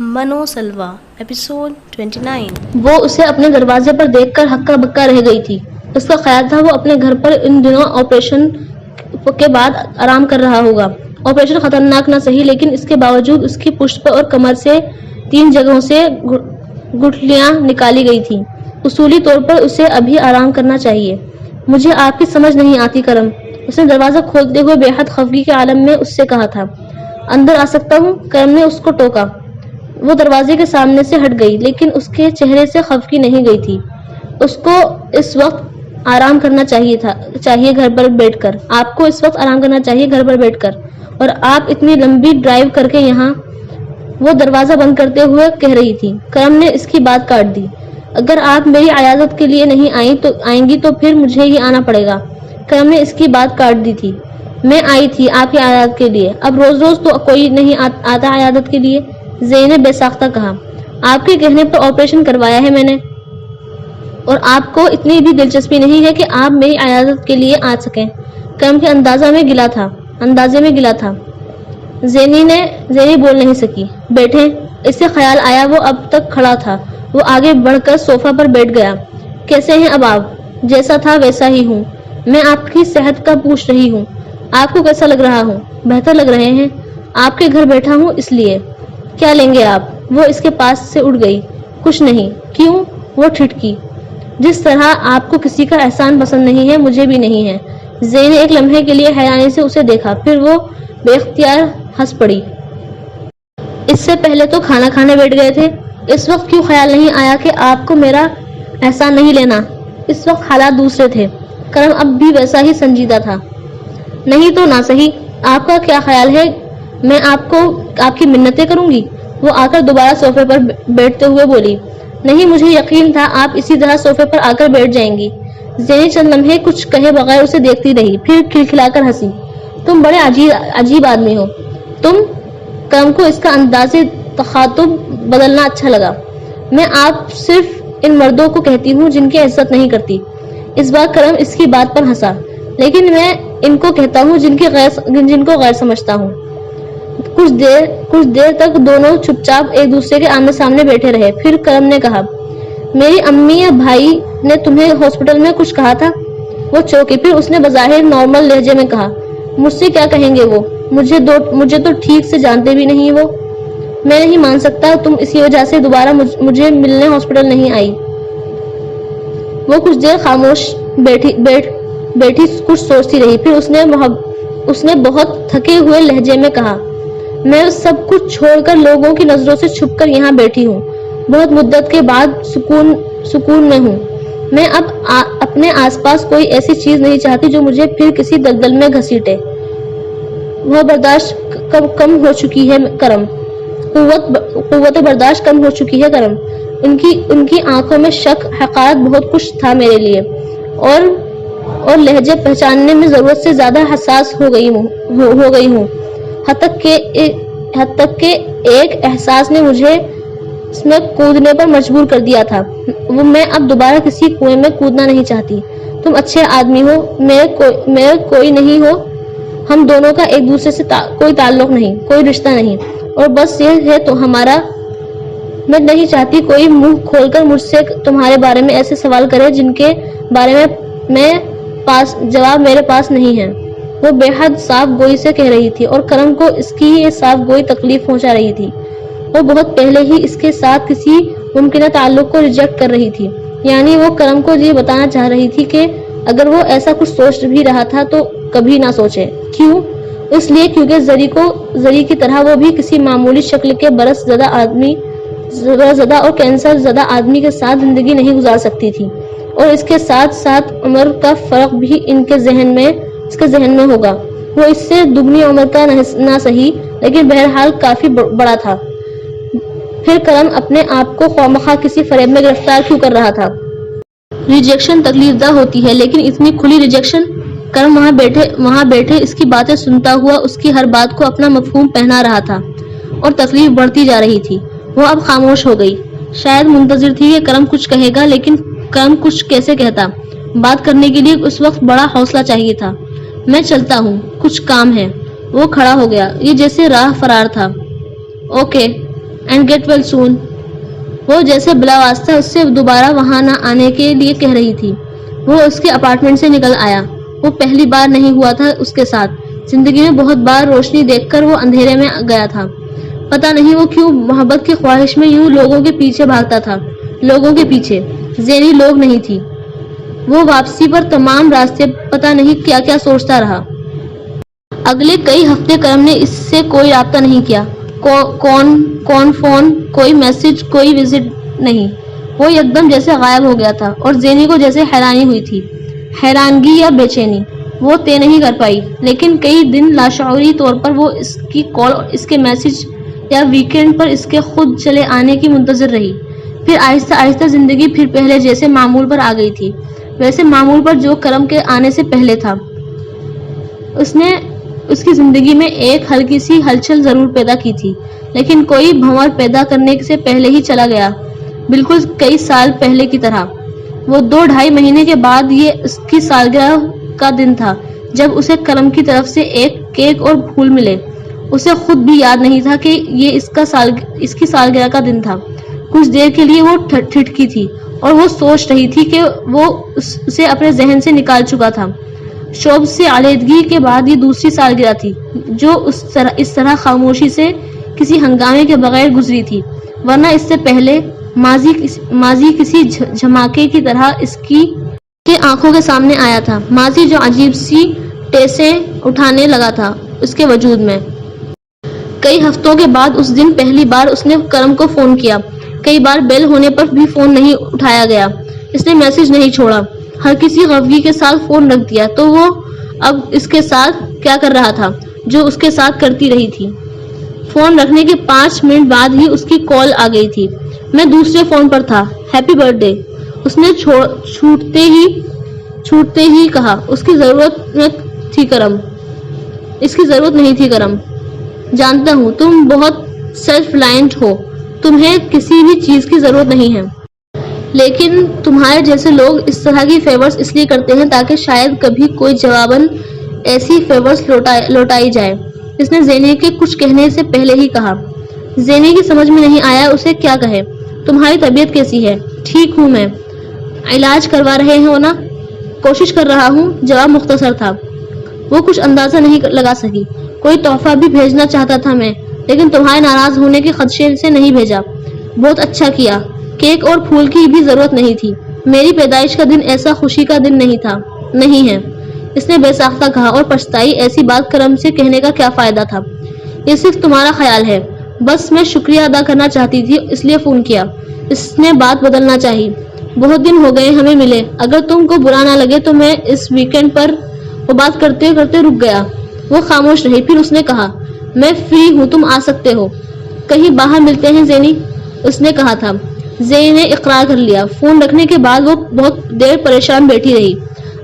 منو سلوا ایپیسوڈ 29۔ وہ اسے اپنے دروازے پر دیکھ کر ہکا بکا رہ گئی تھی۔ اس کا خیال تھا وہ اپنے گھر پر ان دنوں آپریشن کے بعد آرام کر رہا ہوگا۔ آپریشن خطرناک نہ سہی، لیکن اس کے باوجود اس کی پشت پر اور کمر سے 3 جگہوں سے گٹھلیاں نکالی گئی تھیں۔ اصولی طور پر اسے ابھی آرام کرنا چاہیے۔ مجھے آپ کی سمجھ نہیں آتی کرم، اس نے دروازہ کھولتے ہوئے بے حد خفگی کے عالم میں اس سے کہا تھا۔ اندر آ سکتا ہوں؟ کرم نے اس کو ٹوکا۔ وہ دروازے کے سامنے سے ہٹ گئی، لیکن اس کے چہرے سے خفگی نہیں گئی تھی۔ اس کو اس وقت آرام کرنا چاہیے گھر پر بیٹھ کر۔ آپ کو اس وقت آرام کرنا چاہیے گھر پر بیٹھ کر، اور آپ اتنی لمبی ڈرائیو کر کے یہاں، وہ دروازہ بند کرتے ہوئے کہہ رہی تھی۔ کرم نے اس کی بات کاٹ دی۔ اگر آپ میری عیادت کے لیے نہیں آئیں گی تو پھر مجھے ہی آنا پڑے گا۔ کرم نے اس کی بات کاٹ دی تھی۔ میں آئی تھی آپ کی عیادت کے لیے، اب روز روز تو کوئی نہیں آتا عیادت کے لیے، زئی نے بے ساختہ کہا۔ آپ کے کہنے پر آپریشن کروایا ہے میں نے، اور آپ کو اتنی بھی دلچسپی نہیں ہے کہ آپ میری عیادت کے لیے آ سکیں۔ کرم کے اندازے میں گلا تھا۔ زینی بول نہیں سکی۔ بیٹھیں، اس سے خیال آیا وہ اب تک کھڑا تھا۔ وہ آگے بڑھ کر صوفہ پر بیٹھ گیا۔ کیسے ہیں اب آپ؟ جیسا تھا ویسا ہی ہوں۔ میں آپ کی صحت کا پوچھ رہی ہوں۔ آپ کو کیسا لگ رہا ہوں؟ بہتر لگ رہے ہیں۔ آپ کے گھر بیٹھا ہوں اس لیے۔ کیا لیں گے آپ؟ وہ اس کے پاس سے اٹھ گئی۔ کچھ نہیں۔ کیوں؟ وہ ٹھٹکی۔ جس طرح آپ کو کسی کا احسان پسند نہیں ہے، مجھے بھی نہیں ہے۔ زئی نے ایک لمحے کے لیے حیرانی سے اسے دیکھا، پھر وہ بے اختیار ہنس پڑی۔ اس سے پہلے تو کھانا کھانے بیٹھ گئے تھے، اس وقت کیوں خیال نہیں آیا کہ آپ کو میرا احسان نہیں لینا؟ اس وقت حالات دوسرے تھے۔ کرم اب بھی ویسا ہی سنجیدہ تھا۔ نہیں تو نہ صحیح، آپ کا کیا خیال ہے میں آپ کی منتیں کروں گی؟ وہ آ کر دوبارہ صوفے پر بیٹھتے ہوئے بولی۔ نہیں، مجھے یقین تھا آپ اسی طرح صوفے پر آ کر بیٹھ جائیں گی۔ زینی چند لمحے کچھ کہے بغیر اسے دیکھتی رہی، پھر کھلکھلا کر ہنسی۔ تم بڑے عجیب آدمی ہو تم۔ کرم کو اس کا انداز تخاطب بدلنا اچھا لگا۔ میں آپ صرف ان مردوں کو کہتی ہوں جن کی عزت نہیں کرتی۔ اس بار کرم اس کی بات پر ہنسا۔ لیکن میں ان کو کہتا ہوں جن کو غیر سمجھتا ہوں۔ کچھ دیر تک دونوں چپ چاپ ایک دوسرے کے آمنے سامنے بیٹھے رہے، پھر کرم نے کہا، میری امی یا بھائی نے تمہیں ہاسپٹل میں کچھ کہا تھا؟ وہ چونکی، پھر اس نے بظاہر نارمل لہجے میں کہا، مجھ سے کیا کہیں گے وہ؟ مجھے تو ٹھیک سے جانتے بھی نہیں وہ۔ میں نہیں مان سکتا تم اسی وجہ سے دوبارہ مجھے ملنے ہاسپٹل نہیں آئی۔ وہ کچھ دیر خاموش بیٹھی کچھ سوچتی رہی، پھر اس نے بہت تھکے ہوئے لہجے میں کہا، میں سب کچھ چھوڑ کر لوگوں کی نظروں سے چھپ کر یہاں بیٹھی ہوں، بہت مدت کے بعد سکون میں ہوں۔ میں اب اپنے آس پاس کوئی ایسی چیز نہیں چاہتی جو مجھے پھر کسی دلدل میں گھسیٹے۔ وہ برداشت کم ہو چکی ہے کرم، قوت برداشت کم ہو چکی ہے کرم۔ ان کی آنکھوں میں شک، حقارت، بہت کچھ تھا میرے لیے، اور لہجے پہچاننے میں ضرورت سے زیادہ حساس ہو گئی ہوں، حد تک کہ ایک احساس نے مجھے اس میں کودنے پر مجبور کر دیا تھا۔ میں اب دوبارہ کسی کنویں میں کودنا نہیں چاہتی۔ تم اچھے آدمی ہو، میرے کوئی نہیں ہو، ہم دونوں کا ایک دوسرے سے کوئی تعلق نہیں، کوئی رشتہ نہیں، اور بس یہ ہے تو ہمارا۔ میں نہیں چاہتی کوئی منہ کھول کر مجھ سے تمہارے بارے میں ایسے سوال کرے جن کے بارے میں جواب میرے پاس نہیں ہے۔ وہ بے حد صاف گوئی سے کہہ رہی تھی، اور کرم کو اس کی یہ صاف گوئی تکلیف پہنچا رہی تھی۔ وہ بہت پہلے ہی اس کے ساتھ کسی ممکنہ تعلق کو ریجیکٹ کر رہی تھی، یعنی وہ کرم کو یہ بتانا چاہ رہی تھی کہ اگر وہ ایسا کچھ سوچ بھی رہا تھا تو کبھی نہ سوچے۔ کیوں؟ اس لیے کیونکہ زری کی طرح وہ بھی کسی معمولی شکل کے برس زدہ اور کینسر زدہ آدمی کے ساتھ زندگی نہیں گزار سکتی تھی، اور اس کے ساتھ ساتھ عمر کا فرق بھی اس کے ذہن میں ہوگا۔ وہ اس سے دگنی عمر کا نہ صحیح، لیکن بہرحال کافی بڑا تھا۔ پھر کرم اپنے آپ کو خوامخواہ کسی فریب میں گرفتار کیوں کر رہا تھا؟ ریجیکشن تکلیف دہ ہوتی ہے، لیکن اتنی کھلی ریجیکشن؟ کرم وہاں بیٹھے اس کی باتیں سنتا ہوا اس کی ہر بات کو اپنا مفہوم پہنا رہا تھا، اور تکلیف بڑھتی جا رہی تھی۔ وہ اب خاموش ہو گئی، شاید منتظر تھی کہ کرم کچھ کہے گا، لیکن کرم کچھ کیسے کہتا؟ بات کرنے کے لیے اس وقت بڑا حوصلہ چاہیے تھا۔ میں چلتا ہوں، کچھ کام ہے۔ وہ کھڑا ہو گیا، یہ جیسے راہ فرار تھا۔ Okay. and get well soon. وہ جیسے بلا واسطہ اس سے دوبارہ وہاں نہ آنے کے لیے کہہ رہی تھی. وہ اس کے اپارٹمنٹ سے نکل آیا. وہ پہلی بار نہیں ہوا تھا اس کے ساتھ. زندگی میں بہت بار روشنی دیکھ کر وہ اندھیرے میں گیا تھا. پتہ نہیں وہ کیوں محبت کی خواہش میں یوں لوگوں کے پیچھے بھاگتا تھا. لوگوں کے پیچھے زینی لوگ نہیں تھی. وہ واپسی پر تمام راستے پتہ نہیں کیا کیا سوچتا رہا. اگلے کئی ہفتے کرم نے اس سے کوئی رابطہ نہیں کیا. کون فون, کوئی میسج, کوئی وزٹ نہیں. وہ یکدم جیسے غائب ہو گیا تھا اور زینی کو جیسے حیرانی ہوئی تھی. حیرانگی یا بے چینی وہ طے نہیں کر پائی, لیکن کئی دن لاشعوری طور پر وہ اس کی کال, اس کے میسج یا ویکینڈ پر اس کے خود چلے آنے کی منتظر رہی. پھر آہستہ آہستہ زندگی پھر پہلے جیسے معمول پر آ گئی تھی, ویسے معمول پر جو کرم کے آنے سے پہلے تھا. اس نے اس کی زندگی میں ایک ہلکی سی ہلچل ضرور پیدا کی تھی, لیکن کوئی بھنور پیدا کرنے سے پہلے ہی چلا گیا, بالکل کئی سال پہلے کی طرح. وہ 2-2.5 مہینے کے بعد یہ اس کی سالگرہ کا دن تھا جب اسے کرم کی طرف سے ایک کیک اور پھول ملے. اسے خود بھی یاد نہیں تھا کہ یہ اس کی سالگرہ کا دن تھا. کچھ دیر کے لیے وہ ٹھٹکی تھی اور وہ سوچ رہی تھی کہ وہ اسے اپنے ذہن سے نکال چکا تھا. شوب سے علیحدگی کے بعد یہ دوسری سالگرہ تھی جو اس طرح خاموشی سے کسی ہنگامے کے بغیر گزری تھی, ورنہ اس سے پہلے ماضی کسی جھماکے کی طرح اس کی آنکھوں کے سامنے آیا تھا. ماضی جو عجیب سی ٹیسیں اٹھانے لگا تھا اس کے وجود میں. کئی ہفتوں کے بعد اس دن پہلی بار اس نے کرم کو فون کیا. کئی بار بیل ہونے پر بھی فون نہیں اٹھایا گیا. اس نے میسج نہیں چھوڑا. ہر کسی غفگی کے ساتھ فون رکھ دیا. تو وہ اب اس کے ساتھ کیا کر رہا تھا جو اس کے ساتھ کرتی رہی تھی. فون رکھنے کے 5 منٹ بعد ہی اس کی کال آ گئی تھی. میں دوسرے فون پر تھا. ہیپی برتھ ڈے, اس نے چھوٹتے ہی کہا. اس کی ضرورت نہیں تھی کرم. جانتا ہوں تم بہت سیلف ریلائنٹ ہو, تمہیں کسی بھی چیز کی ضرورت نہیں ہے, لیکن تمہارے جیسے لوگ اس طرح کی فیورز اس لیے کرتے ہیں تاکہ شاید کبھی کوئی جواباً ایسی فیورز لوٹائی جائے. اس نے زینی کے کچھ کہنے سے پہلے ہی کہا. زینی کی سمجھ میں نہیں آیا اسے کیا کہے. تمہاری طبیعت کیسی ہے؟ ٹھیک ہوں میں. علاج کروا رہے ہو نا؟ کوشش کر رہا ہوں. جواب مختصر تھا. وہ کچھ اندازہ نہیں لگا سکی. کوئی تحفہ بھی بھیجنا چاہتا تھا میں, لیکن تمہارے ناراض ہونے کے خدشے سے نہیں بھیجا. بہت اچھا کیا. کیک اور پھول کی بھی ضرورت نہیں تھی. میری پیدائش کا دن ایسا خوشی کا دن نہیں ہے. اس نے بے ساختہ کہا اور پچھتائی. ایسی بات کرم سے کہنے کا کیا فائدہ تھا؟ یہ صرف تمہارا خیال ہے. بس میں شکریہ ادا کرنا چاہتی تھی اس لیے فون کیا. اس نے بات بدلنا چاہی. بہت دن ہو گئے ہمیں ملے. اگر تم کو برا نہ لگے تو میں اس ویکینڈ پر. وہ بات کرتے کرتے رک گیا. وہ خاموش رہی. پھر اس نے کہا, میں فری ہوں, تم آ سکتے ہو. کہیں باہر ملتے ہیں زینی, اس نے کہا تھا. زینی نے اقرار کر لیا. فون رکھنے کے بعد وہ بہت دیر پریشان بیٹھی رہی.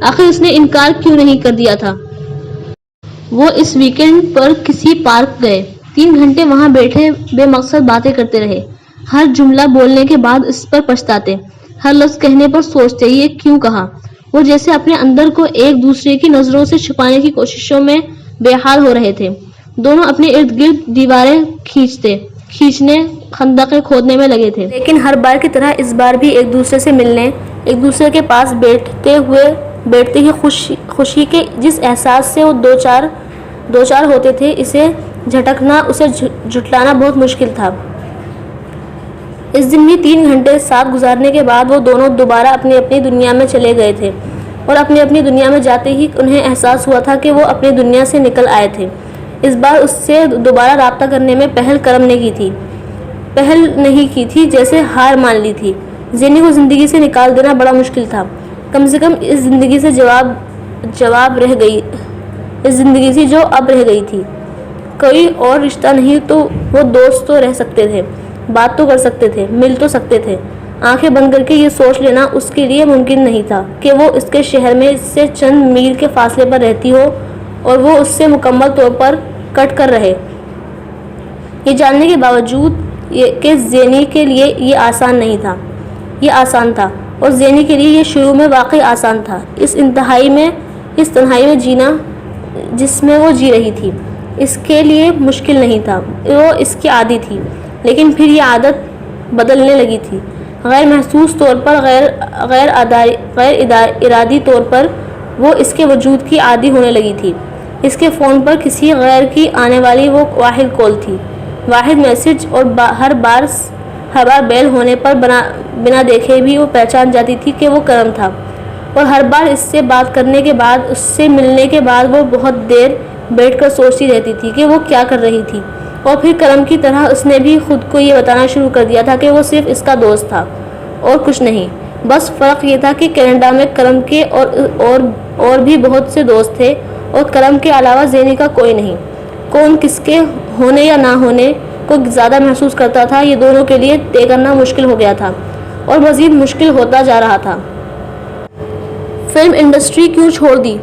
آخر اس نے انکار کیوں نہیں کر دیا تھا. وہ اس ویکینڈ پر کسی پارک گئے. 3 گھنٹے وہاں بیٹھے بے مقصد باتیں کرتے رہے. ہر جملہ بولنے کے بعد اس پر پچھتاتے, ہر لفظ کہنے پر سوچتے یہ کیوں کہا. وہ جیسے اپنے اندر کو ایک دوسرے کی نظروں سے چھپانے کی کوششوں میں بے حال ہو رہے تھے. دونوں اپنے ارد گرد دیواریں کھینچنے خندقیں کھودنے میں لگے تھے, لیکن ہر بار کی طرح اس بار بھی ایک دوسرے سے ملنے, ایک دوسرے کے پاس بیٹھتے ہی خوشی کے جس احساس سے وہ دو چار ہوتے تھے, اسے جھٹکنا, اسے جھٹلانا بہت مشکل تھا. اس دن بھی 3 گھنٹے ساتھ گزارنے کے بعد وہ دونوں دوبارہ اپنی اپنی دنیا میں چلے گئے تھے, اور اپنی اپنی دنیا میں جاتے ہی انہیں احساس ہوا تھا کہ وہ اپنی دنیا سے نکل آئے تھے. اس بار اس سے دوبارہ رابطہ کرنے میں پہل کرم نے کی تھی. پہل نہیں کی تھی, جیسے ہار مان لی تھی. زینی کو زندگی سے نکال دینا بڑا مشکل تھا. کم سے کم اس زندگی سے جواب رہ گئی, اس زندگی سے جو اب رہ گئی تھی. کوئی اور رشتہ نہیں تو وہ دوست تو رہ سکتے تھے, بات تو کر سکتے تھے, مل تو سکتے تھے. آنکھیں بند کر کے یہ سوچ لینا اس کے لیے ممکن نہیں تھا کہ وہ اس کے شہر میں اس سے چند میل کے فاصلے پر رہتی ہو اور وہ اس سے مکمل طور پر کٹ کر رہے. یہ جاننے کے باوجود کہ زینی کے لیے یہ آسان نہیں تھا. یہ آسان تھا, اور زینی کے لیے یہ شروع میں واقعی آسان تھا. اس تنہائی میں جینا جس میں وہ جی رہی تھی, اس کے لیے مشکل نہیں تھا. وہ اس کی عادی تھی, لیکن پھر یہ عادت بدلنے لگی تھی. غیر محسوس طور پر, غیر ارادی طور پر وہ اس کے وجود کی عادی ہونے لگی تھی. اس کے فون پر کسی غیر کی آنے والی وہ واحد کال تھی, واحد میسج, اور ہر بار بیل ہونے پر بنا دیکھے بھی وہ پہچان جاتی تھی کہ وہ کرم تھا. اور ہر بار اس سے بات کرنے کے بعد, اس سے ملنے کے بعد وہ بہت دیر بیٹھ کر سوچتی رہتی تھی کہ وہ کیا کر رہی تھی. اور پھر کرم کی طرح اس نے بھی خود کو یہ بتانا شروع کر دیا تھا کہ وہ صرف اس کا دوست تھا اور کچھ نہیں. بس فرق یہ تھا کہ کینیڈا میں کرم کے اور بھی بہت سے دوست تھے, اور کرم کے علاوہ زینی کا کوئی نہیں. کون کس کے ہونے یا نہ ہونے کو زیادہ محسوس کرتا تھا, یہ دونوں کے لیے طے کرنا مشکل ہو گیا تھا, اور مزید مشکل ہوتا جا رہا تھا. فلم انڈسٹری کیوں چھوڑ دی؟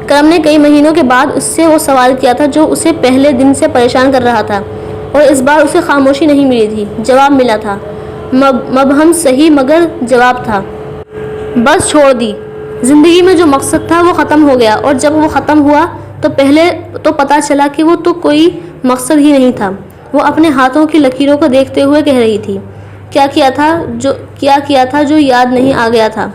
کرم نے کئی مہینوں کے بعد اس سے وہ سوال کیا تھا جو اسے پہلے دن سے پریشان کر رہا تھا, اور اس بار اسے خاموشی نہیں ملی تھی, جواب ملا تھا. مبہم صحیح مگر جواب تھا. بس چھوڑ دی. زندگی میں جو مقصد تھا وہ ختم ہو گیا, اور جب وہ ختم ہوا تو پہلے تو پتہ چلا کہ وہ تو کوئی مقصد ہی نہیں تھا. وہ اپنے ہاتھوں کی لکیروں کو دیکھتے ہوئے کہہ رہی تھی, کیا کیا تھا جو یاد نہیں آ گیا تھا.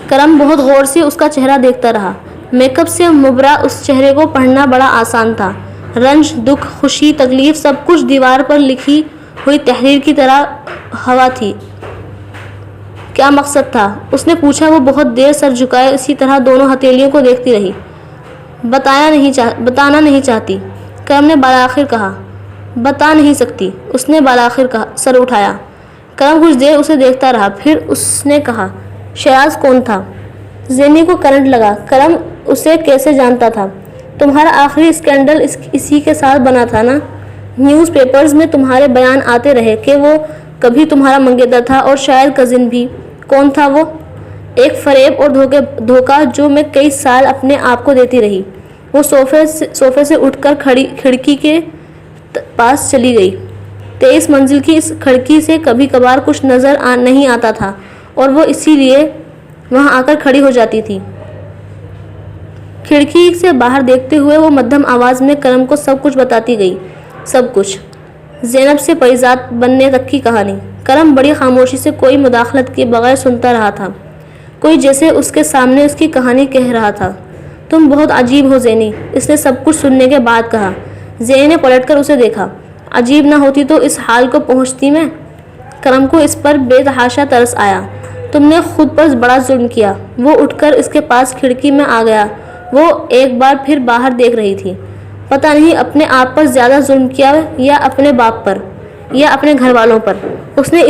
کرم بہت غور سے اس کا چہرہ دیکھتا رہا. میک اپ سے مبرا اس چہرے کو پڑھنا بڑا آسان تھا. رنج, دکھ, خوشی, تکلیف, سب کچھ دیوار پر لکھی ہوئی تحریر کی طرح ہوا تھی. کیا مقصد تھا؟ اس نے پوچھا. وہ بہت دیر سر جھکائے اسی طرح دونوں ہتھیلیوں کو دیکھتی رہی. بتانا نہیں چاہتی, کرم نے بالآخر کہا. بتا نہیں سکتی, اس نے بالآخر کہا. سر اٹھایا. کرم کچھ دیر اسے دیکھتا رہا, پھر اس نے کہا, شیراز کون تھا؟ زینی کو کرنٹ لگا. کرم اسے کیسے جانتا تھا؟ تمہارا آخری اسکینڈل اسی کے ساتھ بنا تھا نا. نیوز پیپرز میں تمہارے بیان آتے رہے کہ وہ کبھی تمہارا منگیتر تھا, اور شاید کزن بھی. کون تھا وہ؟ ایک فریب اور دھوکہ جو میں کئی سال اپنے آپ کو دیتی رہی. وہ صوفے سے اٹھ کر کھڑکی کے پاس چلی گئی. 23 منزل کی اس کھڑکی سے کبھی کبھار کچھ نظر نہیں آتا تھا, اور وہ اسی لیے وہاں آ کر کھڑی ہو جاتی تھی. کھڑکی سے باہر دیکھتے ہوئے وہ مدھم آواز میں کرم کو سب کچھ بتاتی گئی. سب کچھ, زینب سے پریزاد بننے تک کی کہانی. کرم بڑی خاموشی سے کوئی مداخلت کے بغیر سنتا رہا تھا, کوئی جیسے اس کے سامنے اس کی کہانی کہہ رہا تھا. تم بہت عجیب ہو زینی, اس نے سب کچھ سننے کے بعد کہا. زینی نے پلٹ کر اسے دیکھا. عجیب نہ ہوتی تو اس حال کو پہنچتی میں؟ کرم کو اس پر بے تحاشا ترس آیا. تم نے خود پر بڑا ظلم کیا. وہ اٹھ کر اس کے پاس کھڑکی میں آ گیا. وہ ایک بار پھر باہر دیکھ رہی تھی. پتہ نہیں اپنے آپ پر زیادہ ظلم کیا, یا اپنے باپ پر, یا اپنے گھر والوں پر. اس نے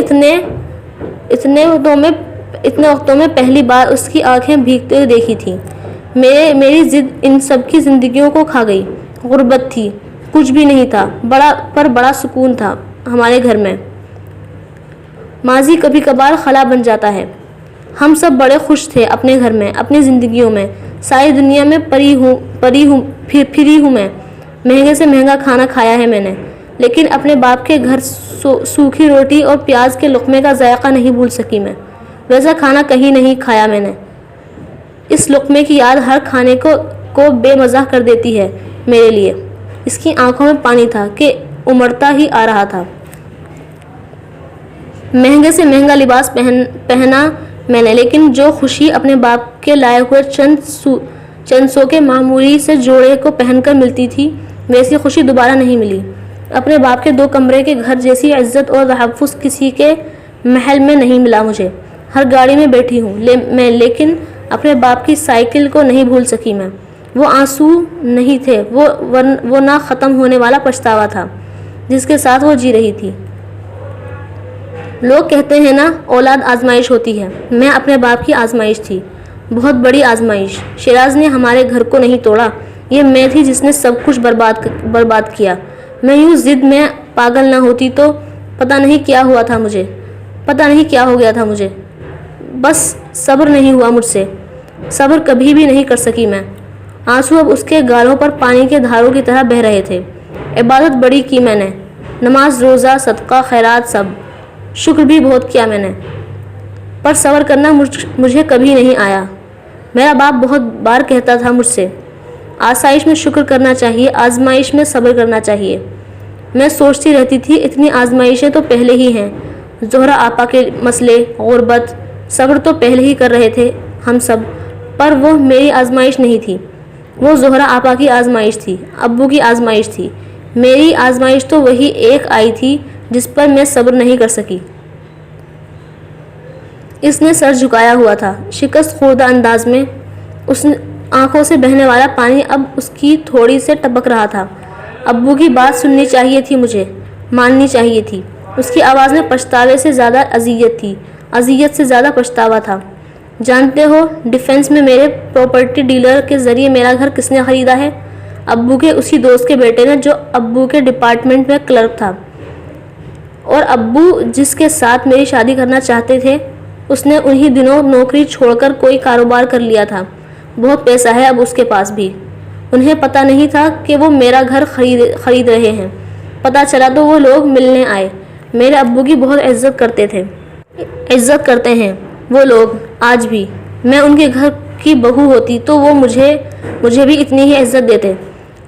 اتنے وقتوں میں پہلی بار اس کی آنکھیں بھیگتے ہوئے دیکھی تھی. میری ضد ان سب کی زندگیوں کو کھا گئی. غربت تھی, کچھ بھی نہیں تھا, بڑا سکون تھا ہمارے گھر میں. ماضی کبھی کبھار خلا بن جاتا ہے. ہم سب بڑے خوش تھے اپنے گھر میں, اپنی زندگیوں میں. ساری دنیا میں پھری ہوں میں. مہنگے سے مہنگا کھانا کھایا ہے میں نے, لیکن اپنے باپ کے گھر سوکھی روٹی اور پیاز کے لقمے کا ذائقہ نہیں بھول سکی میں. ویسا کھانا کہیں نہیں کھایا میں نے. اس لقمے کی یاد ہر کھانے کو بے مزہ کر دیتی ہے میرے لیے. اس کی آنکھوں میں پانی تھا کہ امڑتا ہی آ رہا تھا. مہنگے سے مہنگا لباس پہنا میں نے, لیکن جو خوشی اپنے باپ کے لائے ہوئے چند سو کے معمولی سے جوڑے کو پہن کر ملتی تھی, ویسی خوشی دوبارہ نہیں ملی. اپنے باپ کے 2 کمرے کے گھر جیسی عزت اور تحفظ کسی کے محل میں نہیں ملا مجھے. ہر گاڑی میں بیٹھی ہوں میں, لیکن اپنے باپ کی سائیکل کو نہیں بھول سکی میں. وہ آنسو نہیں تھے, وہ نہ ختم ہونے والا پچھتاوا تھا جس کے ساتھ وہ جی رہی تھی. لوگ کہتے ہیں نا, اولاد آزمائش ہوتی ہے. میں اپنے باپ کی آزمائش تھی, بہت بڑی آزمائش. شیراز نے ہمارے گھر کو نہیں توڑا, یہ میں تھی جس نے سب کچھ برباد کیا. میں یوں ضد میں پاگل نہ ہوتی تو پتہ نہیں کیا ہوا تھا مجھے, پتہ نہیں کیا ہو گیا تھا مجھے. بس صبر نہیں ہوا مجھ سے, صبر کبھی بھی نہیں کر سکی میں. آنسو اب اس کے گالوں پر پانی کے دھاروں کی طرح بہہ رہے تھے. عبادت بڑی کی میں نے, نماز, روزہ, صدقہ, خیرات, سب. شکر بھی بہت کیا میں نے, پر صبر کرنا مجھے کبھی نہیں آیا. میرا باپ بہت بار کہتا تھا مجھ سے, آسائش میں شکر کرنا چاہیے, آزمائش میں صبر کرنا چاہیے. میں سوچتی رہتی تھی اتنی آزمائشیں تو پہلے ہی ہیں. زہرا آپا کے مسئلے، غربت، صبر تو پہلے ہی کر رہے تھے ہم سب، پر وہ میری آزمائش نہیں تھی. وہ زہرا آپا کی آزمائش تھی، ابو کی آزمائش تھی. میری آزمائش تو وہی ایک آئی تھی جس پر میں صبر نہیں کر سکی. اس نے سر جھکایا ہوا تھا شکست خوردہ انداز میں. اس آنکھوں سے بہنے والا پانی اب اس کی تھوڑی سے ٹپک رہا تھا. ابو کی بات سننی چاہیے تھی، مجھے ماننی چاہیے تھی. اس کی آواز میں پچھتاوے سے زیادہ اذیت تھی، اذیت سے زیادہ پچھتاوا تھا. جانتے ہو ڈیفنس میں میرے پراپرٹی ڈیلر کے ذریعے میرا گھر کس نے خریدا ہے؟ ابو کے اسی دوست کے بیٹے نے جو ابو کے ڈپارٹمنٹ میں کلرک تھا. اور ابو جس کے ساتھ میری شادی کرنا چاہتے تھے اس نے انہی دنوں نوکری چھوڑ کر کوئی کاروبار کر لیا تھا. بہت پیسہ ہے اب اس کے پاس بھی. انہیں پتہ نہیں تھا کہ وہ میرا گھر خرید رہے ہیں. پتہ چلا تو وہ لوگ ملنے آئے. میرے ابو کی بہت عزت کرتے ہیں وہ لوگ آج بھی. میں ان کے گھر کی بہو ہوتی تو وہ مجھے بھی اتنی ہی عزت دیتے.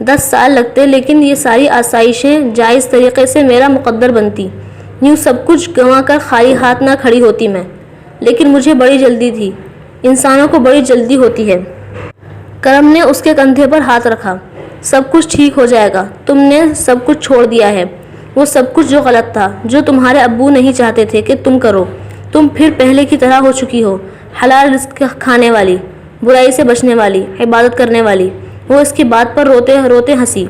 10 سال لگتے لیکن یہ ساری آسائشیں جائز طریقے سے میرا مقدر بنتی. یوں سب کچھ گنوا کر خالی ہاتھ نہ کھڑی ہوتی میں. لیکن مجھے بڑی جلدی تھی. انسانوں کو بڑی جلدی ہوتی ہے. کرم نے اس کے کندھے پر ہاتھ رکھا. سب کچھ ٹھیک ہو جائے گا. تم نے سب کچھ چھوڑ دیا ہے. وہ سب کچھ جو غلط تھا، جو تمہارے ابو نہیں چاہتے تھے کہ تم کرو. تم پھر پہلے کی طرح ہو چکی ہو، حلال رزق کھانے والی، برائی سے بچنے والی، عبادت کرنے والی. وہ اس کی بات پر روتے روتے ہنسی.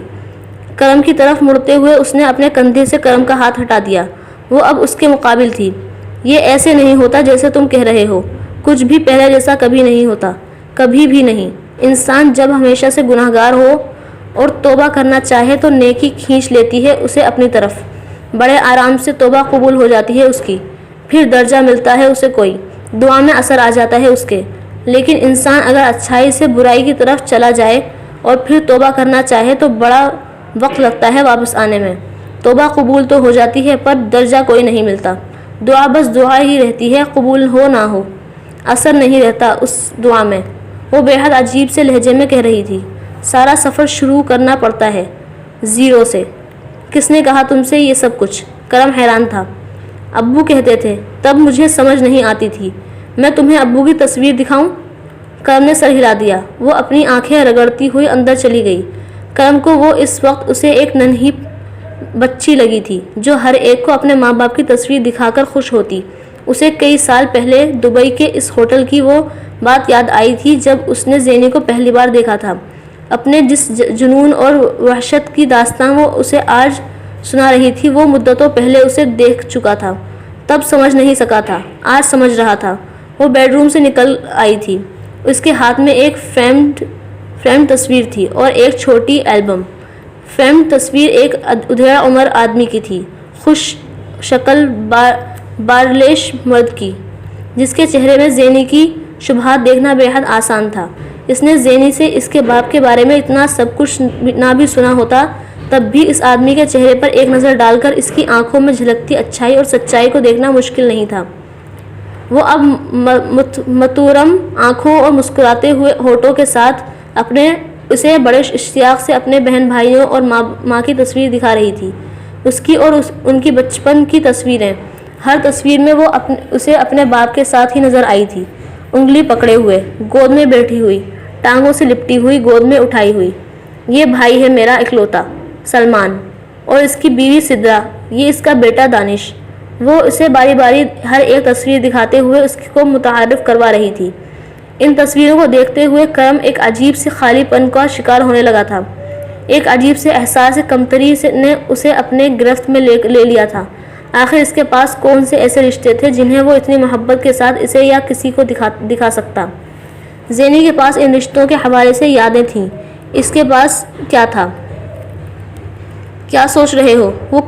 کرم کی طرف مڑتے ہوئے اس نے اپنے کندھے سے کرم کا ہاتھ ہٹا دیا. وہ اب اس کے مقابل تھی. یہ ایسے نہیں ہوتا جیسے تم کہہ رہے ہو. کچھ بھی پہلے جیسا کبھی نہیں ہوتا، کبھی بھی نہیں. انسان جب ہمیشہ سے گناہگار ہو اور توبہ کرنا چاہے تو نیکی کھینچ لیتی ہے اسے اپنی طرف. بڑے آرام سے توبہ قبول ہو جاتی ہے اس کی. پھر درجہ ملتا ہے اسے، کوئی دعا میں اثر آ جاتا ہے اس کے. لیکن انسان اگر اچھائی سے برائی کی طرف چلا جائے اور پھر توبہ کرنا چاہے تو بڑا وقت لگتا ہے واپس آنے میں. توبہ قبول تو ہو جاتی ہے پر درجہ کوئی نہیں ملتا. دعا بس دعا ہی رہتی ہے، قبول ہو نہ ہو. اثر نہیں رہتا اس دعا میں. وہ بے حد عجیب سے لہجے میں کہہ رہی تھی. سارا سفر شروع کرنا پڑتا ہے زیرو سے. کس نے کہا تم سے یہ سب کچھ؟ کرم حیران تھا. ابو کہتے تھے. تب مجھے سمجھ نہیں آتی تھی. میں تمہیں ابو کی تصویر دکھاؤں؟ کرم نے سر ہلا دیا. وہ اپنی آنکھیں رگڑتی ہوئی اندر چلی گئی. کرم کو وہ اس وقت اسے ایک ننھی بچی لگی تھی جو ہر ایک کو اپنے ماں باپ کی تصویر دکھا کر خوش ہوتی. اسے کئی سال پہلے دبئی کے اس ہوٹل کی وہ بات یاد آئی تھی جب اس نے زینی کو پہلی بار دیکھا تھا. اپنے جس جنون اور وحشت کی داستان وہ اسے آج سنا رہی تھی وہ مدتوں پہلے اسے دیکھ چکا تھا. تب سمجھ نہیں سکا تھا، آج سمجھ رہا تھا. وہ بیڈ روم سے نکل آئی تھی. اس کے ہاتھ میں ایک فریم تصویر تھی اور ایک چھوٹی البم. فریم تصویر ایک ادھیڑا عمر آدمی کی تھی، خوش شکل بارلیش مرد کی، جس کے چہرے میں زینی کی شبہات دیکھنا بے حد آسان تھا. اس نے زینی سے اس کے باپ کے بارے میں اتنا سب کچھ نہ بھی سنا ہوتا تب بھی اس آدمی کے چہرے پر ایک نظر ڈال کر اس کی آنکھوں میں جھلکتی اچھائی اور سچائی کو دیکھنا مشکل نہیں تھا. وہ اب متورم آنکھوں اور مسکراتے ہوئے ہونٹوں کے ساتھ اسے بڑے اشتیاق سے اپنے بہن بھائیوں اور ماں کی تصویر دکھا رہی تھی. اس کی اور ان کی بچپن کی تصویریں. ہر تصویر میں وہ اسے اپنے باپ کے ساتھ ہی نظر آئی تھی، انگلی پکڑے ہوئے، گود میں بیٹھی ہوئی، ٹانگوں سے لپٹی ہوئی، گود میں اٹھائی ہوئی. یہ بھائی ہے میرا اکلوتا سلمان، اور اس کی بیوی سدرا، یہ اس کا بیٹا دانش. وہ اسے باری باری ہر ایک تصویر دکھاتے ہوئے اس کو متعارف کروا رہی تھی. ان تصویروں کو دیکھتے ہوئے کرم ایک عجیب سے خالی پن کا شکار ہونے لگا تھا. ایک عجیب سے احساس کمتری نے اسے اپنے گرفت میں لے لیا تھا. آخر اس کے پاس کون سے ایسے رشتے تھے جنہیں وہ اتنی محبت کے ساتھ اسے یا کسی کو دکھا سکتا؟ زینی کے پاس ان رشتوں کے حوالے سے یادیں تھیں. اس کے پاس کیا تھا؟ کیا سوچ رہے ہو؟ وہ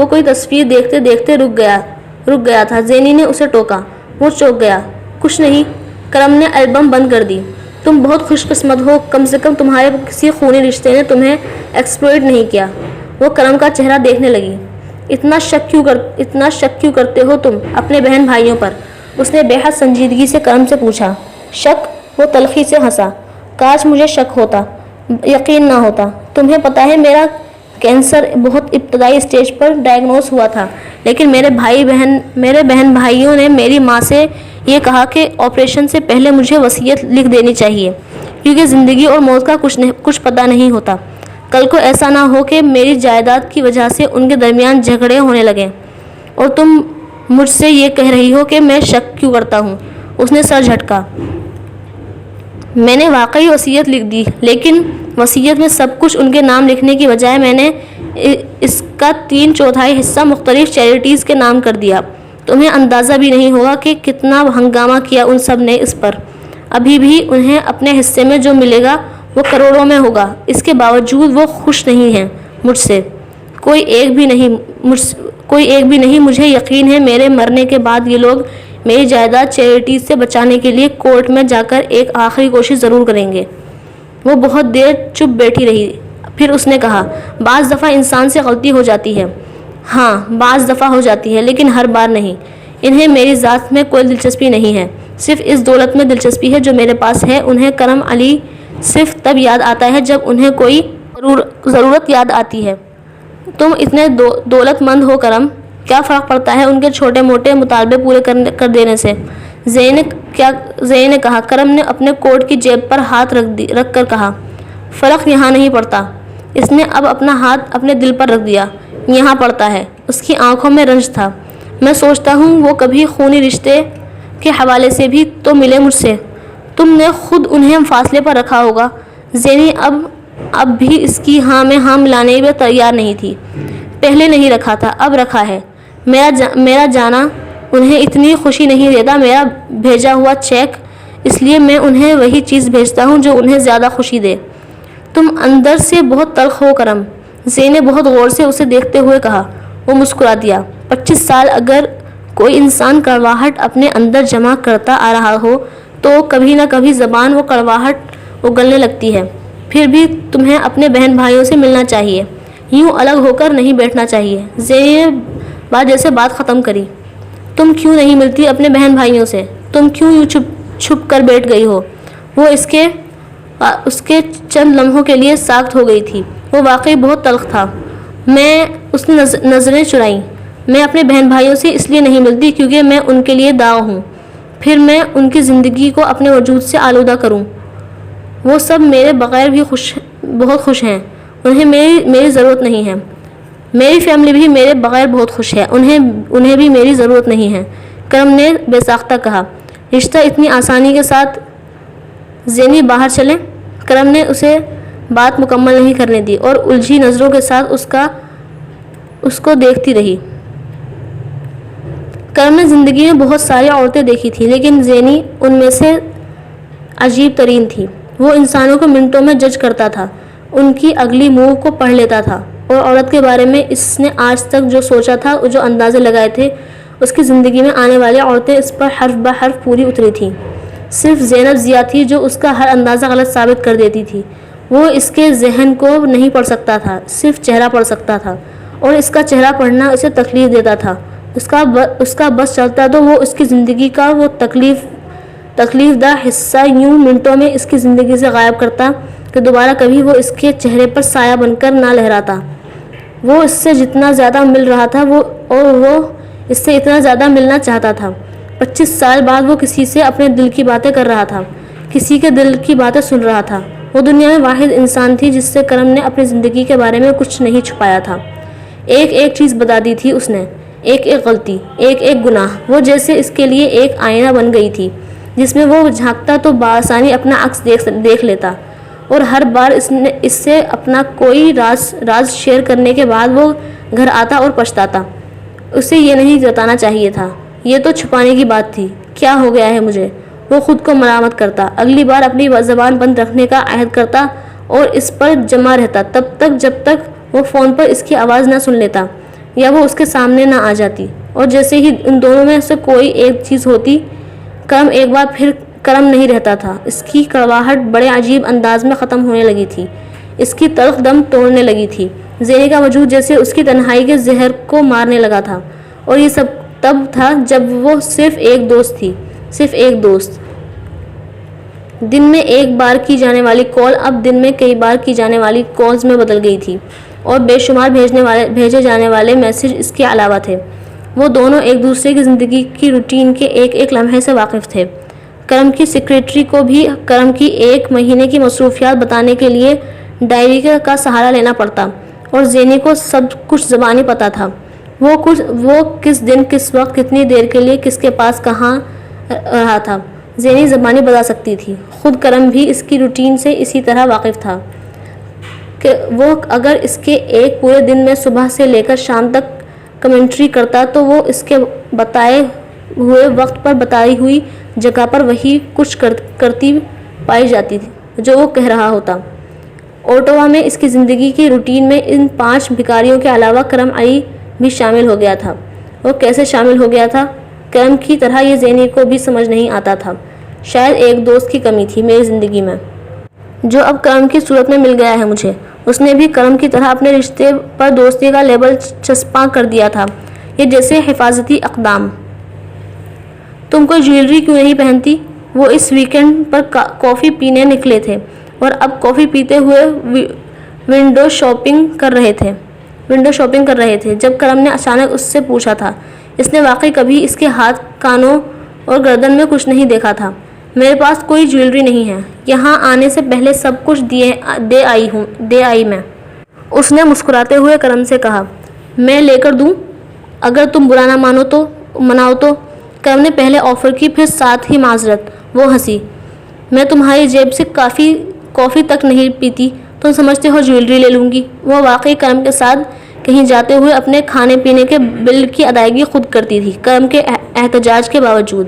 کوئی تصویر دیکھتے دیکھتے رک گیا تھا. زینی نے اسے ٹوکا. وہ چونک گیا. کچھ نہیں. کرم نے البم بند کر دی. تم بہت خوش قسمت ہو، کم سے کم تمہارے کسی خونی رشتے نے تمہیں ایکسپلوئٹ نہیں کیا. وہ کرم کا چہرہ دیکھنے لگی. اتنا شک کیوں کرتے ہو تم اپنے بہن بھائیوں پر؟ اس نے بے حد سنجیدگی سے کرم سے پوچھا. شک؟ وہ تلخی سے ہنسا. کاش مجھے شک ہوتا، یقین نہ ہوتا. تمہیں پتہ ہے میرا کینسر بہت ابتدائی اسٹیج پر ڈائگنوز ہوا تھا، لیکن میرے بہن بھائیوں نے میری ماں سے یہ کہا کہ آپریشن سے پہلے مجھے وصیت لکھ دینی چاہیے، کیونکہ زندگی اور موت کا کچھ پتہ نہیں ہوتا۔ کل کو ایسا نہ ہو کہ میری جائیداد کی وجہ سے ان کے درمیان جھگڑے ہونے لگیں، اور تم مجھ سے یہ کہہ رہی ہو کہ میں شک کیوں کرتا ہوں۔ اس نے سر جھٹکا۔ میں نے واقعی وصیت لکھ دی، لیکن وصیت میں سب کچھ ان کے نام لکھنے کی بجائے میں نے اس کا 3/4 حصہ مختلف چیریٹیز کے نام کر دیا۔ تمہیں اندازہ بھی نہیں ہوگا کہ کتنا ہنگامہ کیا ان سب نے اس پر۔ ابھی بھی انہیں اپنے حصے میں جو ملے گا وہ کروڑوں میں ہوگا، اس کے باوجود وہ خوش نہیں ہیں مجھ سے، کوئی ایک بھی نہیں۔ مجھے یقین ہے میرے مرنے کے بعد یہ لوگ میری جائیداد چیریٹیز سے بچانے کے لیے کورٹ میں جا کر ایک آخری کوشش ضرور کریں گے۔ وہ بہت دیر چپ بیٹھی رہی، پھر اس نے کہا، بعض دفعہ انسان سے غلطی ہو جاتی ہے۔ ہاں، بعض دفعہ ہو جاتی ہے، لیکن ہر بار نہیں۔ انہیں میری ذات میں کوئی دلچسپی نہیں ہے، صرف اس دولت میں دلچسپی ہے جو میرے پاس ہے۔ انہیں کرم علی صرف تب یاد آتا ہے جب انہیں کوئی ضرورت یاد آتی ہے۔ تم اتنے دولت مند ہو کرم، کیا فرق پڑتا ہے ان کے چھوٹے موٹے مطالبے پورے کر دینے سے؟ زین نے کہا۔ کرم نے اپنے کوٹ کی جیب پر ہاتھ رکھ کر کہا، فرق یہاں نہیں پڑتا۔ اس نے اب اپنا ہاتھ اپنے دل پر رکھ دیا۔ یہاں پڑتا ہے۔ اس کی آنکھوں میں رنج تھا۔ میں سوچتا ہوں وہ کبھی خونی رشتے کے حوالے سے بھی تو ملے مجھ سے۔ تم نے خود انہیں فاصلے پر رکھا ہوگا۔ زینی اب بھی اس کی ہاں میں ہاں ملانے میں تیار نہیں تھی۔ پہلے نہیں رکھا تھا، اب رکھا ہے۔ میرا جانا انہیں اتنی خوشی نہیں دیتا، میرا بھیجا ہوا چیک، اس لیے میں انہیں وہی چیز بھیجتا ہوں جو انہیں زیادہ خوشی دے۔ تم اندر سے بہت تلخ ہو کرم، زین نے بہت غور سے اسے دیکھتے ہوئے کہا۔ وہ مسکرا دیا۔ 25 سال اگر کوئی انسان کڑواہٹ اپنے اندر جمع کرتا آ رہا ہو تو کبھی نہ کبھی زبان وہ کڑواہٹ اگلنے لگتی ہے۔ پھر بھی تمہیں اپنے بہن بھائیوں سے ملنا چاہیے، یوں الگ ہو کر نہیں بیٹھنا چاہیے۔ زین نے جیسے بات ختم کری۔ تم کیوں نہیں ملتی اپنے بہن بھائیوں سے؟ تم کیوں یوں چھپ کر بیٹھ گئی ہو؟ وہ اس کے چند لمحوں کے لیے ساکت ہو گئی تھی۔ وہ واقعی بہت تلخ تھا۔ اس نے نظریں چرائیں۔ میں اپنے بہن بھائیوں سے اس لیے نہیں ملتی کیونکہ میں ان کے لیے داغ ہوں، پھر میں ان کی زندگی کو اپنے وجود سے آلودہ کروں۔ وہ سب میرے بغیر بھی بہت خوش ہیں، انہیں میری ضرورت نہیں ہے۔ میری فیملی بھی میرے بغیر بہت خوش ہے، انہیں بھی میری ضرورت نہیں ہے، کرم نے بے ساختہ کہا۔ رشتہ اتنی آسانی کے ساتھ زینی باہر چلیں؟ کرم نے اسے بات مکمل نہیں کرنے دی اور الجھی نظروں کے ساتھ اس کو دیکھتی رہی۔ کرم نے زندگی میں بہت ساری عورتیں دیکھی تھی، لیکن زینی ان میں سے عجیب ترین تھی۔ وہ انسانوں کو منٹوں میں جج کرتا تھا، ان کی اگلی موو کو پڑھ لیتا تھا، اور عورت کے بارے میں اس نے آج تک جو سوچا تھا، جو اندازے لگائے تھے، اس کی زندگی میں آنے والی عورتیں اس پر حرف بہ حرف پوری اتری تھیں۔ صرف زینب ضیا تھی جو اس کا ہر اندازہ غلط ثابت کر دیتی تھی۔ وہ اس کے ذہن کو نہیں پڑھ سکتا تھا، صرف چہرہ پڑھ سکتا تھا، اور اس کا چہرہ پڑھنا اسے تکلیف دیتا تھا۔ اس کا بس چلتا تو وہ اس کی زندگی کا وہ تکلیف دہ حصہ یوں منٹوں میں اس کی زندگی سے غائب کرتا کہ دوبارہ کبھی وہ اس کے چہرے پر سایہ بن کر نہ لہراتا۔ وہ اس سے جتنا زیادہ مل رہا تھا وہ اس سے اتنا زیادہ ملنا چاہتا تھا۔ 25 سال بعد وہ کسی سے اپنے دل کی باتیں کر رہا تھا، کسی کے دل کی باتیں سن رہا تھا۔ وہ دنیا میں واحد انسان تھی جس سے کرم نے اپنی زندگی کے بارے میں کچھ نہیں چھپایا تھا۔ ایک چیز بتا دی تھی اس نے، ایک غلطی، ایک گناہ۔ وہ جیسے اس کے لیے ایک آئینہ بن گئی تھی جس میں وہ جھانکتا تو بآسانی اپنا عکس دیکھ لیتا، اور ہر بار اس سے اپنا کوئی راز شیئر کرنے کے بعد وہ گھر آتا اور پچھتاتا۔ اسے یہ نہیں جتانا چاہیے تھا، یہ تو چھپانے کی بات تھی۔ کیا ہو گیا ہے مجھے؟ وہ خود کو ملامت کرتا، اگلی بار اپنی زبان بند رکھنے کا عہد کرتا اور اس پر جمع رہتا تب تک جب تک وہ فون پر اس کی آواز نہ سن لیتا یا وہ اس کے سامنے نہ آ جاتی، اور جیسے ہی ان دونوں میں سے کوئی ایک چیز ہوتی، کرم ایک بار پھر کرم نہیں رہتا تھا۔ اس کی کڑواہٹ بڑے عجیب انداز میں ختم ہونے لگی تھی، اس کی تلخ دم توڑنے لگی تھی۔ زینی کا وجود جیسے اس کی تنہائی کے زہر کو مارنے لگا تھا، اور یہ سب تب تھا جب وہ صرف ایک دوست تھی، صرف ایک دوست۔ دن میں ایک بار کی جانے والی کال اب دن میں کئی بار کی جانے والی کالز میں بدل گئی تھی۔ اور بے شمار بھیجے جانے والے میسج اس کے علاوہ تھے۔ وہ دونوں ایک دوسرے کی زندگی کی روٹین کے ایک ایک لمحے سے واقف تھے۔ کرم کی سیکریٹری کو بھی کرم کی ایک مہینے کی مصروفیات بتانے کے لیے ڈائری کا سہارا لینا پڑتا، اور زینی کو سب کچھ زبانی پتہ تھا۔ وہ کس دن کس وقت کتنی دیر کے لیے کس کے پاس کہاں رہا تھا، زینی زبانی بتا سکتی تھی۔ خود کرم بھی اس کی روٹین سے اسی طرح واقف تھا کہ وہ اگر اس کے ایک پورے دن میں صبح سے لے کر شام تک کمنٹری کرتا تو وہ اس کے بتائے ہوئے وقت پر بتائی ہوئی جگہ پر وہی کچھ کرتی پائی جاتی تھی جو وہ کہہ رہا ہوتا۔ اوٹوا میں اس کی زندگی کی روٹین میں ان 5 بھکاریوں کے علاوہ کرم علی بھی شامل ہو گیا تھا۔ وہ کیسے شامل ہو گیا تھا؟ کرم کی طرح یہ زینی کو بھی سمجھ نہیں آتا تھا۔ شاید ایک دوست کی کمی تھی میری زندگی میں، جو اب کرم کی صورت میں مل گیا ہے مجھے۔ اس نے بھی کرم کی طرح اپنے رشتے پر دوستی کا لیبل چسپاں کر دیا تھا، یہ جیسے حفاظتی اقدام۔ تم کوئی جویلری کیوں نہیں پہنتی؟ وہ اس ویکینڈ پر کافی پینے نکلے تھے اور اب کافی پیتے ہوئے ونڈو شاپنگ کر رہے تھے جب کرم نے اچانک اس سے پوچھا تھا۔ اس نے واقعی کبھی اس کے ہاتھ، کانوں اور گردن میں کچھ نہیں دیکھا تھا۔ میرے پاس کوئی جویلری نہیں ہے، یہاں آنے سے پہلے سب کچھ دے آئی میں۔ اس نے مسکراتے ہوئے کرم سے کہا، میں لے کر دوں اگر تم برا نہ مناؤ تو۔ کرم نے پہلے آفر کی، پھر ساتھ ہی معذرت۔ وہ ہنسی، میں تمہاری جیب سے کافی تک نہیں پیتی، تم سمجھتے ہو جویلری لے لوں گی؟ وہ واقعی کرم کے ساتھ کہیں جاتے ہوئے اپنے کھانے پینے کے بل کی ادائیگی خود کرتی تھی، کرم کے احتجاج کے باوجود۔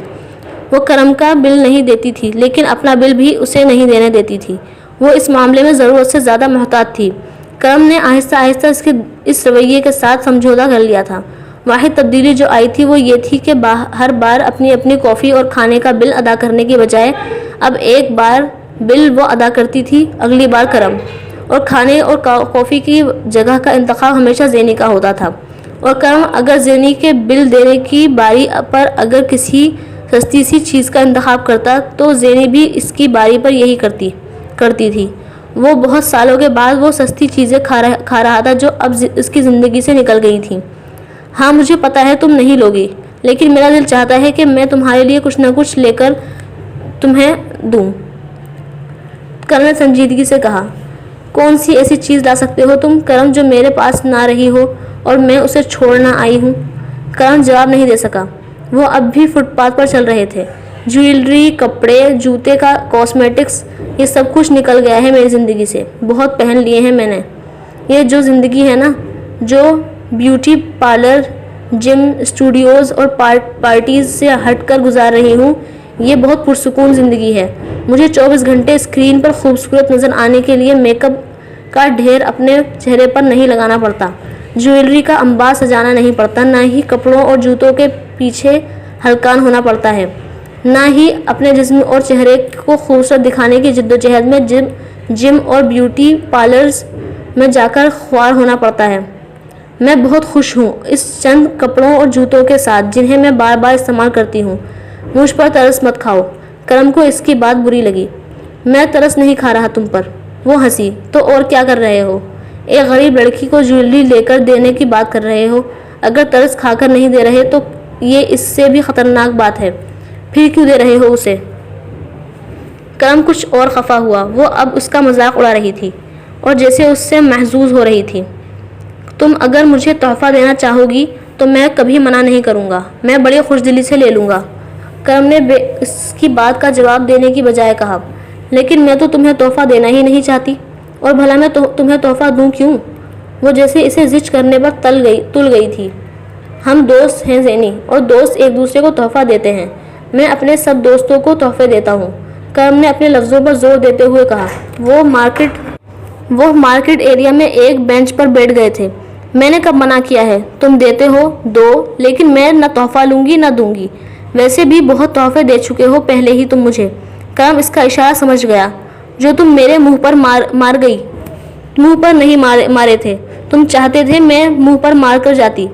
وہ کرم کا بل نہیں دیتی تھی، لیکن اپنا بل بھی اسے نہیں دینے دیتی تھی۔ وہ اس معاملے میں ضرورت سے زیادہ محتاط تھی۔ کرم نے آہستہ آہستہ اس رویے کے ساتھ سمجھوتہ کر لیا تھا۔ واحد تبدیلی جو آئی تھی وہ یہ تھی کہ ہر بار اپنی کافی اور کھانے کا بل ادا کرنے کی بجائے اب ایک بار بل وہ ادا کرتی تھی، اگلی بار کرم، اور کھانے اور کافی کی جگہ کا انتخاب ہمیشہ زینی کا ہوتا تھا۔ اور کرم اگر زینی کے بل دینے کی باری پر اگر کسی سستی سی چیز کا انتخاب کرتا تو زینی بھی اس کی باری پر یہی کرتی تھی۔ وہ بہت سالوں کے بعد وہ سستی چیزیں کھا رہا تھا جو اب اس کی زندگی سے نکل گئی تھیں۔ ہاں مجھے پتا ہے تم نہیں لوگی، لیکن میرا دل چاہتا ہے کہ میں تمہارے لیے کچھ نہ کچھ لے کر تمہیں دوں۔ کرم نے سنجیدگی سے کہا، کون سی ایسی چیز لا سکتے ہو تم کرم جو میرے پاس نہ رہی ہو اور میں اسے چھوڑنا آئی ہوں؟ کرم جواب نہیں دے سکا۔ وہ اب بھی فٹ پاتھ پر چل رہے تھے۔ جویلری، کپڑے، جوتے، کاسمیٹکس، یہ سب کچھ نکل گیا ہے میری زندگی سے، بہت پہن لیے ہیں میں نے۔ یہ جو زندگی ہے نا، جو بیوٹی پارلر، جم، اسٹوڈیوز اور پارٹیز سے ہٹ کر گزار رہی ہوں، یہ بہت پرسکون زندگی ہے۔ مجھے 24 گھنٹے اسکرین پر خوبصورت نظر آنے کے لیے میک اپ کا ڈھیر اپنے چہرے پر نہیں لگانا پڑتا، جویلری کا انبار سجانا نہیں پڑتا، نہ ہی کپڑوں اور جوتوں کے پیچھے ہلکان ہونا پڑتا ہے، نہ ہی اپنے جسم اور چہرے کو خوبصورت دکھانے کی جدوجہد میں جم اور بیوٹی پارلرز میں جا کر خوار ہونا پڑتا ہے۔ میں بہت خوش ہوں اس چند کپڑوں اور جوتوں کے ساتھ جنہیں میں بار بار استعمال کرتی ہوں۔ مجھ پر ترس مت کھاؤ۔ کرم کو اس کی بات بری لگی۔ میں ترس نہیں کھا رہا تم پر۔ وہ ہنسی، تو اور کیا کر رہے ہو؟ ایک غریب لڑکی کو جویلری لے کر دینے کی بات کر رہے ہو۔ اگر ترس کھا کر نہیں دے رہے تو یہ اس سے بھی خطرناک بات ہے، پھر کیوں دے رہے ہو اسے؟ کرم کچھ اور خفا ہوا۔ وہ اب اس کا مذاق اڑا رہی تھی اور جیسے اس سے محظوظ ہو رہی تھی۔ تم اگر مجھے تحفہ دینا چاہو گی تو میں کبھی منع نہیں کروں گا، میں بڑی خوش دلی سے لے لوں گا۔ کرم نے اس کی بات کا جواب دینے کی بجائے کہا، لیکن میں تو تمہیں تحفہ دینا ہی نہیں چاہتی، اور بھلا میں تمہیں تحفہ دوں کیوں؟ وہ جیسے اسے زچ کرنے پر تل گئی تھی۔ ہم دوست ہیں زینی، اور دوست ایک دوسرے کو تحفہ دیتے ہیں۔ میں اپنے سب دوستوں کو تحفے دیتا ہوں، کرم نے اپنے لفظوں پر زور دیتے ہوئے کہا۔ وہ مارکیٹ ایریا میں ایک بینچ پر بیٹھ گئے تھے۔ میں نے کب منع کیا ہے؟ تم دیتے ہو دو، لیکن میں نہ تحفہ لوں گی نہ دوں گی۔ ویسے بھی بہت تحفے دے چکے ہو پہلے ہی تم مجھے۔ کرم اس کا اشارہ سمجھ گیا۔ جو تم میرے منہ پر مار گئی، منہ پر نہیں مارے تھے، تم چاہتے تھے میں منہ پر مار کر جاتی؟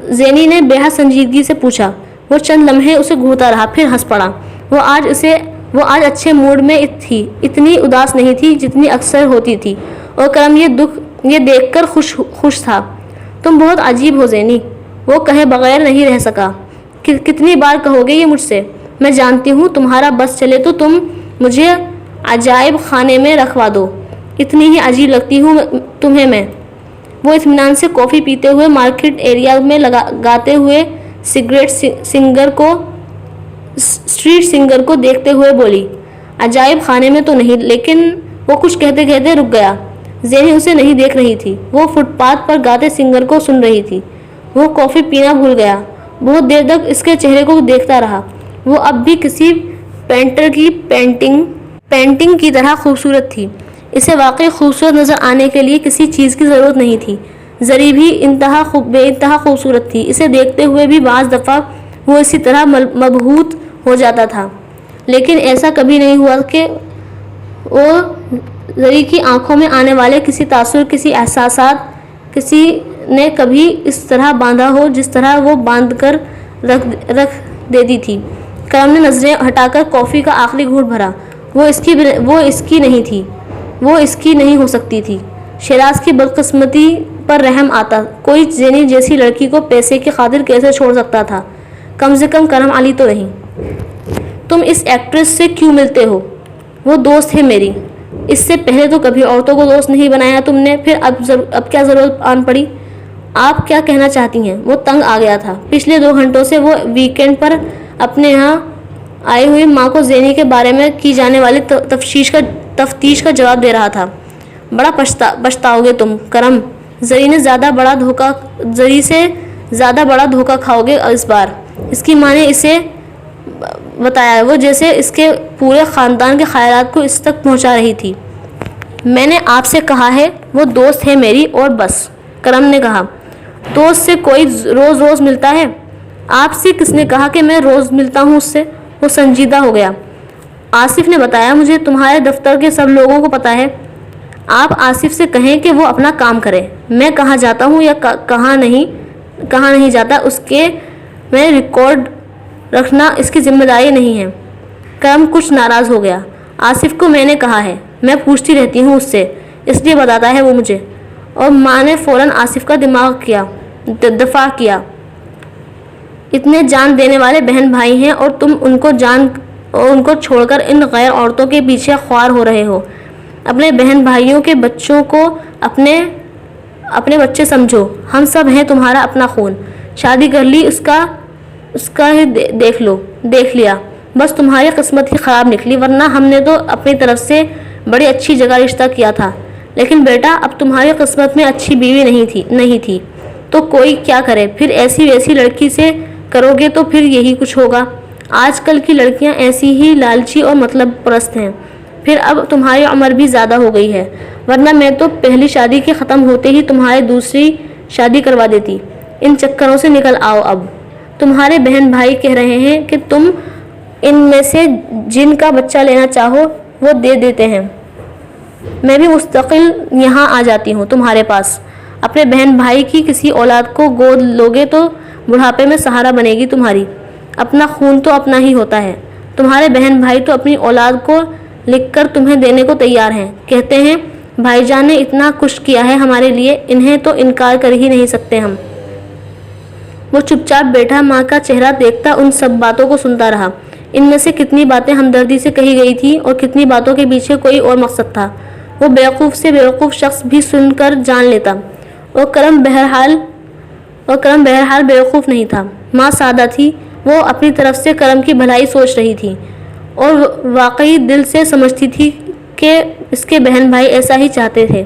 زینی نے بے حد سنجیدگی سے پوچھا۔ وہ چند لمحے اسے گھورتا رہا، پھر ہنس پڑا۔ وہ آج اچھے موڈ میں تھی، اتنی اداس نہیں تھی جتنی اکثر ہوتی تھی، اور کرم یہ دکھ یہ دیکھ کر خوش تھا۔ تم بہت عجیب ہو زینی، وہ کہے بغیر نہیں رہ سکا۔ کتنی بار کہو گے یہ مجھ سے؟ میں جانتی ہوں تمہارا بس چلے تو تم مجھے عجائب خانے میں رکھوا دو، اتنی ہی عجیب لگتی ہوں تمہیں میں۔ وہ اطمینان سے کافی پیتے ہوئے مارکیٹ ایریا میں گاتے ہوئے اسٹریٹ سنگر کو دیکھتے ہوئے بولی، عجائب خانے میں تو نہیں، لیکن وہ کچھ کہتے کہتے رک گیا۔ زینی اسے نہیں دیکھ رہی تھی، وہ فٹ پاتھ پر گاتے سنگر کو سن رہی تھی۔ وہ کافی پینا بھول گیا، بہت دیر تک اس کے چہرے کو دیکھتا رہا۔ وہ اب بھی کسی پینٹر کی پینٹنگ کی طرح خوبصورت تھی۔ اسے واقعی خوبصورت نظر آنے کے لیے کسی چیز کی ضرورت نہیں تھی۔ زری بھی بے انتہا خوبصورت تھی۔ اسے دیکھتے ہوئے بھی بعض دفعہ وہ اسی طرح مبہوت ہو جاتا تھا، لیکن ایسا کبھی نہیں ہوا کہ وہ زری کی آنکھوں میں آنے والے کسی تاثر، کسی احساسات کسی نے کبھی اس طرح باندھا ہو جس طرح وہ باندھ کر رکھ دیتی تھی۔ کرم نے نظریں ہٹا کر کافی کا آخری گھونٹ بھرا۔ وہ اس کی نہیں تھی، وہ اس کی نہیں ہو سکتی تھی۔ شیراز کی بدقسمتی پر رحم آتا، کوئی زینی جیسی لڑکی کو پیسے کی خاطر کیسے چھوڑ سکتا تھا؟ کم سے کم کرم علی تو نہیں۔ تم اس ایکٹریس سے کیوں ملتے ہو؟ وہ دوست ہے میری۔ اس سے پہلے تو کبھی عورتوں کو دوست نہیں بنایا تم نے، پھر اب کیا ضرورت آن پڑی؟ آپ کیا کہنا چاہتی ہیں؟ وہ تنگ آ گیا تھا۔ پچھلے 2 گھنٹوں سے وہ ویکینڈ پر اپنے یہاں آئی ہوئی ماں کو زینی کے بارے میں کی جانے والی تفتیش کا جواب دے رہا تھا۔ بڑا پچھتاؤ گے تم کرم، زری سے زیادہ بڑا دھوکہ کھاؤ گے اس بار۔ اس کی ماں نے اسے بتایا، وہ جیسے اس کے پورے خاندان کے خیالات کو اس تک پہنچا رہی تھی۔ میں نے آپ سے کہا ہے وہ دوست ہے میری اور بس، کرم نے کہا۔ دوست سے کوئی روز ملتا ہے؟ آپ سے کس نے کہا کہ میں روز ملتا ہوں اس سے؟ وہ سنجیدہ ہو گیا۔ آصف نے بتایا مجھے، تمہارے دفتر کے سب لوگوں کو پتا ہے۔ آپ آصف سے کہیں کہ وہ اپنا کام کرے۔ میں کہاں جاتا ہوں یا کہاں نہیں جاتا اس کے میں ریکارڈ رکھنا اس کی ذمہ داری نہیں ہے۔ کرم کچھ ناراض ہو گیا۔ آصف کو میں نے کہا ہے، میں پوچھتی رہتی ہوں اس سے، اس لیے بتاتا ہے وہ مجھے۔ اور ماں نے فوراً آصف کا دفاع کیا۔ اتنے جان دینے والے بہن بھائی ہیں اور تم ان کو چھوڑ کر ان غیر عورتوں کے پیچھے خوار ہو رہے ہو۔ اپنے بہن بھائیوں کے بچوں کو اپنے بچے سمجھو۔ ہم سب ہیں تمہارا اپنا خون۔ شادی کر لی، اس کا ہی دیکھ لیا، بس تمہاری قسمت ہی خراب نکلی، ورنہ ہم نے تو اپنی طرف سے بڑی اچھی جگہ رشتہ کیا تھا۔ لیکن بیٹا اب تمہاری قسمت میں اچھی بیوی نہیں تھی تو کوئی کیا کرے؟ پھر ایسی ویسی لڑکی سے کرو گے تو پھر یہی کچھ ہوگا۔ آج کل کی لڑکیاں ایسی ہی لالچی اور مطلب پرست ہیں۔ پھر اب تمہاری عمر بھی زیادہ ہو گئی ہے، ورنہ میں تو پہلی شادی کے ختم ہوتے ہی تمہاری دوسری شادی کروا دیتی۔ ان چکروں سے نکل آؤ اب۔ تمہارے بہن بھائی کہہ رہے ہیں کہ تم ان میں سے جن کا بچہ لینا چاہو وہ دے دیتے ہیں۔ میں بھی مستقل یہاں آ جاتی ہوں تمہارے پاس۔ اپنے بہن بھائی کی کسی اولاد کو گود لوگے تو بڑھاپے میں سہارا بنے گی تمہاری۔ اپنا خون تو اپنا ہی ہوتا ہے۔ تمہارے بہن بھائی تو اپنی اولاد کو لکھ کر تمہیں دینے کو تیار ہیں، کہتے ہیں بھائی جان نے اتنا کچھ کیا ہے ہمارے لیے، انہیں تو انکار کر ہی نہیں سکتے ہم۔ وہ چپ چاپ بیٹھا ماں کا چہرہ دیکھتا ان سب باتوں کو سنتا رہا۔ ان میں سے کتنی باتیں ہمدردی سے کہی گئی تھی اور کتنی باتوں کے پیچھے کوئی اور مقصد تھا، وہ بیوقوف سے بیوقوف شخص بھی سن کر جان لیتا۔ اور کرم بہرحال بیوقوف نہیں تھا۔ ماں سادہ تھی، وہ اپنی طرف سے کرم کی بھلائی سوچ رہی تھی اور واقعی دل سے سمجھتی تھی کہ اس کے بہن بھائی ایسا ہی چاہتے تھے۔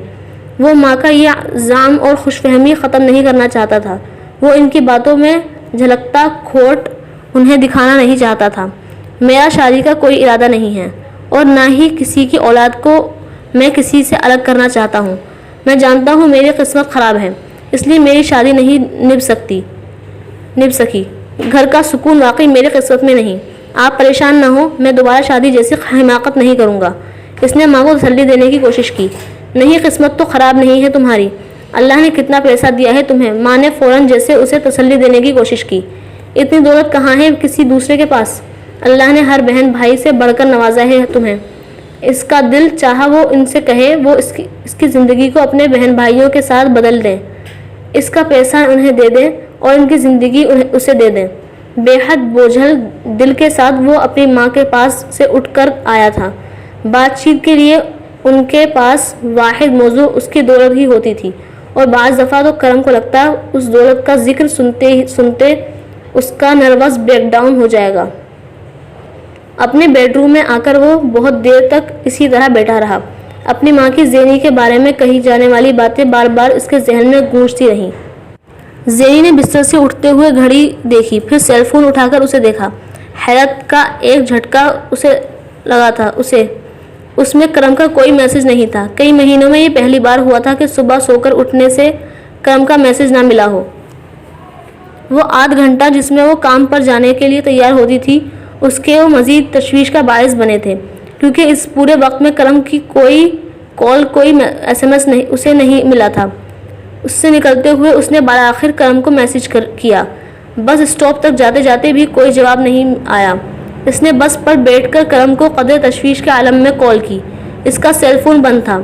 وہ ماں کا یہ زعم اور خوش فہمی ختم نہیں کرنا چاہتا تھا۔ وہ ان کی باتوں میں جھلکتا کھوٹ انہیں دکھانا نہیں چاہتا تھا۔ میرا شادی کا کوئی ارادہ نہیں ہے اور نہ ہی کسی کی اولاد کو میں کسی سے الگ کرنا چاہتا ہوں۔ میں جانتا ہوں میری قسمت خراب ہے، اس لیے میری شادی نہیں نبھ سکی۔ گھر کا سکون واقعی میری قسمت میں نہیں۔ آپ پریشان نہ ہو، میں دوبارہ شادی جیسی حماقت نہیں کروں گا۔ اس نے ماں کو تسلی دینے کی کوشش کی۔ نہیں، قسمت تو خراب نہیں ہے تمہاری، اللہ نے کتنا پیسہ دیا ہے تمہیں۔ ماں نے فوراً جیسے اسے تسلی دینے کی کوشش کی۔ اتنی دولت کہاں ہے کسی دوسرے کے پاس؟ اللہ نے ہر بہن بھائی سے بڑھ کر نوازا ہے تمہیں۔ اس کا دل چاہا وہ ان سے کہے وہ اس کی زندگی کو اپنے بہن بھائیوں کے ساتھ بدل دیں، اس کا پیسہ انہیں دے دیں اور ان کی زندگی اسے دے دیں۔ بے حد بوجھل دل کے ساتھ وہ اپنی ماں کے پاس سے اٹھ کر آیا تھا۔ بات چیت کے لیے ان کے پاس واحد موضوع اس کی دولت ہی ہوتی تھی، اور بعض دفعہ تو کرم کو لگتا اس دولت کا ذکر سنتے اس کا نروس بریک ڈاؤن ہو جائے گا۔ اپنے بیڈ روم میں آ کر وہ بہت دیر تک اسی طرح بیٹھا رہا۔ اپنی ماں کی زینی کے بارے میں کہی جانے والی باتیں بار بار اس کے ذہن میں گونجتی رہیں۔ زینی نے بستر سے اٹھتے ہوئے گھڑی دیکھی، پھر سیل فون اٹھا کر اسے دیکھا۔ حیرت کا ایک جھٹکا اسے لگا تھا۔ اس میں کرم کا کوئی میسج نہیں تھا۔ کئی مہینوں میں یہ پہلی بار ہوا تھا کہ صبح سو کر اٹھنے سے کرم کا میسج نہ ملا ہو۔ وہ آدھ گھنٹہ جس میں وہ کام پر جانے کے لیے تیار ہوتی تھی، اس کے وہ مزید تشویش کا باعث بنے تھے، کیونکہ اس پورے وقت میں کرم کی کوئی کال، کوئی SMS اسے نہیں ملا تھا۔ اس سے نکلتے ہوئے اس نے بالآخر کرم کو میسج کیا۔ بس اسٹاپ تک جاتے جاتے بھی کوئی جواب نہیں آیا۔ اس نے بس پر بیٹھ کر کرم کو قدر تشویش کے عالم میں کال کی۔ اس کا سیل فون بند تھا۔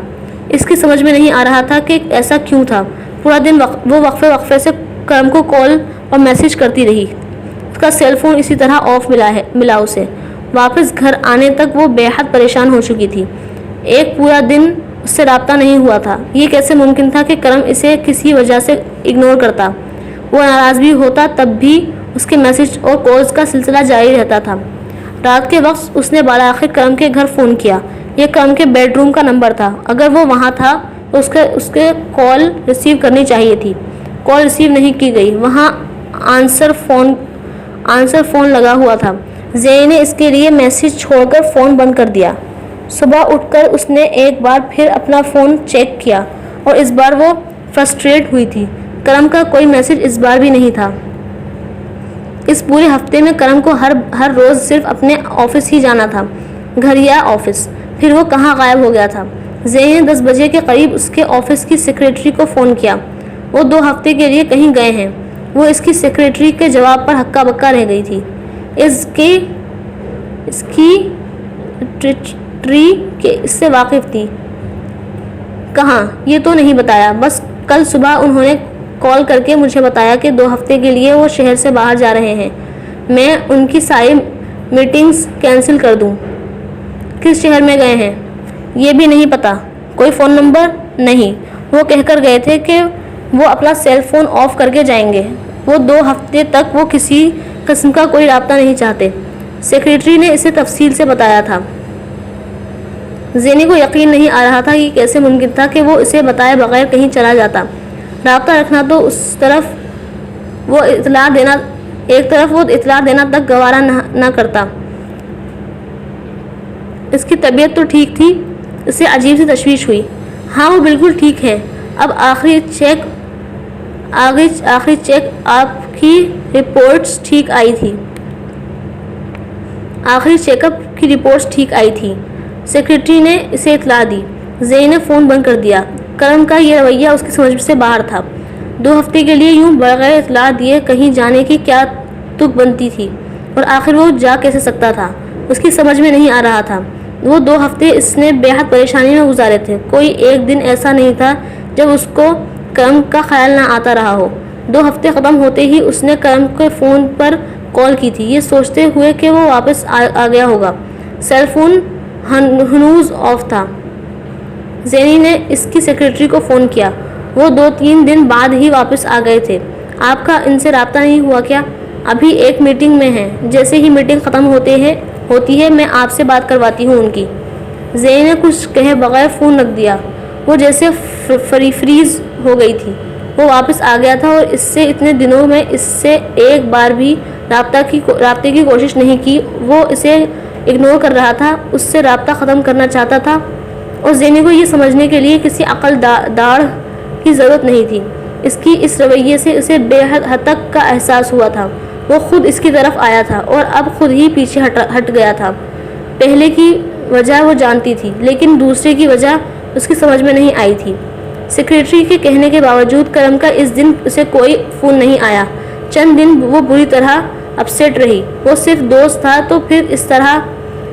اس کی سمجھ میں نہیں آ رہا تھا کہ ایسا کیوں تھا۔ پورا دن وہ وقفے سے کرم کو کال اور میسج کرتی رہی۔ اس کا سیل فون اسی طرح آف ملا اسے۔ واپس گھر آنے تک وہ بے حد پریشان ہو چکی تھی۔ ایک پورا دن اس سے رابطہ نہیں ہوا تھا۔ یہ کیسے ممکن تھا کہ کرم اسے کسی وجہ سے اگنور کرتا؟ وہ ناراض بھی ہوتا تب بھی اس کے میسج اور کالز کا سلسلہ جاری رہتا تھا۔ رات کے وقت اس نے بالآخر کرم کے گھر فون کیا۔ یہ کرم کے بیڈ روم کا نمبر تھا۔ اگر وہ وہاں تھا تو اس کے کال ریسیو کرنی چاہیے تھی۔ کال ریسیو نہیں کی گئی۔ وہاں آنسر فون لگا ہوا تھا۔ زینی نے اس کے لیے میسج چھوڑ کر فون بند کر دیا۔ صبح اٹھ کر اس نے ایک بار پھر اپنا فون چیک کیا، اور اس بار وہ فرسٹریٹ ہوئی تھی۔ کرم کا کوئی میسج اس بار بھی نہیں تھا۔ اس پورے ہفتے میں کرم کو ہر روز صرف اپنے آفس ہی جانا تھا، گھر یا آفس۔ پھر وہ کہاں غائب ہو گیا تھا؟ زینی نے 10 بجے کے قریب اس کے آفس کی سیکریٹری کو فون کیا۔ وہ 2 ہفتے کے لیے کہیں گئے ہیں۔ وہ اس کی سیکریٹری کے جواب پر ہکا بکا رہ گئی تھی۔ اس کی اس سے واقف تھی۔ کہاں؟ یہ تو نہیں بتایا۔ بس کل صبح انہوں نے کال کر کے مجھے بتایا کہ 2 ہفتے کے لیے وہ شہر سے باہر جا رہے ہیں۔ میں ان کی ساری میٹنگز کینسل کر دوں۔ کس شہر میں گئے ہیں؟ یہ بھی نہیں پتا۔ کوئی فون نمبر؟ نہیں۔ وہ کہہ کر گئے تھے کہ وہ اپنا سیل فون آف کر کے جائیں گے۔ وہ 2 ہفتے تک وہ کسی قسم کا کوئی رابطہ نہیں چاہتے۔ سیکریٹری نے اسے تفصیل سے بتایا تھا۔ زینی کو یقین نہیں آ رہا تھا کہ کیسے ممکن تھا کہ وہ اسے بتائے بغیر کہیں چلا جاتا۔ رابطہ رکھنا تو ایک طرف وہ اطلاع دینا تک گوارا نہ کرتا۔ اس کی طبیعت تو ٹھیک تھی۔ اسے عجیب سی تشویش ہوئی۔ ہاں وہ بالکل ٹھیک ہے۔ اب آخری چیک اپ کی رپورٹس ٹھیک آئی تھی۔ سیکریٹری نے اسے اطلاع دی۔ زینی نے فون بند کر دیا۔ کرم کا یہ رویہ اس کی سمجھ سے باہر تھا۔ 2 ہفتے کے لیے یوں بغیر اطلاع دیے کہیں جانے کی کیا تک بنتی تھی، اور آخر وہ جا کیسے سکتا تھا؟ اس کی سمجھ میں نہیں آ رہا تھا۔ وہ 2 ہفتے اس نے بے حد پریشانی میں گزارے تھے۔ کوئی ایک دن ایسا نہیں تھا جب اس کو کرم کا خیال نہ آتا رہا ہو۔ 2 ہفتے ختم ہوتے ہی اس نے کرم کے فون پر کال کی تھی، یہ سوچتے ہوئے کہ وہ واپس آ گیا ہوگا۔ سیل فون ہنوز آف تھا۔ زینی نے اس کی سیکریٹری کو فون کیا۔ وہ 2-3 دن بعد ہی واپس آ گئے تھے۔ آپ کا ان سے رابطہ نہیں ہوا کیا؟ ابھی ایک میٹنگ میں ہیں۔ جیسے ہی میٹنگ ختم ہوتی ہے میں آپ سے بات کرواتی ہوں ان کی۔ زینی نے کچھ کہے بغیر فون رکھ دیا۔ وہ جیسے فریز ہو گئی تھی۔ وہ واپس آ گیا تھا اور اس سے اتنے دنوں میں اس سے ایک بار بھی رابطے کی کوشش نہیں کی۔ وہ اسے اگنور کر رہا تھا، اس سے رابطہ ختم کرنا چاہتا تھا، اور زینی کو یہ سمجھنے کے لیے کسی عقل داڑھ کی ضرورت نہیں تھی۔ اس کی اس رویے سے اسے بے حد ہتک کا احساس ہوا تھا۔ وہ خود اس کی طرف آیا تھا اور اب خود ہی پیچھے ہٹ گیا تھا۔ پہلے کی وجہ وہ جانتی تھی، لیکن دوسرے کی وجہ اس کی سمجھ میں نہیں آئی تھی۔ سیکریٹری کے کہنے کے باوجود کرم کا اس دن اسے کوئی فون نہیں آیا۔ چند دن وہ بری طرح اپسیٹ رہی۔ وہ صرف دوست تھا تو پھر اس طرح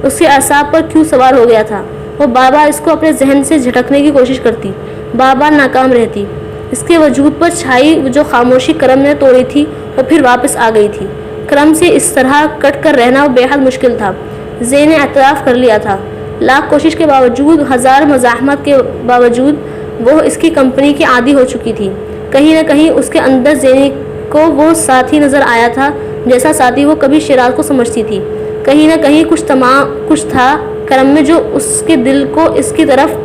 اس کے اعصاب پر کیوں سوار ہو گیا تھا؟ وہ بار بار اس کو اپنے ذہن سے جھٹکنے کی کوشش کرتی، بار بار ناکام رہتی۔ اس کے وجود پر چھائی جو خاموشی کرم نے توڑی تھی وہ پھر واپس آ گئی تھی۔ کرم سے اس طرح کٹ کر رہنا بے حد مشکل تھا۔ زی نے اعتراف کر لیا تھا۔ لاکھ کوشش کے باوجود، ہزار مزاحمت کے باوجود وہ اس کی کمپنی کی عادی ہو چکی تھی۔ کہیں نہ کہیں اس کے اندر زینی کو وہ ساتھی نظر آیا تھا جیسا ساتھی وہ کبھی شیراز کو سمجھتی تھی۔ کہیں نہ کہیں کچھ تھا کرم میں جو اس کے دل کو اس کی طرف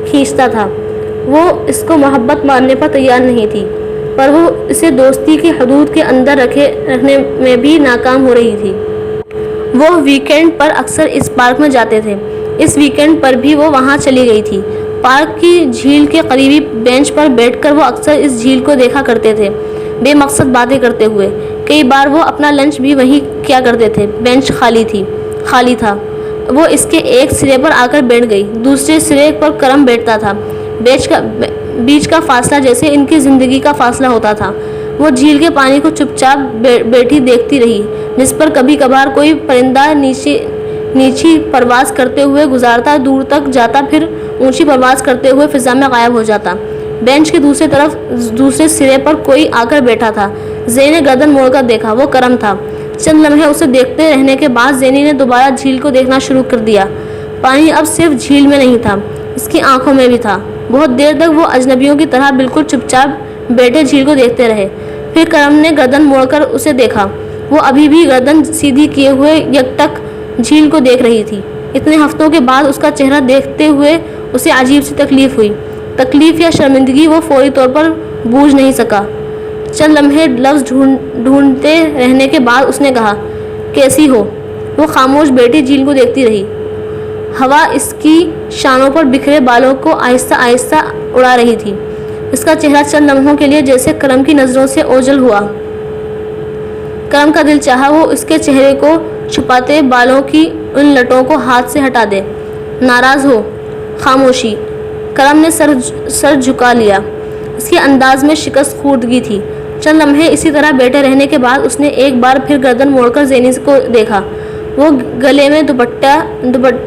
کھینچتا تھا۔ وہ اس کو محبت ماننے پر تیار نہیں تھی، پر وہ اسے دوستی کی حدود کے اندر رکھنے میں بھی ناکام ہو رہی تھی۔ وہ ویکینڈ پر اکثر اس پارک میں جاتے تھے۔ اس ویکینڈ پر بھی وہ وہاں چلی گئی تھی۔ پارک کی جھیل کے قریبی بینچ پر بیٹھ کر وہ اکثر اس جھیل کو دیکھا کرتے تھے، بے مقصد باتیں کرتے ہوئے۔ کئی بار وہ اپنا لنچ بھی وہیں کیا کرتے تھے۔ بینچ خالی تھا۔ وہ اس کے ایک سرے پر آ کر بیٹھ گئی، دوسرے سرے پر کرم بیٹھتا تھا۔ بیچ کا فاصلہ جیسے ان کی زندگی کا فاصلہ ہوتا تھا۔ وہ جھیل کے پانی کو چپ چاپ بیٹھی دیکھتی رہی، جس پر کبھی کبھار کوئی پرندہ نیچی پرواز کرتے ہوئے گزرتا، دور تک جاتا، پھر اونچی پرواز کرتے ہوئے فضا میں غائب ہو جاتا۔ بینچ کے دوسرے سرے پر کوئی آ کر بیٹھا تھا۔ زی نے گردن موڑ کر دیکھا، وہ کرم تھا۔ چند لمحے اسے دیکھتے رہنے کے بعد زینی نے دوبارہ جھیل کو دیکھنا شروع کر دیا۔ پانی اب صرف جھیل میں نہیں تھا، اس کی آنکھوں میں بھی تھا۔ بہت دیر تک وہ اجنبیوں کی طرح بالکل چپ چاپ بیٹھے جھیل کو دیکھتے رہے۔ پھر کرم نے گردن موڑ کر اسے دیکھا۔ وہ ابھی بھی گردن سیدھی کیے ہوئے یکٹک جھیل کو دیکھ رہی تھی۔ اتنے ہفتوں کے بعد اس کا چہرہ دیکھتے ہوئے اسے عجیب سی تکلیف ہوئی۔ تکلیف یا شرمندگی وہ فوری طور پر بوجھ نہیں سکا۔ چند لمحے لفظ ڈھونڈتے رہنے کے بعد اس نے کہا، کیسی ہو؟ وہ خاموش بیٹھی جھیل کو دیکھتی رہی۔ ہوا اس کی شانوں پر بکھرے بالوں کو آہستہ آہستہ اڑا رہی تھی۔ اس کا چہرہ چند لمحوں کے لیے جیسے کرم کی نظروں سے اوجھل ہوا۔ کرم کا دل چاہا وہ اس کے چہرے کو چھپاتے بالوں کی ان لٹوں کو ہاتھ سے ہٹا دے۔ ناراض ہو؟ خاموشی۔ کرم نے سر جھکا لیا۔ اس کے انداز میں شکست خوردگی تھی۔ چند لمحے اسی طرح بیٹھے رہنے کے بعد اس نے ایک بار پھر گردن موڑ کر زینی کو دیکھا۔ وہ گلے میں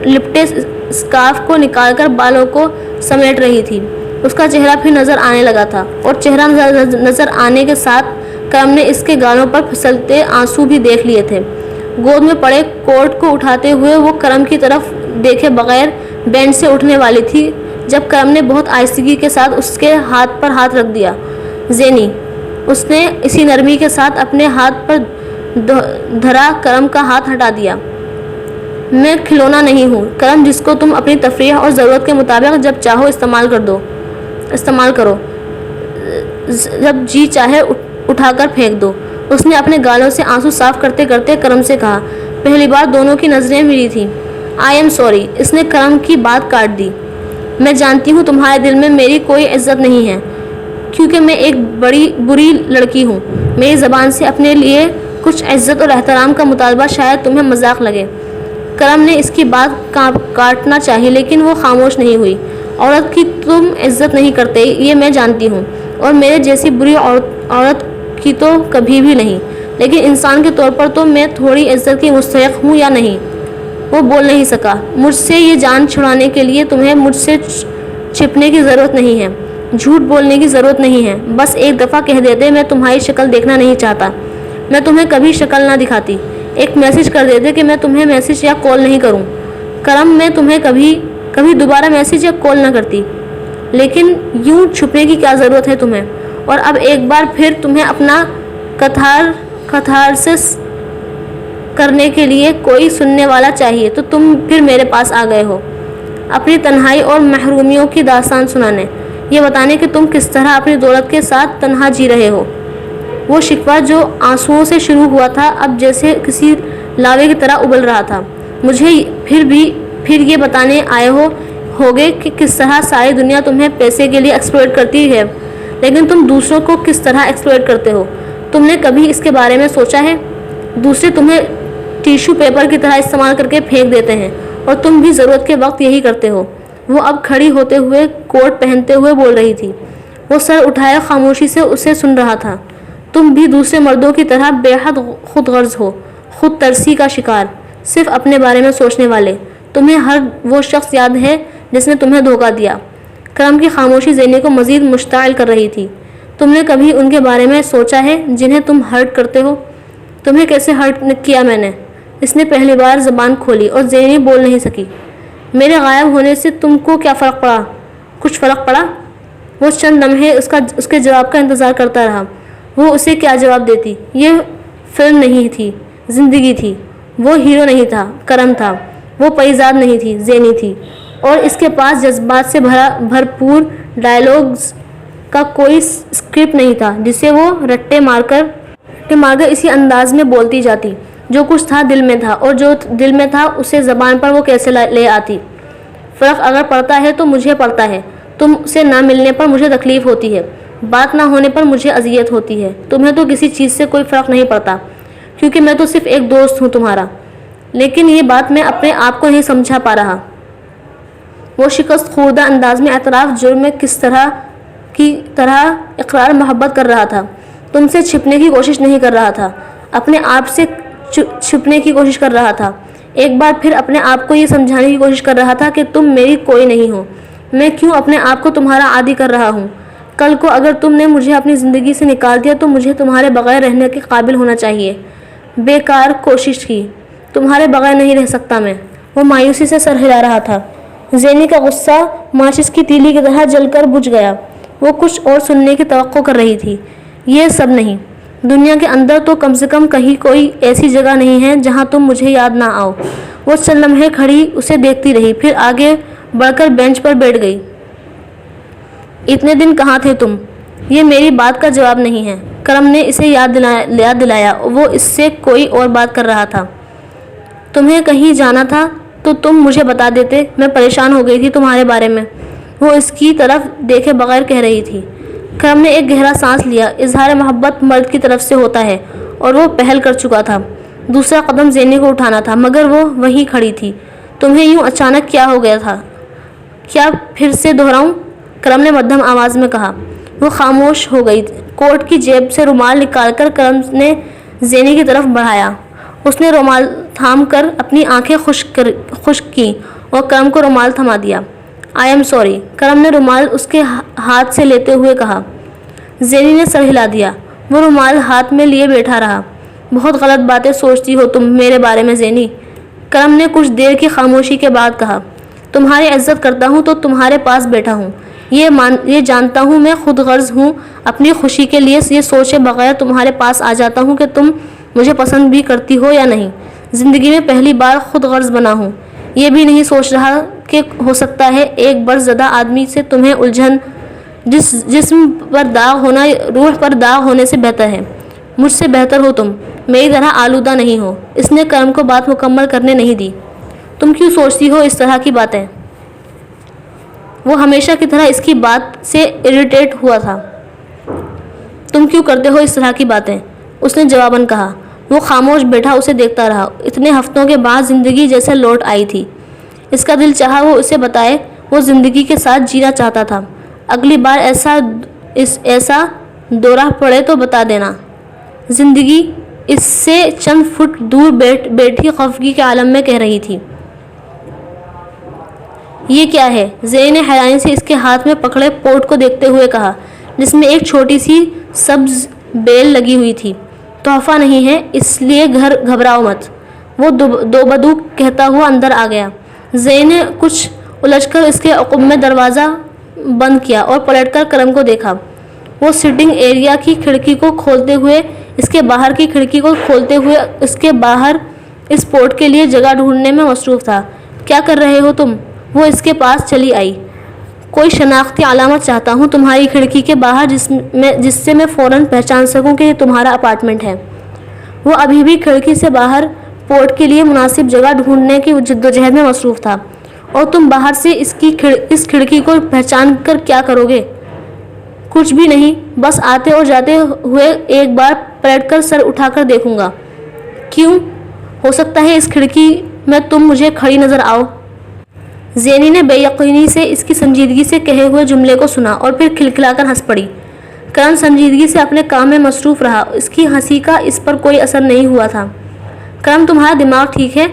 لپٹے اسکارف کو نکال کر بالوں کو سمیٹ رہی تھی۔ اس کا چہرہ پھر نظر آنے لگا تھا، اور چہرہ نظر آنے کے ساتھ کرم نے اس کے گالوں پر پھسلتے آنسو بھی دیکھ لیے تھے۔ گود میں پڑے کوٹ کو اٹھاتے ہوئے وہ کرم کی طرف دیکھے بغیر بینچ سے اٹھنے والی تھی جب کرم نے بہت آہستگی کے ساتھ اس کے ہاتھ پر ہاتھ رکھ دیا۔ زینی، اس نے اسی نرمی کے ساتھ اپنے ہاتھ پر دھرا کرم کا ہاتھ ہٹا دیا۔ میں کھلونا نہیں ہوں کرم جس کو تم اپنی تفریح اور ضرورت کے مطابق جب چاہو استعمال کرو، جب جی چاہے اٹھا کر پھینک دو۔ اس نے اپنے گالوں سے آنسو صاف کرتے کرتے کرم سے کہا۔ پہلی بار دونوں کی نظریں ملی تھیں۔ آئی ایم سوری، اس نے کرم کی بات کاٹ دی۔ میں جانتی ہوں تمہارے دل میں میری کوئی عزت نہیں ہے، کیونکہ میں ایک بری لڑکی ہوں۔ میری زبان سے اپنے لیے کچھ عزت اور احترام کا مطالبہ شاید تمہیں مذاق لگے۔ کرم نے اس کی بات کاٹنا چاہی، لیکن وہ خاموش نہیں ہوئی۔ عورت کی تم عزت نہیں کرتے، یہ میں جانتی ہوں، اور میرے جیسی بری عورت کی تو کبھی بھی نہیں، لیکن انسان کے طور پر تو میں تھوڑی عزت کی مستحق ہوں یا نہیں؟ وہ بول نہیں سکا۔ مجھ سے یہ جان چھڑانے کے لیے تمہیں مجھ سے چھپنے کی ضرورت نہیں ہے، جھوٹ بولنے کی ضرورت نہیں ہے۔ بس ایک دفعہ کہہ دیتے میں تمہاری شکل دیکھنا نہیں چاہتا۔ میں تمہیں کبھی شکل نہ دکھاتی۔ ایک میسج کر دیتے کہ میں تمہیں میسج یا کال نہیں کروں۔ کرم، میں تمہیں کبھی دوبارہ میسج یا کال نہ کرتی، لیکن یوں چھپنے کی کیا ضرورت ہے تمہیں؟ اور اب ایک بار پھر تمہیں اپنا کتھارسس کرنے کے لیے کوئی سننے والا چاہیے تو تم پھر میرے پاس آ گئے ہو، اپنی تنہائی اور محرومیوں کی داستان سنانے، یہ بتانے کہ تم کس طرح اپنی دولت کے ساتھ تنہا جی رہے ہو۔ وہ شکوہ جو آنسوؤں سے شروع ہوا تھا اب جیسے کسی لاوے کی طرح ابل رہا تھا۔ مجھے پھر یہ بتانے آئے ہوگے کہ کس طرح ساری دنیا تمہیں پیسے کے لیے ایکسپلوئٹ کرتی ہے، لیکن تم دوسروں کو کس طرح ایکسپلوئٹ کرتے ہو؟ تم نے کبھی اس کے بارے میں سوچا ہے؟ دوسرے تمہیں ٹیشو پیپر کی طرح استعمال کر کے پھینک دیتے ہیں، اور تم بھی ضرورت کے وقت یہی کرتے ہو۔ وہ اب کھڑی ہوتے ہوئے کوٹ پہنتے ہوئے بول رہی تھی۔ وہ سر اٹھائے خاموشی سے اسے سن رہا تھا۔ تم بھی دوسرے مردوں کی طرح بے حد خود غرض ہو، خود ترسی کا شکار، صرف اپنے بارے میں سوچنے والے۔ تمہیں ہر وہ شخص یاد ہے جس نے تمہیں دھوکہ دیا۔ کرم کی خاموشی زینی کو مزید مشتعل کر رہی تھی۔ تم نے کبھی ان کے بارے میں سوچا ہے جنہیں تم ہرٹ کرتے ہو؟ تمہیں کیسے ہرٹ کیا میں نے؟ اس نے پہلی بار زبان کھولی اور زینی بول نہیں سکی۔ میرے غائب ہونے سے تم کو کیا فرق پڑا؟ کچھ فرق پڑا؟ وہ چند لمحے اس کے جواب کا انتظار کرتا رہا۔ وہ اسے کیا جواب دیتی؟ یہ فلم نہیں تھی، زندگی تھی۔ وہ ہیرو نہیں تھا، کرم تھا۔ وہ پریزاد نہیں تھی، زینی تھی۔ اور اس کے پاس جذبات سے بھرپور ڈائیلاگز کا کوئی اسکرپٹ نہیں تھا جسے وہ رٹے مار کر اسی انداز میں بولتی جاتی۔ جو کچھ تھا دل میں تھا، اور جو دل میں تھا اسے زبان پر وہ کیسے لے آتی۔ فرق اگر پڑتا ہے تو مجھے پڑتا ہے۔ تم سے نہ ملنے پر مجھے تکلیف ہوتی ہے، بات نہ ہونے پر مجھے اذیت ہوتی ہے۔ تمہیں تو کسی چیز سے کوئی فرق نہیں پڑتا، کیونکہ میں تو صرف ایک دوست ہوں تمہارا۔ لیکن یہ بات میں اپنے آپ کو نہیں سمجھا پا رہا۔ وہ شکست خوردہ انداز میں اعتراف جرم میں کی طرح اقرار محبت کر رہا تھا۔ تم سے چھپنے کی کوشش نہیں کر رہا تھا، اپنے آپ سے چھپنے کی کوشش کر رہا تھا۔ ایک بار پھر اپنے آپ کو یہ سمجھانے کی کوشش کر رہا تھا کہ تم میری کوئی نہیں ہو۔ میں کیوں اپنے آپ کو تمہارا عادی کر رہا ہوں؟ کل کو اگر تم نے مجھے اپنی زندگی سے نکال دیا تو مجھے تمہارے بغیر رہنے کے قابل ہونا چاہیے۔ بیکار کوشش کی، تمہارے بغیر نہیں رہ سکتا میں۔ وہ مایوسی سے سر ہلا رہا تھا۔ زینی کا غصہ ماچس کی تیلی کی طرح جل کر بجھ گیا۔ وہ کچھ اور سننے کی توقع کر رہی تھی۔ یہ سب نہیں، دنیا کے اندر تو کم سے کم کہیں کوئی ایسی جگہ نہیں ہے جہاں تم مجھے یاد نہ آؤ۔ وہ چند لمحے کھڑی اسے دیکھتی رہی، پھر آگے بڑھ کر بینچ پر بیٹھ گئی۔ اتنے دن کہاں تھے تم؟ یہ میری بات کا جواب نہیں ہے، کرم نے اسے یاد دلایا۔ وہ اس سے کوئی اور بات کر رہا تھا۔ تمہیں کہیں جانا تھا تو تم مجھے بتا دیتے، میں پریشان ہو گئی تھی تمہارے بارے میں۔ وہ اس کی طرف دیکھے بغیر کہہ رہی تھی۔ کرم نے ایک گہرا سانس لیا۔ اظہار محبت مرد کی طرف سے ہوتا ہے اور وہ پہل کر چکا تھا۔ دوسرا قدم زینی کو اٹھانا تھا، مگر وہ وہیں کھڑی تھی۔ تمہیں یوں اچانک کیا ہو گیا تھا؟ کیا پھر سے دہراؤں؟ کرم نے مدھم آواز میں کہا۔ وہ خاموش ہو گئی۔ کوٹ کی جیب سے رومال نکال کر کرم نے زینی کی طرف بڑھایا۔ اس نے رومال تھام کر اپنی آنکھیں خشک کی اور کرم کو رومال تھما دیا۔ آئی ایم سوری، کرم نے رومال اس کے ہاتھ سے لیتے ہوئے کہا۔ زینی نے سر ہلا دیا۔ وہ رومال ہاتھ میں لیے بیٹھا رہا۔ بہت غلط باتیں سوچتی ہو تم میرے بارے میں زینی، کرم نے کچھ دیر کی خاموشی کے بعد کہا۔ تمہاری عزت کرتا ہوں تو تمہارے پاس بیٹھا ہوں۔ یہ جانتا ہوں میں خود غرض ہوں، اپنی خوشی کے لیے یہ سوچے بغیر تمہارے پاس آ جاتا ہوں کہ تم مجھے پسند بھی کرتی ہو یا نہیں۔ زندگی میں پہلی بار خود غرض بنا ہوں۔ یہ بھی نہیں سوچ رہا کہ ہو سکتا ہے ایک برس زدہ آدمی سے تمہیں الجھن، جسم پر داغ ہونا روح پر داغ ہونے سے بہتر ہے۔ مجھ سے بہتر ہو تم، میری طرح آلودہ نہیں ہو۔ اس نے کرم کو بات مکمل کرنے نہیں دی۔ تم کیوں سوچتی ہو اس طرح کی باتیں؟ وہ ہمیشہ کی طرح اس کی بات سے اریٹیٹ ہوا تھا۔ تم کیوں کرتے ہو اس طرح کی باتیں؟ اس نے جواباً کہا۔ وہ خاموش بیٹھا اسے دیکھتا رہا۔ اتنے ہفتوں کے بعد زندگی جیسے لوٹ آئی تھی۔ اس کا دل چاہا وہ اسے بتائے، وہ زندگی کے ساتھ جینا چاہتا تھا۔ اگلی بار ایسا دورہ پڑے تو بتا دینا۔ زندگی اس سے چند فٹ دور بیٹھی خفگی کے عالم میں کہہ رہی تھی۔ یہ کیا ہے؟ زینی نے حیرانی سے اس کے ہاتھ میں پکڑے پوٹ کو دیکھتے ہوئے کہا، جس میں ایک چھوٹی سی سبز بیل لگی ہوئی تھی۔ تحفہ نہیں ہے، اس لیے گھبراؤ مت، وہ دو بدو کہتا ہوا اندر آ گیا۔ زینی نے کچھ الجھ کر اس کے عقب میں دروازہ بند کیا اور پلٹ کر کرم کو دیکھا۔ وہ سٹنگ ایریا کی کھڑکی کو کھولتے ہوئے اس کے باہر کی کھڑکی کو کھولتے ہوئے اس کے باہر اس پورٹ کے لیے جگہ ڈھونڈنے میں مصروف تھا۔ کیا کر رہے ہو تم؟ وہ اس کے پاس چلی آئی۔ کوئی شناختی علامت چاہتا ہوں تمہاری کھڑکی کے باہر جس سے میں فوراً پہچان سکوں کہ یہ تمہارا اپارٹمنٹ ہے۔ وہ ابھی بھی کھڑکی سے باہر پورٹ کے لیے مناسب جگہ ڈھونڈنے کی جدوجہد میں مصروف تھا۔ اور تم باہر سے اس کھڑکی کو پہچان کر کیا کرو گے؟ کچھ بھی نہیں، بس آتے اور جاتے ہوئے ایک بار پلٹ کر سر اٹھا کر دیکھوں گا۔ کیوں؟ ہو سکتا ہے اس کھڑکی میں تم مجھے کھڑی نظر آؤ۔ زینی نے بے یقینی سے اس کی سنجیدگی سے کہے ہوئے جملے کو سنا اور پھر کھلکھلا کر ہنس پڑی۔ کرم سنجیدگی سے اپنے کام میں مصروف رہا۔ اس کی ہنسی کا اس پر کوئی اثر نہیں ہوا تھا۔ کرم، تمہارا دماغ ٹھیک ہے؟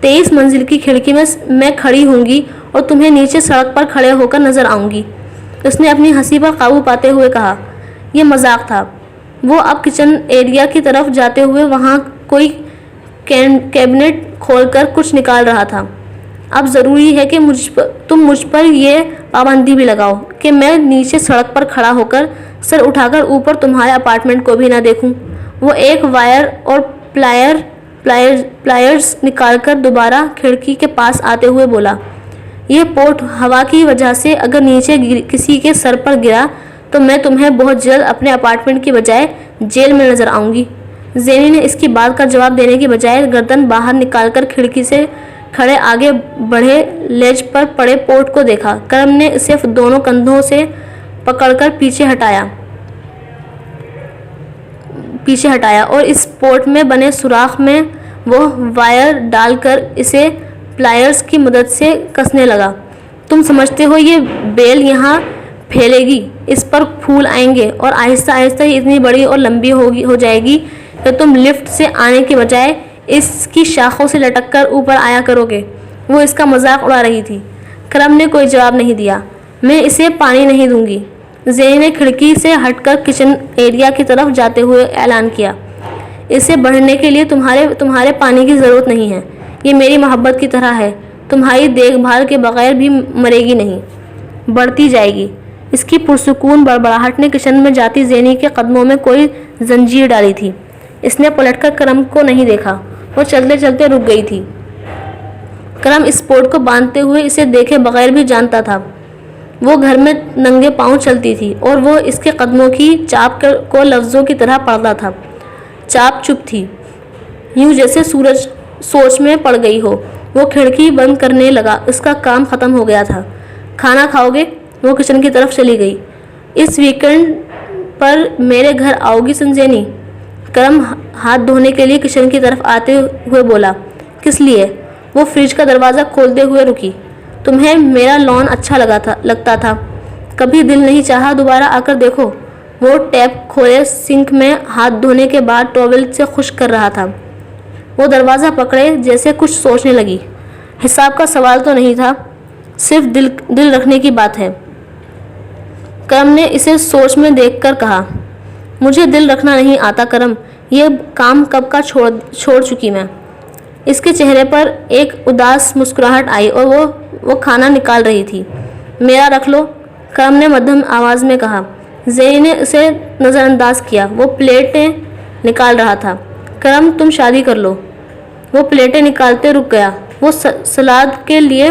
23 منزل کی کھڑکی میں کھڑی ہوں گی اور تمہیں نیچے سڑک پر کھڑے ہو کر نظر آؤں گی۔ اس نے اپنی ہنسی پر قابو پاتے ہوئے کہا۔ یہ مذاق تھا۔ وہ اب کچن ایریا کی طرف جاتے ہوئے وہاں کوئی کیبنٹ کھول کر کچھ نکال رہا تھا۔ اب ضروری ہے کہ تم مجھ پر یہ پابندی بھی لگاؤ کہ میں نیچے سڑک پر کھڑا ہو کر سر اٹھا کر اوپر تمہارے اپارٹمنٹ کو بھی نہ دیکھوں۔ وہ ایک وائر اور پلائرز نکال کر دوبارہ کھڑکی کے پاس آتے ہوئے بولا۔ یہ پورٹ ہوا کی وجہ سے اگر نیچے کسی کے سر پر گرا تو میں تمہیں بہت جلد اپنے اپارٹمنٹ کی بجائے جیل میں نظر آؤں گی۔ زینی نے اس کی بات کا جواب دینے کی بجائے گردن باہر نکال کر کھڑکی سے کھڑے آگے بڑھے لیج پر پڑے پورٹ کو دیکھا۔ کرم نے اسے دونوں کندھوں سے پکڑ کر پیچھے ہٹایا اور اس پورٹ میں بنے سوراخ میں وہ وائر ڈال کر اسے پلائرز کی مدد سے کسنے لگا۔ تم سمجھتے ہو یہ بیل یہاں پھیلے گی، اس پر پھول آئیں گے اور آہستہ آہستہ یہ اتنی بڑی اور لمبی ہو جائے گی کہ تم لفٹ سے آنے کی بجائے اس کی شاخوں سے لٹک کر اوپر آیا کرو گے۔ وہ اس کا مذاق اڑا رہی تھی۔ کرم نے کوئی جواب نہیں دیا۔ میں اسے پانی نہیں دوں گی، زینی نے کھڑکی سے ہٹ کر کچن ایریا کی طرف جاتے ہوئے اعلان کیا۔ اسے بڑھنے کے لیے تمہارے پانی کی ضرورت نہیں ہے۔ یہ میری محبت کی طرح ہے، تمہاری دیکھ بھال کے بغیر بھی مرے گی نہیں، بڑھتی جائے گی۔ اس کی پرسکون بڑبڑاہٹ نے کچن میں جاتی زینی کے قدموں میں کوئی زنجیر ڈالی تھی۔ اس نے پلٹ کر کرم کو نہیں دیکھا۔ وہ چلتے چلتے رک گئی تھی۔ کرم اس پورٹ کو باندھتے ہوئے اسے دیکھے بغیر بھی جانتا تھا۔ وہ گھر میں ننگے پاؤں چلتی تھی اور وہ اس کے قدموں کی چاپ کو لفظوں کی طرح پڑھتا تھا۔ چاپ چپ تھی، یوں جیسے سورج سوچ میں پڑ گئی ہو۔ وہ کھڑکی بند کرنے لگا، اس کا کام ختم ہو گیا تھا۔ کھانا کھاؤ گے؟ وہ کچن کی طرف چلی گئی۔ اس ویکنڈ پر میرے گھر آؤ گی زینی؟ کرم ہاتھ دھونے کے لیے کچن کی طرف آتے ہوئے بولا۔ کس لیے؟ وہ فریج کا دروازہ کھولتے ہوئے رکی۔ تمہیں میرا لان اچھا لگتا تھا، کبھی دل نہیں چاہا دوبارہ آ کر دیکھو؟ وہ ٹیپ کھولے سنک میں ہاتھ دھونے کے بعد ٹاول سے خشک کر رہا تھا۔ وہ دروازہ پکڑے جیسے کچھ سوچنے لگی۔ حساب کا سوال تو نہیں تھا، صرف دل رکھنے کی بات ہے۔ کرم نے اسے سوچ میں دیکھ کر کہا۔ مجھے دل رکھنا نہیں آتا کرم، یہ کام کب کا چھوڑ چکی میں۔ اس کے چہرے پر ایک اداس مسکراہٹ آئی اور وہ کھانا نکال رہی تھی۔ میرا رکھ لو، کرم نے مدھم آواز میں کہا۔ زینی نے اسے نظر انداز کیا۔ وہ پلیٹیں نکال رہا تھا۔ کرم تم شادی کر لو۔ وہ پلیٹیں نکالتے رک گیا۔ وہ سلاد کے لیے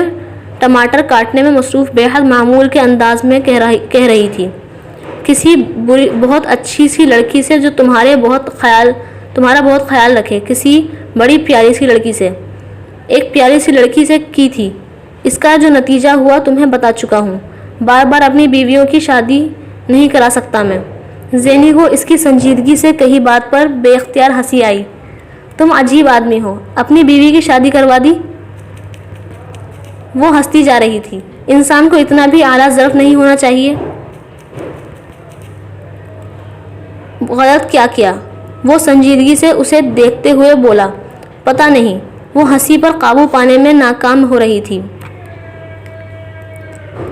ٹماٹر کاٹنے میں مصروف بے حد معمول کے انداز میں کہہ رہی تھی۔ کسی بہت اچھی سی لڑکی سے جو تمہارا بہت خیال رکھے، کسی بڑی پیاری سی لڑکی سے، ایک پیاری سی لڑکی سے کی تھی۔ اس کا جو نتیجہ ہوا تمہیں بتا چکا ہوں۔ بار بار اپنی بیویوں کی شادی نہیں کرا سکتا میں۔ زینی کو اس کی سنجیدگی سے کہی بات پر بے اختیار ہنسی آئی۔ تم عجیب آدمی ہو، اپنی بیوی کی شادی کروا دی؟ وہ ہنستی جا رہی تھی۔ انسان کو اتنا بھی اعلیٰ ظرف نہیں ہونا چاہیے۔ غلط کیا کیا؟ وہ سنجیدگی سے اسے دیکھتے ہوئے بولا۔ پتہ نہیں۔ وہ ہنسی پر قابو پانے میں ناکام ہو رہی تھی۔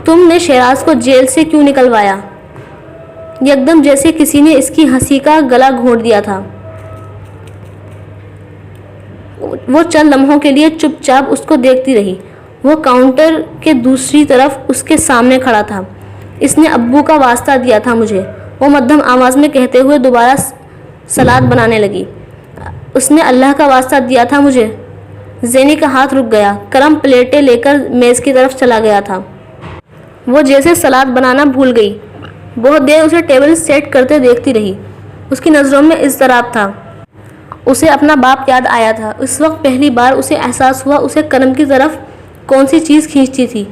تم نے شیراز کو جیل سے کیوں نکلوایا؟ یکدم جیسے کسی نے اس کی ہنسی کا گلا گھونٹ دیا تھا۔ وہ چند لمحوں کے لیے چپ چاپ اس کو دیکھتی رہی۔ وہ کاؤنٹر کے دوسری طرف اس کے سامنے کھڑا تھا۔ اس نے ابو کا واسطہ دیا تھا مجھے، وہ مدھم آواز میں کہتے ہوئے دوبارہ سلاد بنانے لگی۔ اس نے اللہ کا واسطہ دیا تھا مجھے؟ زینی کا ہاتھ رک گیا۔ کرم پلیٹیں لے کر میز کی طرف چلا گیا تھا۔ وہ جیسے سلاد بنانا بھول گئی۔ بہت دیر اسے ٹیبل سیٹ کرتے دیکھتی رہی۔ اس کی نظروں میں اضطراب تھا۔ اسے اپنا باپ یاد آیا تھا۔ اس وقت پہلی بار اسے احساس ہوا اسے کرم کی طرف کون سی چیز کھینچتی تھی۔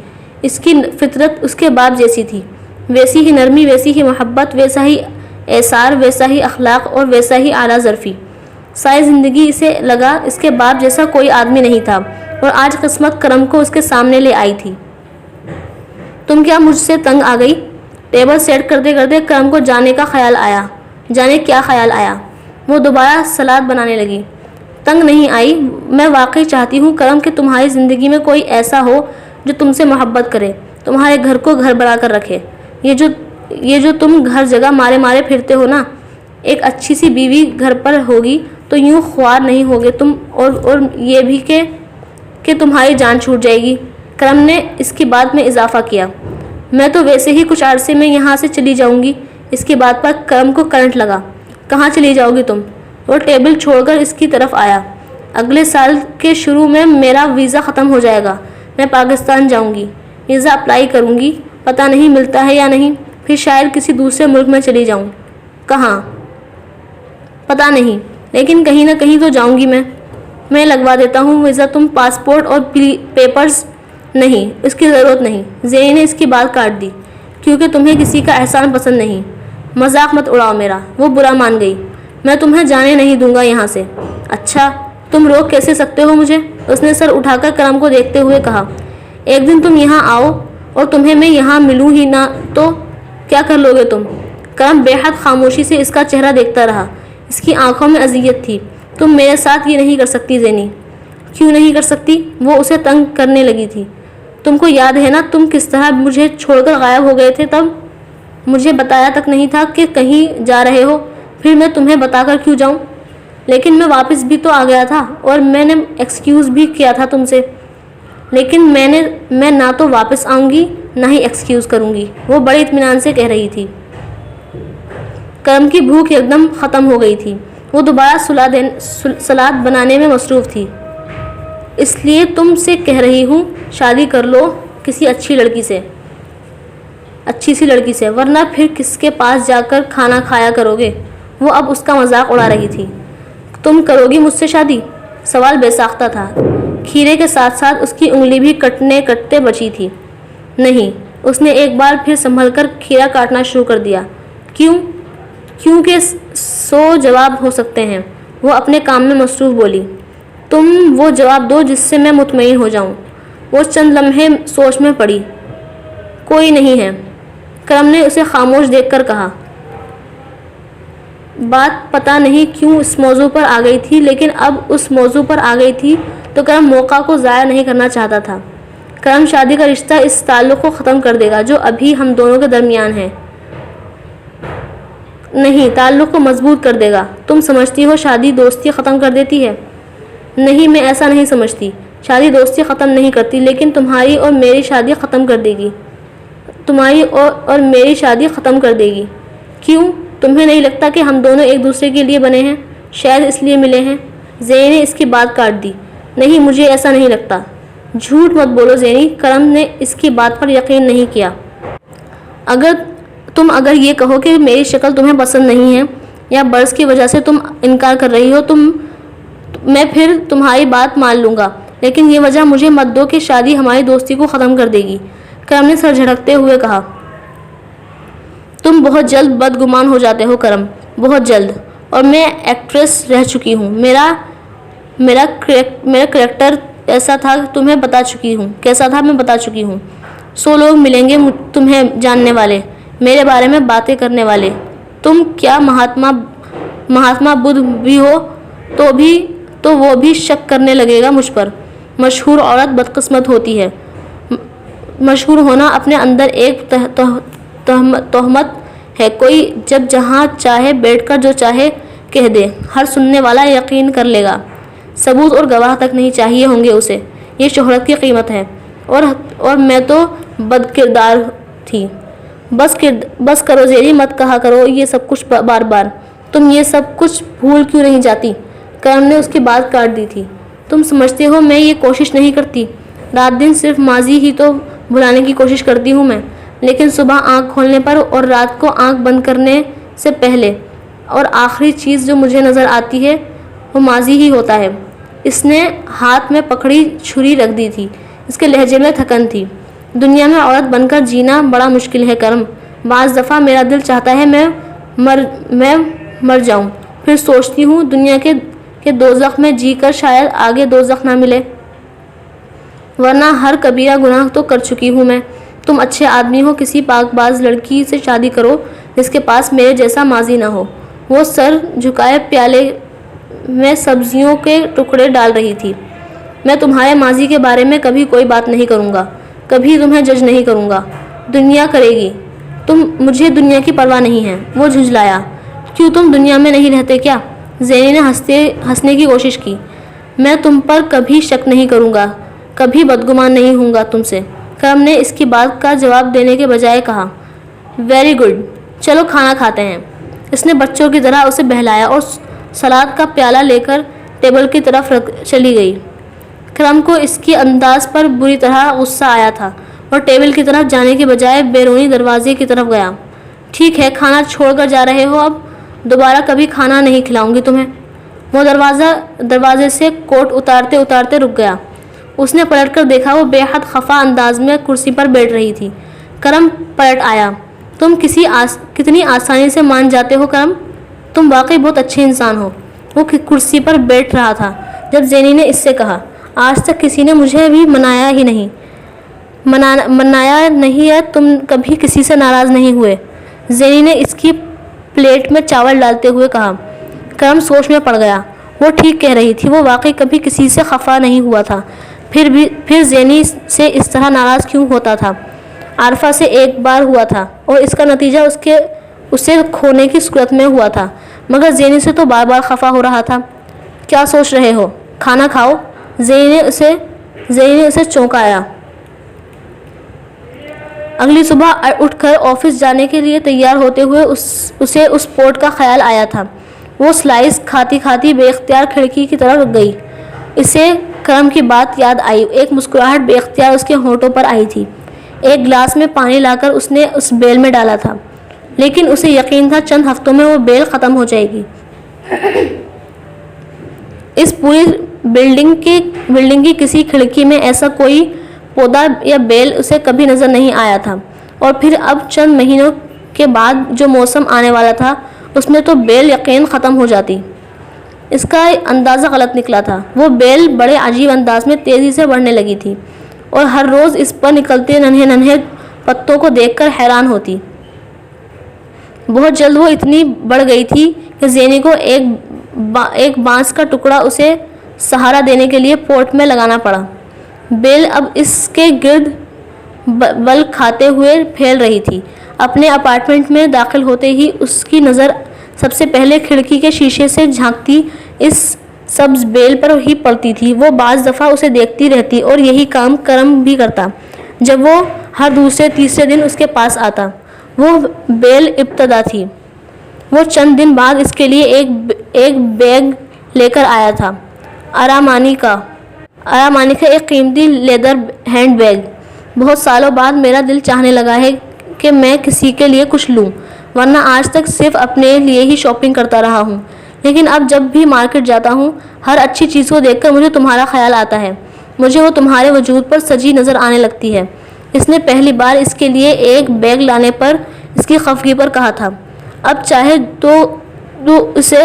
اس کی فطرت اس کے باپ جیسی تھی، ویسی ہی نرمی، ویسی ہی محبت، ویسا ہی ایثار، ویسا ہی اخلاق اور ویسا ہی اعلیٰ ظرفی۔ ساری زندگی اسے لگا اس کے باپ جیسا کوئی آدمی نہیں تھا، اور آج قسمت کرم کو اس کے سامنے لے آئی تھی۔ تم کیا مجھ سے تنگ آ گئی؟ ٹیبل سیٹ کرتے کرتے کرم کو جانے کیا خیال آیا۔ وہ دوبارہ سلاد بنانے لگی۔ تنگ نہیں آئی، میں واقعی چاہتی ہوں کرم کہ تمہاری زندگی میں کوئی ایسا ہو جو تم سے محبت کرے, تمہارے گھر کو گھر بنا کر رکھے. یہ جو تم ہر جگہ مارے مارے پھرتے ہو نا, ایک اچھی سی بیوی گھر پر ہوگی تو یوں خوار نہیں ہوگے تم, اور یہ بھی کہ تمہاری جان چھوٹ جائے گی. کرم نے اس کی بات میں اضافہ کیا. میں تو ویسے ہی کچھ عرصے میں یہاں سے چلی جاؤں گی. اس کی بات پر کرم کو کرنٹ لگا. کہاں چلی جاؤ گی تم؟ وہ ٹیبل چھوڑ کر اس کی طرف آیا. اگلے سال کے شروع میں میرا ویزا ختم ہو جائے گا. میں پاکستان جاؤں گی, ویزا اپلائی کروں گی. پتہ نہیں ملتا ہے یا نہیں, پھر شاید کسی دوسرے ملک میں چلی جاؤں. کہاں پتہ نہیں, لیکن کہیں نہ کہیں تو جاؤں گی. میں لگوا دیتا ہوں ویزا. تم پاسپورٹ اور پیپرز نہیں, اس کی ضرورت نہیں. زینی نے اس کی بات کاٹ دی. کیونکہ تمہیں کسی کا احسان پسند نہیں. مذاق مت اڑاؤ میرا. وہ برا مان گئی. میں تمہیں جانے نہیں دوں گا یہاں سے. اچھا, تم روک کیسے سکتے ہو مجھے؟ اس نے سر اٹھا کر کرم کو دیکھتے ہوئے کہا. ایک دن تم یہاں آؤ اور تمہیں میں یہاں ملوں ہی نہ تو کیا کر لو گے تم؟ کرم بے حد خاموشی سے اس کا چہرہ دیکھتا رہا. اس کی آنکھوں میں اذیت تھی. تم میرے ساتھ یہ نہیں کر سکتی زینی. کیوں نہیں کر سکتی؟ وہ اسے تنگ کرنے لگی تھی. تم کو یاد ہے نا تم کس طرح مجھے چھوڑ کر غائب ہو گئے تھے؟ تب مجھے بتایا تک نہیں تھا کہ کہیں جا رہے ہو. پھر میں تمہیں بتا کر کیوں جاؤں؟ لیکن میں واپس بھی تو آ گیا تھا اور میں نے ایکسکیوز بھی کیا تھا تم سے. لیکن میں نہ تو واپس آؤں گی نہ ہی ایکسکیوز کروں گی. وہ بڑے اطمینان سے کہہ رہی تھی. کرم کی بھوک ایک دم ختم ہو گئی تھی. وہ دوبارہ سلاد بنانے میں مصروف تھی. اس لیے تم سے کہہ رہی ہوں شادی کر لو کسی اچھی سی لڑکی سے, ورنہ پھر کس کے پاس جا کر کھانا کھایا کرو گے؟ وہ اب اس کا مذاق اڑا رہی تھی. تم کرو گی مجھ سے شادی؟ سوال بے ساختہ تھا. کھیرے کے ساتھ ساتھ اس کی انگلی بھی کٹتے بچی تھی. نہیں. اس نے ایک بار پھر سنبھل کر کھیرا کاٹنا شروع کر دیا. کیونکہ 100 جواب ہو سکتے ہیں. وہ اپنے کام میں مصروف بولی. تم وہ جواب دو جس سے میں مطمئن ہو جاؤں. وہ چند لمحے سوچ میں پڑی. کوئی نہیں ہے. کرم نے اسے خاموش دیکھ کر کہا. بات پتہ نہیں کیوں اس موضوع پر آ گئی تھی, لیکن اب اس موضوع پر آ گئی تھی تو کرم موقع کو ضائع نہیں کرنا چاہتا تھا. کرم شادی کا رشتہ اس تعلق کو ختم کر دے گا جو ابھی ہم دونوں کے درمیان ہے. نہیں, تعلق کو مضبوط کر دے گا. تم سمجھتی ہو شادی دوستی ختم کر دیتی ہے؟ نہیں, میں ایسا نہیں سمجھتی. شادی دوستی ختم نہیں کرتی, لیکن تمہاری اور میری شادی ختم کر دے گی. تمہاری اور میری شادی ختم کر دے گی. کیوں؟ تمہیں نہیں لگتا کہ ہم دونوں ایک دوسرے کے لیے بنے ہیں؟ شاید اس لیے ملے ہیں. زینی نے اس کی بات کاٹ دی. نہیں, مجھے ایسا نہیں لگتا. جھوٹ مت بولو زینی. کرم نے اس کی بات پر یقین نہیں کیا. اگر یہ کہو کہ میری شکل تمہیں پسند نہیں ہے یا برس کی وجہ سے تم انکار کر رہی ہو میں پھر تمہاری بات مان لوں گا, لیکن یہ وجہ مجھے مت دو کہ شادی ہماری دوستی کو ختم کر دے گی. کرم نے سر جھٹکتے ہوئے کہا. تم بہت جلد بدگمان ہو جاتے ہو کرم, بہت جلد. اور میں ایکٹریس رہ چکی ہوں. میرا کریکٹر ایسا تھا تمہیں بتا چکی ہوں. کیسا تھا میں بتا چکی ہوں. 100 لوگ ملیں گے تمہیں جاننے والے, میرے بارے میں باتیں کرنے والے. تم کیا مہاتما بدھ بھی ہو تو وہ بھی شک کرنے لگے گا مجھ پر. مشہور عورت بدقسمت ہوتی ہے. مشہور ہونا اپنے اندر ایک تہمت ہے. کوئی جب جہاں چاہے بیٹھ کر جو چاہے کہہ دے, ہر سننے والا یقین کر لے گا. ثبوت اور گواہ تک نہیں چاہیے ہوں گے اسے. یہ شہرت کی قیمت ہے. اور میں تو بد کردار تھی. بس کرو زینی, مت کہا کرو یہ سب کچھ بار بار. تم یہ سب کچھ بھول کیوں نہیں جاتی؟ کرم نے اس کی بات کاٹ دی تھی. تم سمجھتے ہو میں یہ کوشش نہیں کرتی. رات دن صرف ماضی ہی تو بھلانے کی کوشش کرتی ہوں میں. لیکن صبح آنکھ کھولنے پر اور رات کو آنکھ بند کرنے سے پہلے اور آخری چیز جو مجھے نظر آتی ہے وہ ماضی ہی ہوتا ہے. اس نے ہاتھ میں پکڑی چھری رکھ دی تھی. اس کے لہجے میں تھکن تھی. دنیا میں عورت بن کر جینا بڑا مشکل ہے کرم. بعض دفعہ میرا دل چاہتا ہے میں مر جاؤں. پھر سوچتی ہوں دنیا کے دوزخ میں جی کر شاید آگے دوزخ نہ ملے, ورنہ ہر کبیرہ گناہ تو کر چکی ہوں میں. تم اچھے آدمی ہو, کسی پاک باز لڑکی سے شادی کرو جس کے پاس میرے جیسا ماضی نہ ہو. وہ سر جھکائے پیالے میں سبزیوں کے ٹکڑے ڈال رہی تھی. میں تمہارے ماضی کے بارے میں کبھی کوئی بات نہیں کروں گا. کبھی تمہیں جج نہیں کروں گا. دنیا کرے گی. مجھے دنیا کی پرواہ نہیں ہے. وہ جھنجھلایا. کیوں تم دنیا میں نہیں رہتے کیا؟ زینی نے ہنسنے کی کوشش کی. میں تم پر کبھی شک نہیں کروں گا, کبھی بدگمان نہیں ہوں گا تم سے. کرم نے اس کی بات کا جواب دینے کے بجائے کہا. ویری گڈ, چلو کھانا کھاتے ہیں. اس نے بچوں کی طرح اسے بہلایا اور سلاد کا پیالہ لے کر ٹیبل کی طرف چلی گئی. کرم کو اس کی انداز پر بری طرح غصہ آیا تھا اور ٹیبل کی طرف جانے کے بجائے بیرونی دروازے کی طرف گیا. ٹھیک ہے, کھانا چھوڑ کر جا رہے ہو, اب دوبارہ کبھی کھانا نہیں کھلاؤں گی تمہیں. وہ دروازے سے کوٹ اتارتے اتارتے رک گیا. اس نے پلٹ کر دیکھا. وہ بے حد خفا انداز میں کرسی پر بیٹھ رہی تھی. کرم پلٹ آیا. تم کتنی آسانی سے مان جاتے ہو کرم, تم واقعی بہت اچھے انسان ہو. وہ کرسی پر بیٹھ رہا تھا جب زینی نے اس سے کہا. آج تک کسی نے مجھے بھی منایا نہیں ہے. تم کبھی کسی سے ناراض نہیں ہوئے. زینی نے اس کی پلیٹ میں چاول ڈالتے ہوئے کہا. کرم سوچ میں پڑ گیا. وہ ٹھیک کہہ رہی تھی. وہ واقعی کبھی کسی سے خفا نہیں ہوا تھا. پھر زینی سے اس طرح ناراض کیوں ہوتا تھا؟ عارفہ سے ایک بار ہوا تھا اور اس کا نتیجہ اسے کھونے کی صورت میں ہوا تھا, مگر زینی سے تو بار بار خفا ہو رہا تھا. کیا سوچ رہے ہو؟ کھانا کھاؤ. زینی نے اسے چونکایا. اگلی صبح اٹھ کر آفس جانے کے لیے تیار ہوتے ہوئے اسے اس پوٹ کا خیال آیا تھا. وہ سلائس کھاتی کھاتی بے اختیار کھڑکی کی طرف گئی. اسے کرم کی بات یاد آئی. ایک مسکراہٹ بے اختیار اس کے ہونٹوں پر آئی تھی. ایک گلاس میں پانی لا کر اس نے اس بیل میں ڈالا تھا, لیکن اسے یقین تھا چند ہفتوں میں وہ بیل ختم ہو جائے گی. اس پوری بلڈنگ کی کسی کھڑکی میں ایسا کوئی پودا یا بیل اسے کبھی نظر نہیں آیا تھا. اور پھر اب چند مہینوں کے بعد جو موسم آنے والا تھا اس میں تو بیل یقین ختم ہو جاتی. اس کا اندازہ غلط نکلا تھا. وہ بیل بڑے عجیب انداز میں تیزی سے بڑھنے لگی تھی اور ہر روز اس پر نکلتے ننھے پتوں کو دیکھ کر حیران ہوتی. بہت جلد وہ اتنی بڑھ گئی تھی کہ زینی کو ایک بانس کا ٹکڑا اسے سہارا دینے کے لیے پوٹ میں لگانا پڑا. بیل اب اس کے گرد بل کھاتے ہوئے پھیل رہی تھی. اپنے اپارٹمنٹ میں داخل ہوتے ہی اس کی نظر سب سے پہلے کھڑکی کے شیشے سے جھانکتی اس سبز بیل پر ہی پڑتی تھی. وہ بعض دفعہ اسے دیکھتی رہتی اور یہی کام کرم بھی کرتا جب وہ ہر دوسرے تیسرے دن اس کے پاس آتا. وہ بیل ابتدا تھی. وہ چند دن بعد اس کے لیے ایک بیگ لے کر آیا تھا. آرامانی کا ایک قیمتی لیدر ہینڈ بیگ. بہت سالوں بعد میرا دل چاہنے لگا ہے کہ میں کسی کے لیے کچھ لوں, ورنہ آج تک صرف اپنے لیے ہی شاپنگ کرتا رہا ہوں. لیکن اب جب بھی مارکیٹ جاتا ہوں ہر اچھی چیز کو دیکھ کر مجھے تمہارا خیال آتا ہے. مجھے وہ تمہارے وجود پر سجی نظر آنے لگتی ہے. اس نے پہلی بار اس کے لیے ایک بیگ لانے پر اس کی خفگی پر کہا تھا. اب چاہے تو اسے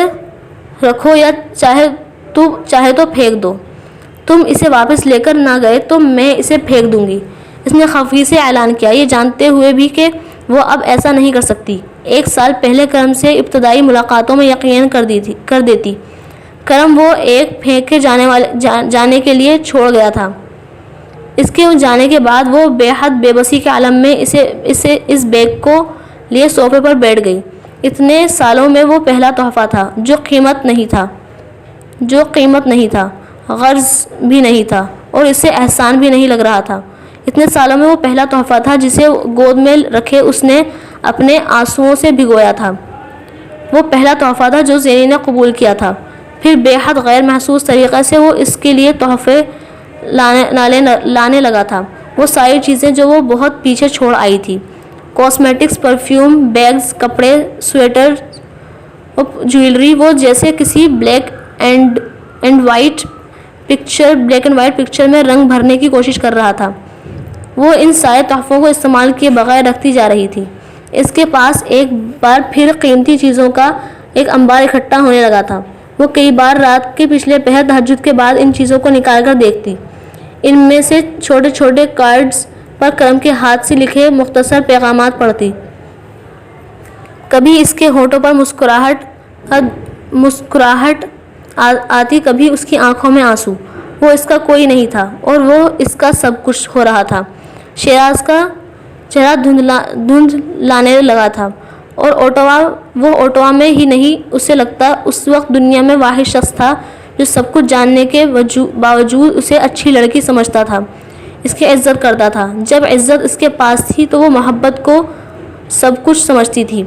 رکھو یا چاہے تو پھینک دو. تم اسے واپس لے کر نہ گئے تو میں اسے پھینک دوں گی. اس نے خفگی سے اعلان کیا, یہ جانتے ہوئے بھی کہ وہ اب ایسا نہیں کر سکتی. 1 سال پہلے کرم سے ابتدائی ملاقاتوں میں یقین کر دیتی. کرم وہ ایک پھینک کے جانے کے لیے چھوڑ گیا تھا. اس کے جانے کے بعد وہ بے حد بے بسی کے عالم میں اس بیگ کو لیے صوفے پر بیٹھ گئی. اتنے سالوں میں وہ پہلا تحفہ تھا جو قیمت نہیں تھا, غرض بھی نہیں تھا اور اسے احسان بھی نہیں لگ رہا تھا. اتنے سالوں میں وہ پہلا تحفہ تھا جسے گود میں رکھے اس نے اپنے آنسوؤں سے بھگویا تھا. وہ پہلا تحفہ تھا جو زینی نے قبول کیا تھا. پھر بے حد غیر محسوس طریقے سے وہ اس کے لیے تحفے لانے لگا تھا. وہ ساری چیزیں جو وہ بہت پیچھے چھوڑ آئی تھی, کاسمیٹکس, پرفیوم, بیگز, کپڑے, سویٹر, جویلری, وہ جیسے کسی بلیک اینڈ وائٹ پکچر میں رنگ بھرنے کی کوشش کر رہا تھا. وہ ان سارے تحفوں کو استعمال کیے بغیر رکھتی جا رہی تھی. اس کے پاس ایک بار پھر قیمتی چیزوں کا ایک انبار اکٹھا ہونے لگا تھا. وہ کئی بار رات کے پچھلے پہر تہجد کے بعد ان چیزوں کو نکال کر دیکھتی. ان میں سے چھوٹے چھوٹے کارڈز پر کرم کے ہاتھ سے لکھے مختصر پیغامات پڑھتی. کبھی اس کے ہونٹوں پر مسکراہٹ آتی, کبھی اس کی آنکھوں میں آنسو. وہ اس کا کوئی نہیں تھا اور وہ اس کا سب کچھ ہو رہا تھا. شیراز کا چہرہ دھند لانے لگا تھا اور وہ اوٹوا میں ہی نہیں، اسے لگتا اس وقت دنیا میں واحد شخص تھا جو سب کچھ جاننے کے باوجود اسے اچھی لڑکی سمجھتا تھا، اس کی عزت کرتا تھا۔ جب عزت اس کے پاس تھی تو وہ محبت کو سب کچھ سمجھتی تھی۔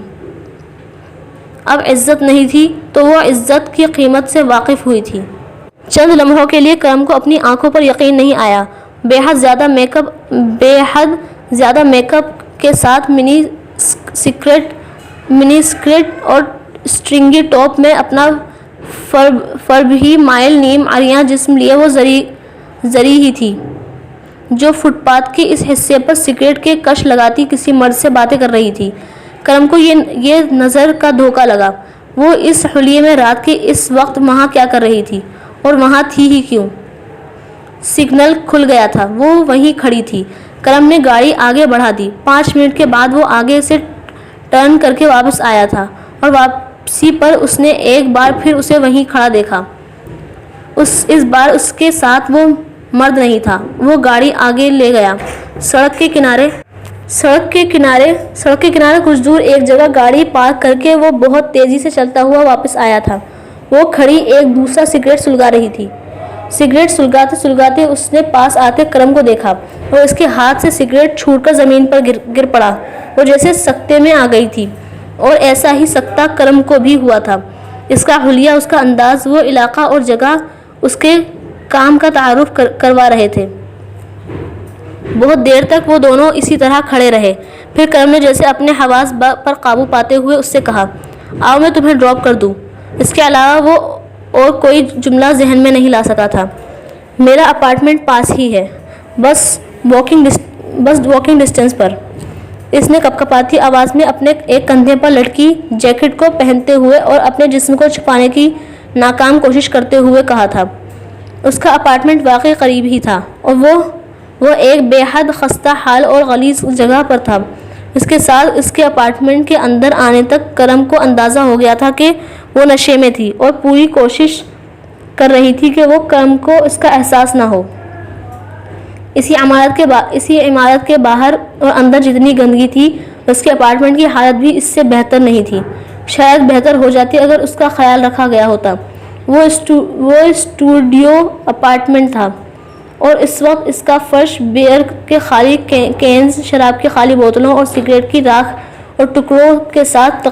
اب عزت نہیں تھی تو وہ عزت کی قیمت سے واقف ہوئی تھی۔ چند لمحوں کے لیے کرم کو اپنی آنکھوں پر یقین نہیں آیا۔ بے حد زیادہ میک اپ کے ساتھ منی سکرٹ اور اسٹرنگی ٹاپ میں اپنا فرب ہی مائل نیم عریاں جسم لیے وہ زری ہی تھی جو فٹ پاتھ کے اس حصے پر سگریٹ کے کش لگاتی کسی مرد سے باتیں کر رہی تھی۔ کرم کو یہ نظر کا دھوکہ لگا۔ وہ اس حلیے میں رات کے اس وقت وہاں کیا کر رہی تھی اور وہاں تھی ہی کیوں؟ سگنل کھل گیا تھا، وہ وہیں کھڑی تھی۔ کرم نے گاڑی آگے بڑھا دی۔ 5 منٹ کے بعد وہ آگے سے ٹرن کر کے واپس آیا تھا اور واپسی پر اس نے ایک بار پھر اسے وہیں کھڑا دیکھا۔ اس بار اس کے ساتھ وہ مرد نہیں تھا۔ وہ گاڑی آگے لے گیا۔ سڑک کے کنارے کچھ دور ایک جگہ گاڑی پارک کر کے وہ بہت تیزی سے چلتا ہوا واپس آیا تھا۔ وہ کھڑی ایک دوسرا سگریٹ سلگا رہی تھی۔ سگریٹ سلگاتے اس نے پاس آتے کرم کو دیکھا اور اس کے ہاتھ سے سگریٹ چھوٹ کر زمین پر گر پڑا۔ وہ جیسے سکتے میں آ گئی تھی اور ایسا ہی سکتہ کرم کو بھی ہوا تھا۔ اس کا حلیہ، اس کا انداز، وہ علاقہ اور جگہ اس کے کام کا تعارف کروا رہے تھے۔ بہت دیر تک وہ دونوں اسی طرح کھڑے رہے۔ پھر کرم نے جیسے اپنے حواس پر قابو پاتے ہوئے اس سے کہا، آؤ میں تمہیں ڈراپ کر دوں۔ اس کے علاوہ وہ اور کوئی جملہ ذہن میں نہیں لا سکا تھا۔ میرا اپارٹمنٹ پاس ہی ہے، بس واکنگ ڈسٹینس پر، اس نے کپکپاتی آواز میں اپنے ایک کندھے پر لٹکی جیکٹ کو پہنتے ہوئے اور اپنے جسم کو چھپانے کی ناکام کوشش کرتے ہوئے کہا تھا۔ اس کا اپارٹمنٹ واقعی قریب ہی تھا اور وہ ایک بے حد خستہ حال اور غلیظ جگہ پر تھا۔ اس کے ساتھ اس کے اپارٹمنٹ کے اندر آنے تک کرم کو اندازہ ہو گیا تھا کہ وہ نشے میں تھی اور پوری کوشش کر رہی تھی کہ وہ کرم کو اس کا احساس نہ ہو۔ اسی عمارت کے باہر اور اندر جتنی گندگی تھی، اس کے اپارٹمنٹ کی حالت بھی اس سے بہتر نہیں تھی۔ شاید بہتر ہو جاتی اگر اس کا خیال رکھا گیا ہوتا۔ وہ اسٹوڈیو اپارٹمنٹ تھا اور اس وقت اس کا فرش بیئر کے خالی کینز، شراب کی خالی بوتلوں اور سگریٹ کی راکھ اور ٹکڑوں کے ساتھ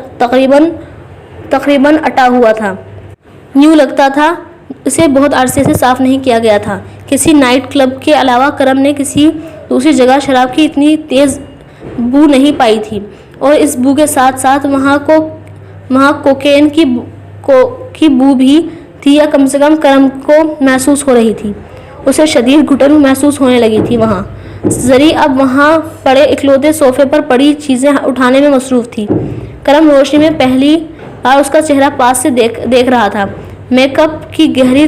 تقریباً اٹا ہوا تھا۔ یوں لگتا تھا اسے بہت عرصے سے صاف نہیں کیا گیا تھا۔ کسی نائٹ کلب کے علاوہ کرم نے کسی دوسری جگہ شراب کی اتنی تیز بو نہیں پائی تھی، اور اس بو کے ساتھ ساتھ وہاں کوکین کی بو بھی تھی، یا کم سے کم کرم کو محسوس ہو رہی تھی۔ اسے شدید گھٹن محسوس ہونے لگی تھی۔ وہاں زری اب وہاں پڑے اکلوتے صوفے پر پڑی چیزیں اٹھانے میں مصروف تھی۔ کرم روشنی میں پہلی بار اس کا چہرہ پاس سے دیکھ رہا تھا۔ میک اپ کی گہری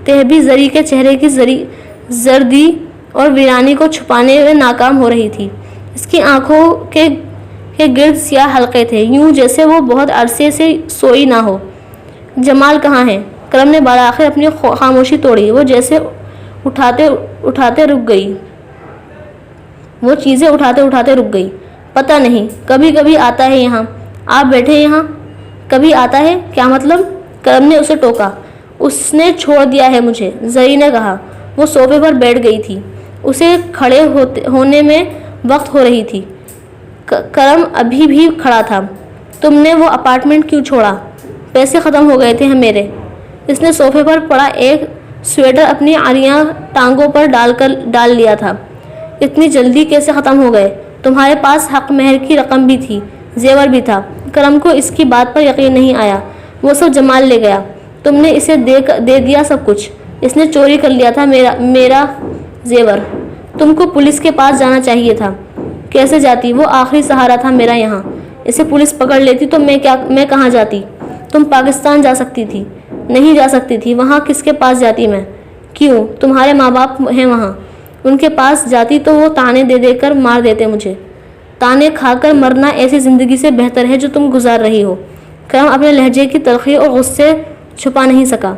تہ بھی زری کے چہرے کی زردی اور ویرانی کو چھپانے میں ناکام ہو رہی تھی۔ اس کی آنکھوں کے گرد سیاہ حلقے تھے، یوں جیسے وہ بہت عرصے سے سوئی نہ ہو۔ جمال کہاں ہے؟ کرم نے بالآخر اپنی خاموشی توڑی۔ وہ جیسے اٹھاتے رک گئی۔ وہ چیزیں اٹھاتے رک گئی۔ پتہ نہیں، کبھی کبھی آتا ہے یہاں۔ آپ بیٹھے یہاں کبھی آتا ہے؟ کیا مطلب؟ کرم نے اسے ٹوکا۔ اس نے چھوڑ دیا ہے مجھے، زری نے کہا۔ وہ صوفے پر بیٹھ گئی تھی۔ اسے کھڑے ہونے میں وقت ہو رہی تھی۔ کرم ابھی بھی کھڑا تھا۔ تم نے وہ اپارٹمنٹ کیوں چھوڑا؟ پیسے ختم ہو گئے تھے میرے۔ اس نے صوفے پر پڑا ایک سویٹر اپنی عریاں ٹانگوں پر ڈال لیا تھا۔ اتنی جلدی کیسے ختم ہو گئے؟ تمہارے پاس حق مہر کی رقم بھی تھی، زیور بھی تھا۔ کرم کو اس کی بات پر یقین نہیں آیا۔ وہ سب جمال لے گیا۔ تم نے اسے دے دیا سب کچھ؟ اس نے چوری کر لیا تھا میرا زیور۔ تم کو پولیس کے پاس جانا چاہیے تھا۔ کیسے جاتی؟ وہ آخری سہارا تھا میرا یہاں۔ اسے پولیس پکڑ لیتی تو میں کہاں جاتی؟ تم پاکستان جا سکتی تھی۔ نہیں جا سکتی تھی۔ وہاں کس کے پاس جاتی میں؟ کیوں؟ تمہارے ماں باپ ہیں وہاں۔ ان کے پاس جاتی تو وہ تانے دے کر مار دیتے مجھے۔ تانے کھا کر مرنا ایسی زندگی سے بہتر ہے جو تم گزار رہی ہو۔ کرم اپنے لہجے کی تلخی اور غصے چھپا نہیں سکا۔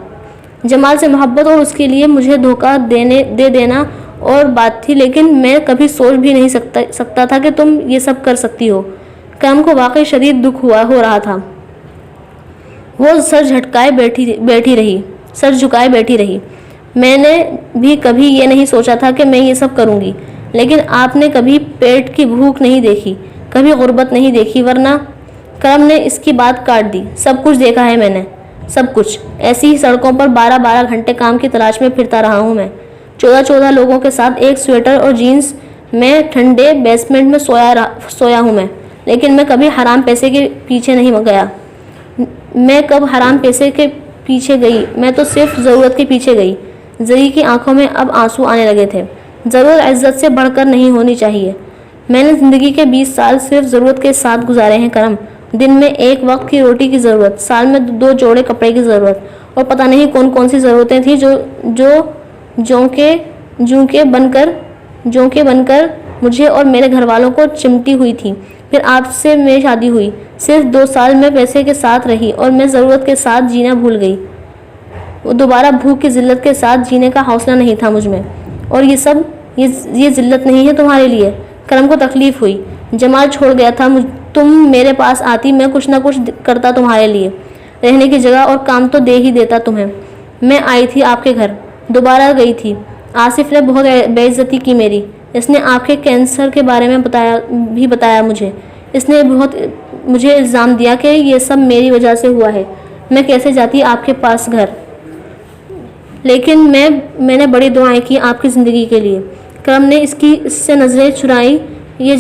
جمال سے محبت اور اس کے لیے مجھے دھوکہ دے دینا اور بات تھی، لیکن میں کبھی سوچ بھی نہیں سکتا تھا کہ تم یہ سب کر سکتی ہو۔ کرم کو واقعی شدید دکھ ہو رہا تھا۔ وہ سر جھٹکائے بیٹھی رہی۔ میں نے بھی کبھی یہ نہیں سوچا تھا کہ میں یہ سب کروں گی، لیکن آپ نے کبھی پیٹ کی بھوک نہیں دیکھی، کبھی غربت نہیں دیکھی، ورنہ کرم نے اس کی بات کاٹ دی۔ سب کچھ دیکھا ہے میں نے، سب کچھ۔ ایسی ہی سڑکوں پر 12 گھنٹے کام کی تلاش میں پھرتا رہا ہوں میں، 14 لوگوں کے ساتھ ایک سویٹر اور جینز میں ٹھنڈے بیسمنٹ میں سویا ہوں میں، لیکن میں کبھی حرام پیسے کے پیچھے نہیں گیا۔ میں کب حرام پیسے کے پیچھے گئی؟ میں تو صرف ضرورت کے پیچھے گئی۔ زری کی آنکھوں میں اب آنسو آنے لگے تھے۔ ضرورت عزت سے بڑھ کر نہیں ہونی چاہیے۔ میں نے زندگی کے 20 سال صرف ضرورت کے ساتھ گزارے ہیں کرم۔ دن میں 1 وقت کی روٹی کی ضرورت، سال میں 2 جوڑے کپڑے کی ضرورت، اور پتہ نہیں کون سی ضرورتیں تھیں جو جونکے بن کر مجھے اور میرے گھر والوں کو چمٹی ہوئی تھی۔ پھر آپ سے میری شادی ہوئی۔ صرف 2 سال میں پیسے کے ساتھ رہی اور میں ضرورت کے ساتھ جینا بھول گئی۔ دوبارہ بھوک کی ذلت کے ساتھ جینے کا حوصلہ نہیں تھا مجھ میں۔ اور یہ ذلت نہیں ہے تمہارے لیے؟ کرم کو تکلیف ہوئی۔ جمال چھوڑ گیا تھا، تم میرے پاس آتی، میں کچھ نہ کچھ کرتا تمہارے لیے، رہنے کی جگہ اور کام تو دے ہی دیتا تمہیں۔ میں آئی تھی آپ کے گھر، دوبارہ گئی تھی۔ آصف نے بہت بے عزتی کی میری۔ اس نے آپ کے کینسر کے بارے میں بتایا مجھے۔ اس نے مجھے الزام دیا کہ یہ سب میری وجہ سے ہوا ہے۔ میں کیسے جاتی آپ کے پاس گھر؟ لیکن میں نے بڑی دعائیں کی آپ کی زندگی کے لیے۔ کرم نے اس سے نظریں چرائیں، یہ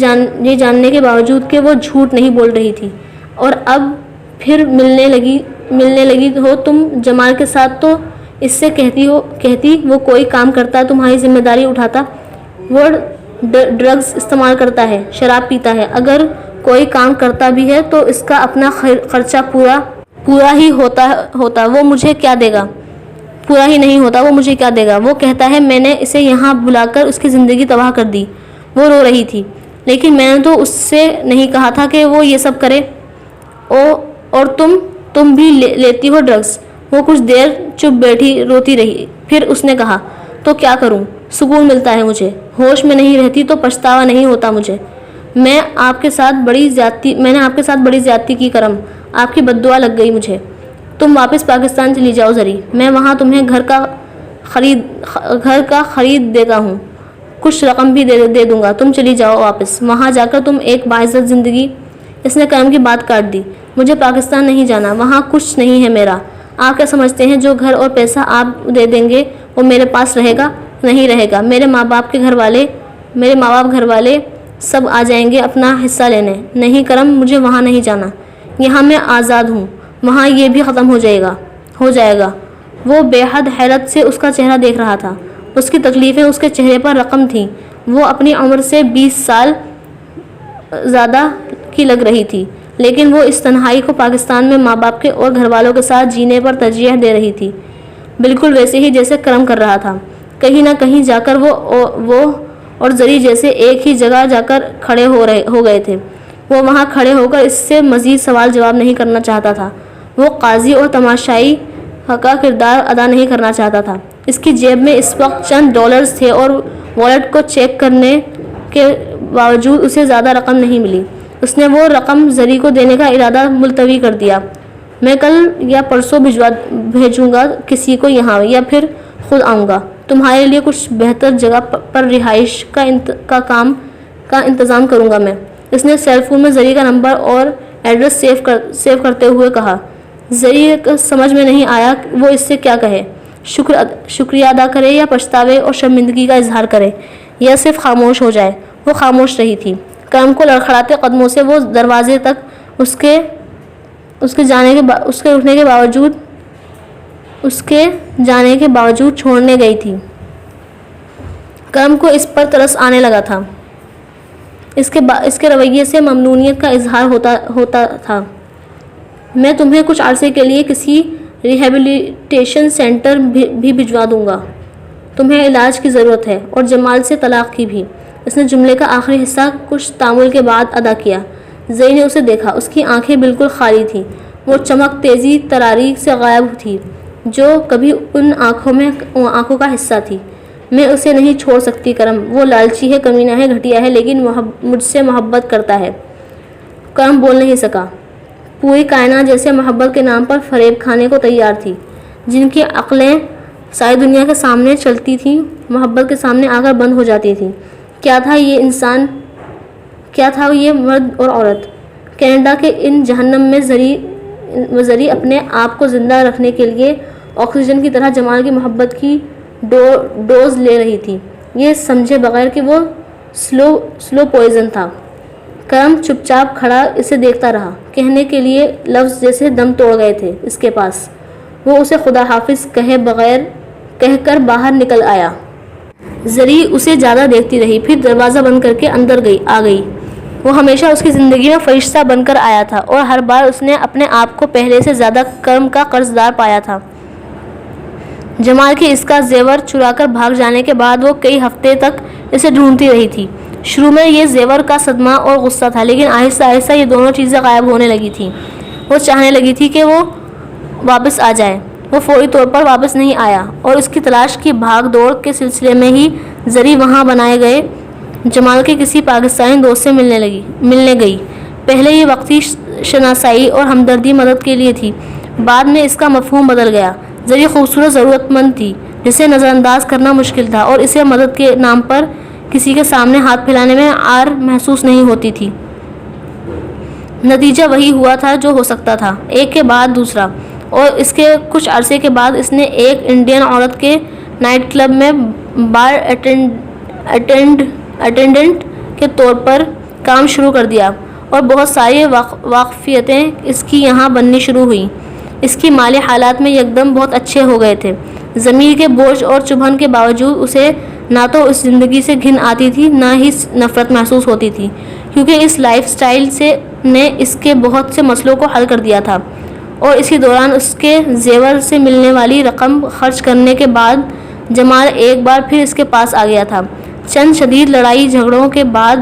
جاننے کے باوجود کہ وہ جھوٹ نہیں بول رہی تھی۔ اور اب پھر ملنے لگی ہو تم جمال کے ساتھ تو اس سے کہتی وہ کوئی کام کرتا، تمہاری ذمہ داری اٹھاتا۔ وہ ڈرگز استعمال کرتا ہے، شراب پیتا ہے، اگر کوئی کام کرتا بھی ہے تو اس کا اپنا خرچہ پورا ہی ہوتا وہ مجھے کیا دے گا؟ پورا ہی نہیں ہوتا، وہ مجھے کیا دے گا؟ وہ کہتا ہے میں نے اسے یہاں بلا کر اس کی زندگی تباہ کر دی۔ وہ رو رہی تھی۔ لیکن میں نے تو اس سے نہیں کہا تھا کہ وہ یہ سب کرے۔ اور تم بھی لیتی ہو ڈرگز؟ وہ کچھ دیر چپ بیٹھی روتی رہی، پھر اس نے کہا تو کیا کروں؟ سکون ملتا ہے مجھے، ہوش میں نہیں رہتی تو پچھتاوا نہیں ہوتا مجھے۔ میں نے آپ کے ساتھ بڑی زیادتی کی کرم، آپ کی بددعا لگ گئی مجھے۔ تم واپس پاکستان چلی جاؤ زری، میں وہاں تمہیں گھر کا خرید دیتا ہوں، کچھ رقم بھی دے دوں گا، تم چلی جاؤ واپس، وہاں جا کر تم ایک باعزت زندگی۔ اس نے کرم کی بات کاٹ دی۔ مجھے پاکستان نہیں جانا، وہاں کچھ نہیں ہے میرا۔ آپ کیا سمجھتے ہیں جو گھر اور پیسہ آپ دے دیں گے وہ میرے پاس رہے گا؟ نہیں رہے گا۔ میرے ماں باپ گھر والے سب آ جائیں گے اپنا حصہ لینے۔ نہیں کرم، مجھے وہاں نہیں جانا، یہاں میں آزاد ہوں، وہاں یہ بھی ختم ہو جائے گا۔ وہ بے حد حیرت سے اس کا چہرہ دیکھ رہا تھا۔ اس کی تکلیفیں اس کے چہرے پر رقم تھیں۔ وہ اپنی عمر سے 20 سال زیادہ کی لگ رہی تھی، لیکن وہ اس تنہائی کو پاکستان میں ماں باپ کے اور گھر والوں کے ساتھ جینے پر ترجیح دے رہی تھی، بالکل ویسے ہی جیسے کرم کر رہا تھا۔ کہیں نہ کہیں جا کر وہ اور زری جیسے ایک ہی جگہ جا کر کھڑے ہو گئے تھے۔ وہ وہاں کھڑے ہو کر اس سے مزید سوال جواب نہیں کرنا چاہتا تھا۔ وہ قاضی اور تماشائی کا کردار ادا نہیں کرنا چاہتا تھا۔ اس کی جیب میں اس وقت چند ڈالرز تھے اور والیٹ کو چیک کرنے کے باوجود اسے زیادہ رقم نہیں ملی۔ اس نے وہ رقم زری کو دینے کا ارادہ ملتوی کر دیا۔ میں کل یا پرسوں بھیجوں گا کسی کو یہاں، یا پھر خود آؤں گا۔ تمہارے لیے کچھ بہتر جگہ پر رہائش کا انتظام کروں گا میں۔ اس نے سیل فون میں زری کا نمبر اور ایڈریس سیو کرتے ہوئے کہا۔ زری کو سمجھ میں نہیں آیا وہ اس سے کیا کہے، شکریہ ادا کرے یا پچھتاوے اور شرمندگی کا اظہار کرے یا صرف خاموش ہو جائے۔ وہ خاموش رہی تھی۔ کرم کو لڑکھڑاتے قدموں سے وہ دروازے تک اس کے جانے کے باوجود چھوڑنے گئی تھی۔ کرم کو اس پر ترس آنے لگا تھا۔ اس کے رویے سے ممنونیت کا اظہار ہوتا تھا۔ میں تمہیں کچھ عرصے کے لیے کسی ریہیبلیٹیشن سینٹر بھی بھجوا دوں گا، تمہیں علاج کی ضرورت ہے، اور جمال سے طلاق کی بھی۔ اس نے جملے کا آخری حصہ کچھ تامل کے بعد ادا کیا۔ زری نے اسے دیکھا۔ اس کی آنکھیں بالکل خالی تھیں۔ وہ چمک تیزی تراری سے غائب تھی جو کبھی ان آنکھوں کا حصہ تھی۔ میں اسے نہیں چھوڑ سکتی کرم، وہ لالچی ہے، کمینہ ہے، گھٹیا ہے، لیکن مجھ سے محبت کرتا ہے۔ کرم بول نہیں سکا۔ پوری کائنات جیسے محبت کے نام پر فریب کھانے کو تیار تھی۔ جن کی عقلیں ساری دنیا کے سامنے چلتی تھیں، محبت کے سامنے آ کر بند ہو جاتی تھیں۔ کیا تھا یہ انسان، کیا تھا یہ مرد اور عورت؟ کینیڈا کے ان جہنم میں زری اپنے آپ کو زندہ رکھنے کے لیے آکسیجن کی طرح جمال کی محبت کی ڈوز لے رہی تھی، یہ سمجھے بغیر کہ وہ سلو پوائزن تھا۔ کرم چپ چاپ کھڑا اسے دیکھتا رہا۔ کہنے کے لیے لفظ جیسے دم توڑ گئے تھے اس کے پاس۔ وہ اسے خدا حافظ کہہ کر باہر نکل آیا۔ زری اسے زیادہ دیکھتی رہی، پھر دروازہ بند کر کے اندر آ گئی۔ وہ ہمیشہ اس کی زندگی میں فرشتہ بن کر آیا تھا اور ہر بار اس نے اپنے آپ کو پہلے سے زیادہ کرم کا قرض دار پایا تھا۔ جمال کے اس کا زیور چرا کر بھاگ جانے کے بعد وہ کئی ہفتے تک اسے ڈھونڈتی رہی تھی۔ شروع میں یہ زیور کا صدمہ اور غصہ تھا، لیکن آہستہ آہستہ یہ دونوں چیزیں غائب ہونے لگی تھیں۔ وہ چاہنے لگی تھی کہ وہ واپس آ جائے۔ وہ فوری طور پر واپس نہیں آیا اور اس کی تلاش کی بھاگ دوڑ کے سلسلے میں ہی زری وہاں بنائے گئے جمال کے کسی پاکستانی دوست سے ملنے گئی۔ پہلے یہ وقتی شناسائی اور ہمدردی مدد کے لیے تھی، بعد میں اس کا مفہوم بدل گیا۔ زری خوبصورت ضرورت مند تھی جسے نظر انداز کرنا مشکل تھا اور اسے مدد کے نام پر کسی کے سامنے ہاتھ پھیلانے میں عار محسوس نہیں ہوتی تھی۔ نتیجہ وہی ہوا تھا جو ہو سکتا تھا، ایک کے بعد دوسرا، اور اس کے کچھ عرصے کے بعد اس نے ایک انڈین عورت کے نائٹ کلب میں بار اٹینڈنٹ کے طور پر کام شروع کر دیا اور بہت ساری واقفیتیں اس کی یہاں بننی شروع ہوئیں۔ اس کی مالی حالات میں یکدم بہت اچھے ہو گئے تھے۔ ضمیر کے بوجھ اور چبھن کے باوجود اسے نہ تو اس زندگی سے گھن آتی تھی نہ ہی نفرت محسوس ہوتی تھی، کیونکہ اس لائف سٹائل نے اس کے بہت سے مسئلوں کو حل کر دیا تھا۔ اور اسی دوران اس کے زیور سے ملنے والی رقم خرچ کرنے کے بعد جمال ایک بار پھر اس کے پاس آ گیا تھا۔ چند شدید لڑائی جھگڑوں کے بعد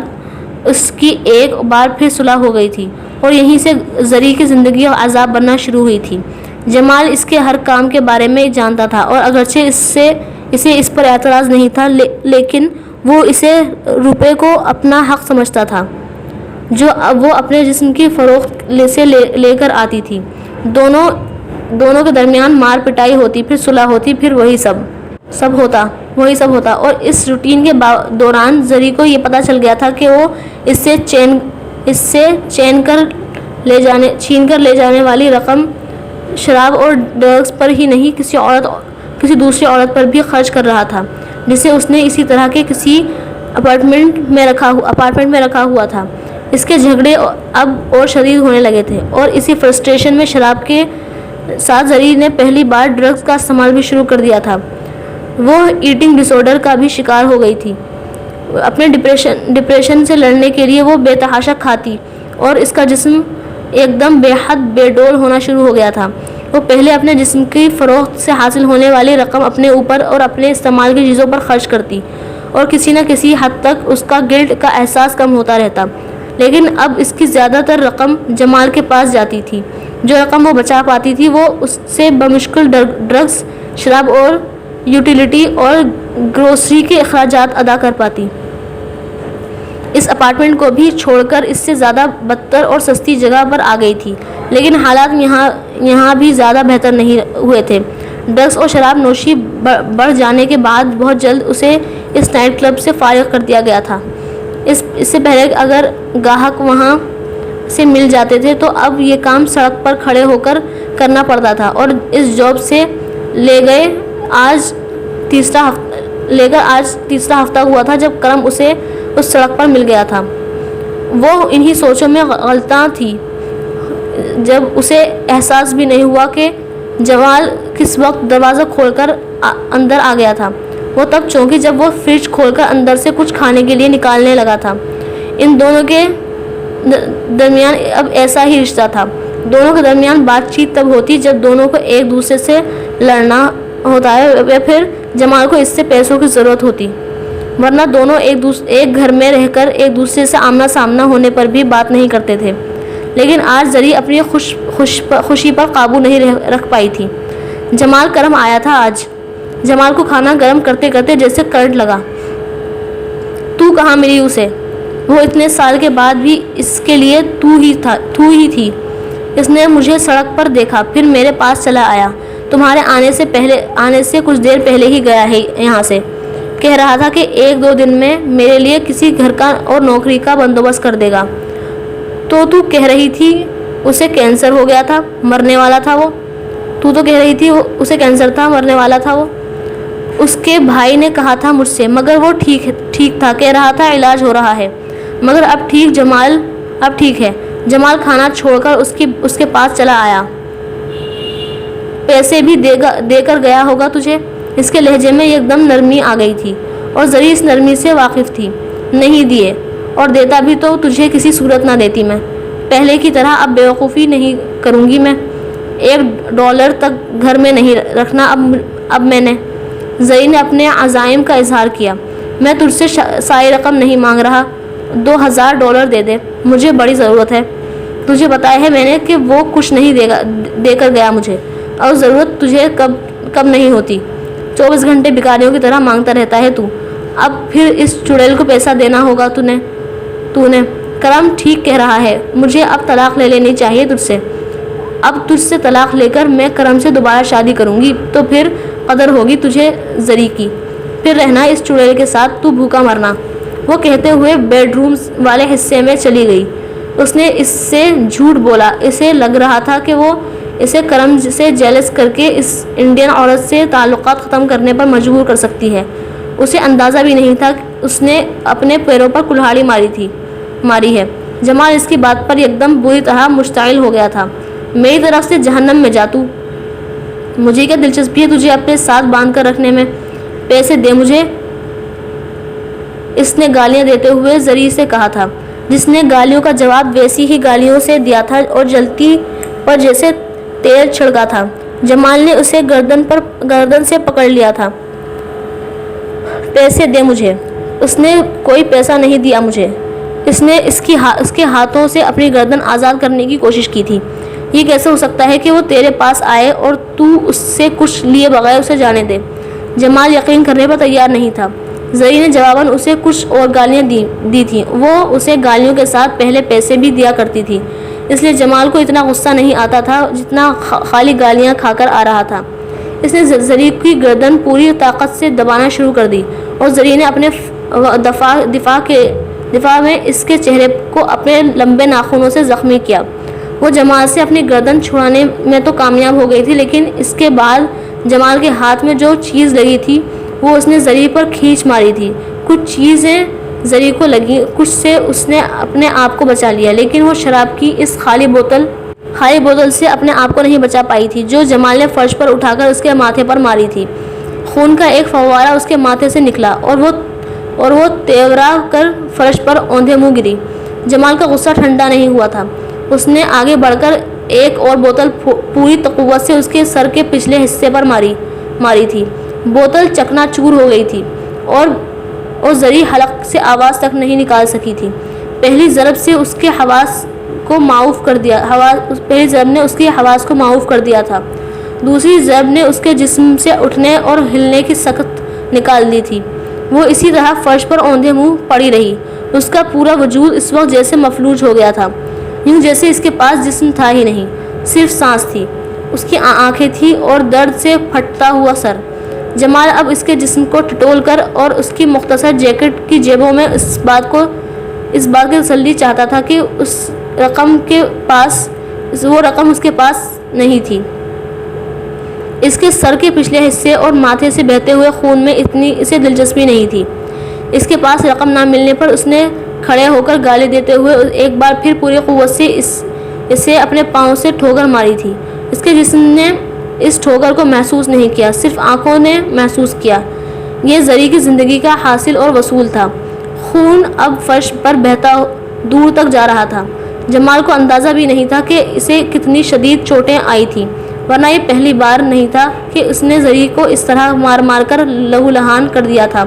اس کی ایک بار پھر صلح ہو گئی تھی اور یہیں سے زری کی زندگی عذاب بننا شروع ہوئی تھی۔ جمال اس کے ہر کام کے بارے میں جانتا تھا اور اگرچہ اسے اس پر اعتراض نہیں تھا، لیکن وہ اسے روپے کو اپنا حق سمجھتا تھا جو وہ اپنے جسم کی فروخت سے لے کر آتی تھی۔ دونوں کے درمیان مار پٹائی ہوتی، پھر صلح ہوتی، پھر وہی سب ہوتا اور اس روٹین کے دوران زری کو یہ پتہ چل گیا تھا کہ وہ اس سے چھین کر لے جانے والی رقم شراب اور ڈرگز پر ہی نہیں کسی دوسری عورت پر بھی خرچ کر رہا تھا جسے اس نے اسی طرح کے کسی اپارٹمنٹ میں رکھا ہوا تھا۔ اس کے جھگڑے اب اور شدید ہونے لگے تھے اور اسی فرسٹریشن میں شراب کے ساتھ زری نے پہلی بار ڈرگز کا استعمال بھی شروع کر دیا تھا۔ وہ ایٹنگ ڈس آرڈر کا بھی شکار ہو گئی تھی۔ اپنے ڈپریشن سے لڑنے کے لیے وہ بے تحاشا کھاتی اور اس کا جسم ایک دم بے حد بے ڈول ہونا شروع ہو گیا تھا۔ وہ پہلے اپنے جسم کی فروخت سے حاصل ہونے والی رقم اپنے اوپر اور اپنے استعمال کی چیزوں پر خرچ کرتی اور کسی نہ کسی حد تک اس کا گلٹ کا احساس کم ہوتا رہتا، لیکن اب اس کی زیادہ تر رقم جمال کے پاس جاتی تھی۔ جو رقم وہ بچا پاتی تھی وہ اس سے بمشکل ڈرگز، شراب اور یوٹیلیٹی اور گروسری کے اخراجات ادا کر پاتی۔ اس اپارٹمنٹ کو بھی چھوڑ کر اس سے زیادہ بدتر اور سستی جگہ پر آ گئی تھی، لیکن حالات یہاں بھی زیادہ بہتر نہیں ہوئے تھے۔ ڈرگز اور شراب نوشی بڑھ جانے کے بعد بہت جلد اسے اس نائٹ کلب سے فارغ کر دیا گیا تھا۔ اس سے پہلے اگر گاہک وہاں سے مل جاتے تھے تو اب یہ کام سڑک پر کھڑے ہو کر کرنا پڑتا تھا، اور اس جاب سے لے کر آج تیسرا ہفتہ ہوا تھا جب کرم اسے اس سڑک پر مل گیا تھا۔ وہ انہی سوچوں میں غلطاں تھی جب اسے احساس بھی نہیں ہوا کہ جمال کس وقت دروازہ کھول کر اندر آ گیا تھا۔ وہ تب چونکی جب وہ فریج کھول کر اندر سے کچھ کھانے کے لیے نکالنے لگا تھا۔ ان دونوں کے درمیان اب ایسا ہی رشتہ تھا۔ دونوں کے درمیان بات چیت تب ہوتی جب دونوں کو ایک دوسرے سے لڑنا ہوتا ہے یا پھر جمال کو اس سے پیسوں کی ضرورت ہوتی، ورنہ دونوں ایک گھر میں رہ کر ایک دوسرے سے آمنا سامنا ہونے پر بھی بات نہیں کرتے تھے۔ لیکن آج زری اپنی خوشی پر قابو نہیں رکھ پائی تھی۔ جمال کرم آیا تھا آج جمال کو کھانا گرم کرتے کرتے جیسے کرنٹ لگا۔ تو کہاں ملی اسے؟ وہ اتنے سال کے بعد بھی اس کے لیے تو ہی تھی۔ اس نے مجھے سڑک پر دیکھا، پھر میرے پاس چلا آیا۔ تمہارے آنے سے کچھ دیر پہلے ہی گیا ہے یہاں سے۔ کہہ رہا تھا کہ 1-2 دن میں میرے لیے کسی گھر کا اور نوکری کا بندوبست کر دے گا۔ تو کہہ رہی تھی اسے کینسر ہو گیا تھا، مرنے والا تھا وہ۔ تو کہہ رہی تھی اسے کینسر تھا، مرنے والا تھا وہ۔ اس کے بھائی نے کہا تھا مجھ سے، مگر وہ ٹھیک تھا، کہہ رہا تھا علاج ہو رہا ہے، مگر اب ٹھیک ہے۔ جمال کھانا چھوڑ کر اس کے پاس چلا آیا۔ پیسے بھی دے کر گیا ہوگا تجھے؟ اس کے لہجے میں ایک دم نرمی آ گئی تھی، اور زری اس نرمی سے واقف تھی۔ نہیں دیے، اور دیتا بھی تو تجھے کسی صورت نہ دیتی میں۔ پہلے کی طرح اب بیوقوفی نہیں کروں گی میں۔ $1 تک گھر میں نہیں رکھنا اب میں نے۔ زری نے اپنے عزائم کا اظہار کیا۔ میں تجھ سے ساری رقم نہیں مانگ رہا، $2000 دے دے، مجھے بڑی ضرورت ہے۔ تجھے بتایا ہے میں نے کہ وہ کچھ نہیں دے کر گیا مجھے، اور ضرورت تجھے کب نہیں ہوتی۔ 24 گھنٹے بھکاریوں کی طرح مانگتا رہتا ہے تو۔ اب پھر اس چڑیل کو پیسہ دینا ہوگا تو نے۔ کرم ٹھیک کہہ رہا ہے، مجھے اب طلاق لے لینی چاہیے تجھ سے۔ اب تجھ سے طلاق لے کر میں کرم سے دوبارہ شادی کروں گی تو پھر قدر ہوگی تجھے زری کی۔ پھر رہنا اس چڑیل کے ساتھ، تو بھوکا مرنا۔ وہ کہتے ہوئے بیڈ روم والے حصے میں چلی گئی۔ اس نے اس سے جھوٹ بولا۔ اسے لگ رہا تھا کہ وہ اسے کرم سے جیلس کر کے اس انڈین عورت سے تعلقات ختم کرنے پر مجبور کر سکتی ہے۔ اسے اندازہ بھی نہیں تھا اس نے اپنے پیروں پر کلہاڑی ماری ہے۔ جمال اس کی بات پر ایک دم بری طرح مشتعل ہو گیا تھا۔ میری طرف سے جہنم میں جا تو۔ مجھے کیا دلچسپی ہے تجھے اپنے ساتھ باندھ کر رکھنے میں؟ پیسے دے مجھے، اس نے گالیاں دیتے ہوئے زری سے کہا تھا، جس نے گالیوں کا جواب ویسی ہی گالیوں سے دیا تھا اور جلتی پر جیسے تیل چھڑکا تھا۔ جمال نے اسے گردن سے پکڑ لیا تھا۔ پیسے دے مجھے۔ اس نے کوئی پیسہ نہیں دیا مجھے۔ اس نے اس کے ہاتھوں سے اپنی گردن آزاد کرنے کی کوشش کی تھی۔ یہ کیسے ہو سکتا ہے کہ وہ تیرے پاس آئے اور تو اس سے کچھ لیے بغیر اسے جانے دے؟ جمال یقین کرنے پر تیار نہیں تھا۔ زری نے جواباً اسے کچھ اور گالیاں دی تھیں۔ وہ اسے گالیوں کے ساتھ پہلے پیسے بھی دیا کرتی تھی، اس لیے جمال کو اتنا غصہ نہیں آتا تھا جتنا خالی گالیاں کھا کر آ رہا تھا۔ اس نے زری کی گردن پوری طاقت سے دبانا شروع کر دی، اور زری نے اپنے دفاع میں اس کے چہرے کو اپنے لمبے ناخنوں سے زخمی کیا۔ وہ جمال سے اپنی گردن چھڑانے میں تو کامیاب ہو گئی تھی، لیکن اس کے بعد جمال کے ہاتھ میں جو چیز لگی تھی وہ اس نے زری پر کھینچ ماری تھی۔ کچھ چیزیں زری کو لگی، کچھ سے اس نے اپنے آپ کو بچا لیا، لیکن وہ شراب کی اس خالی بوتل سے اپنے آپ کو نہیں بچا پائی تھی جو جمال نے فرش پر اٹھا کر اس کے ماتھے پر ماری تھی۔ خون کا ایک فوارہ اس کے ماتھے سے نکلا اور وہ تیورا کر فرش پر اوندھے منہ گری۔ جمال کا غصہ ٹھنڈا نہیں ہوا تھا۔ اس نے آگے بڑھ کر ایک اور بوتل پوری قوت سے اس کے سر کے پچھلے حصے پر ماری تھی۔ بوتل چکنا چور ہو گئی تھی اور زری حلق سے آواز تک نہیں نکال سکی تھی۔ پہلی ضرب سے اس کے حواس کو معاف کر دیا تھا۔ دوسری ضرب نے اس کے جسم سے اٹھنے اور ہلنے کی سخت نکال دی تھی۔ وہ اسی طرح فرش پر اوندھے منہ پڑی رہی۔ اس کا پورا وجود اس وقت جیسے مفلوج ہو گیا تھا، یوں جیسے اس کے پاس جسم تھا ہی نہیں، صرف سانس تھی، اس کی آنکھیں تھیں اور درد سے پھٹتا ہوا سر۔ جمال اب اس کے جسم کو ٹٹول کر اور اس کی مختصر جیکٹ کی جیبوں میں اس بات کی تسلی چاہتا تھا کہ وہ رقم اس کے پاس نہیں تھی۔ اس کے سر کے پچھلے حصے اور ماتھے سے بہتے ہوئے خون میں اتنی اسے دلچسپی نہیں تھی۔ اس کے پاس رقم نہ ملنے پر اس نے کھڑے ہو کر گالی دیتے ہوئے ایک بار پھر پوری قوت سے اسے اپنے پاؤں سے ٹھوکر ماری تھی۔ اس کے جسم نے اس ٹھوکر کو محسوس نہیں کیا، صرف آنکھوں نے محسوس کیا۔ یہ زری کی زندگی کا حاصل اور وصول تھا۔ خون اب فرش پر بہتا دور تک جا رہا تھا۔ جمال کو اندازہ بھی نہیں تھا کہ اسے کتنی شدید چوٹیں آئی تھیں، ورنہ یہ پہلی بار نہیں تھا کہ اس نے زری کو اس طرح مار کر لہولہان کر دیا تھا۔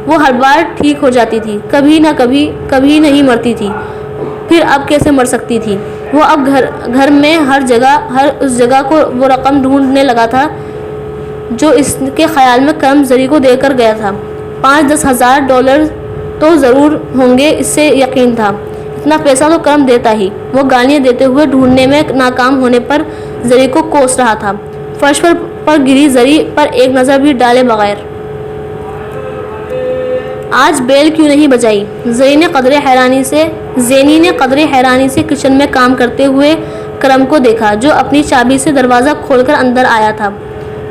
وہ ہر بار ٹھیک ہو جاتی تھی، کبھی نہیں مرتی تھی، پھر اب کیسے مر سکتی تھی؟ وہ اب گھر میں ہر اس جگہ کو وہ رقم ڈھونڈنے لگا تھا جو اس کے خیال میں کرم زری کو دے کر گیا تھا۔ 5-10 ہزار ڈالر تو ضرور ہوں گے، اس سے یقین تھا۔ اتنا پیسہ تو کرم دیتا ہی۔ وہ گالیاں دیتے ہوئے ڈھونڈنے میں ناکام ہونے پر زری کو کوس رہا تھا، فرش پر گری زری پر ایک نظر بھی ڈالے بغیر۔ آج بیل کیوں نہیں بجائی؟ زینی نے قدرے حیرانی سے کچن میں کام کرتے ہوئے کرم کو دیکھا، جو اپنی چابی سے دروازہ کھول کر اندر آیا تھا۔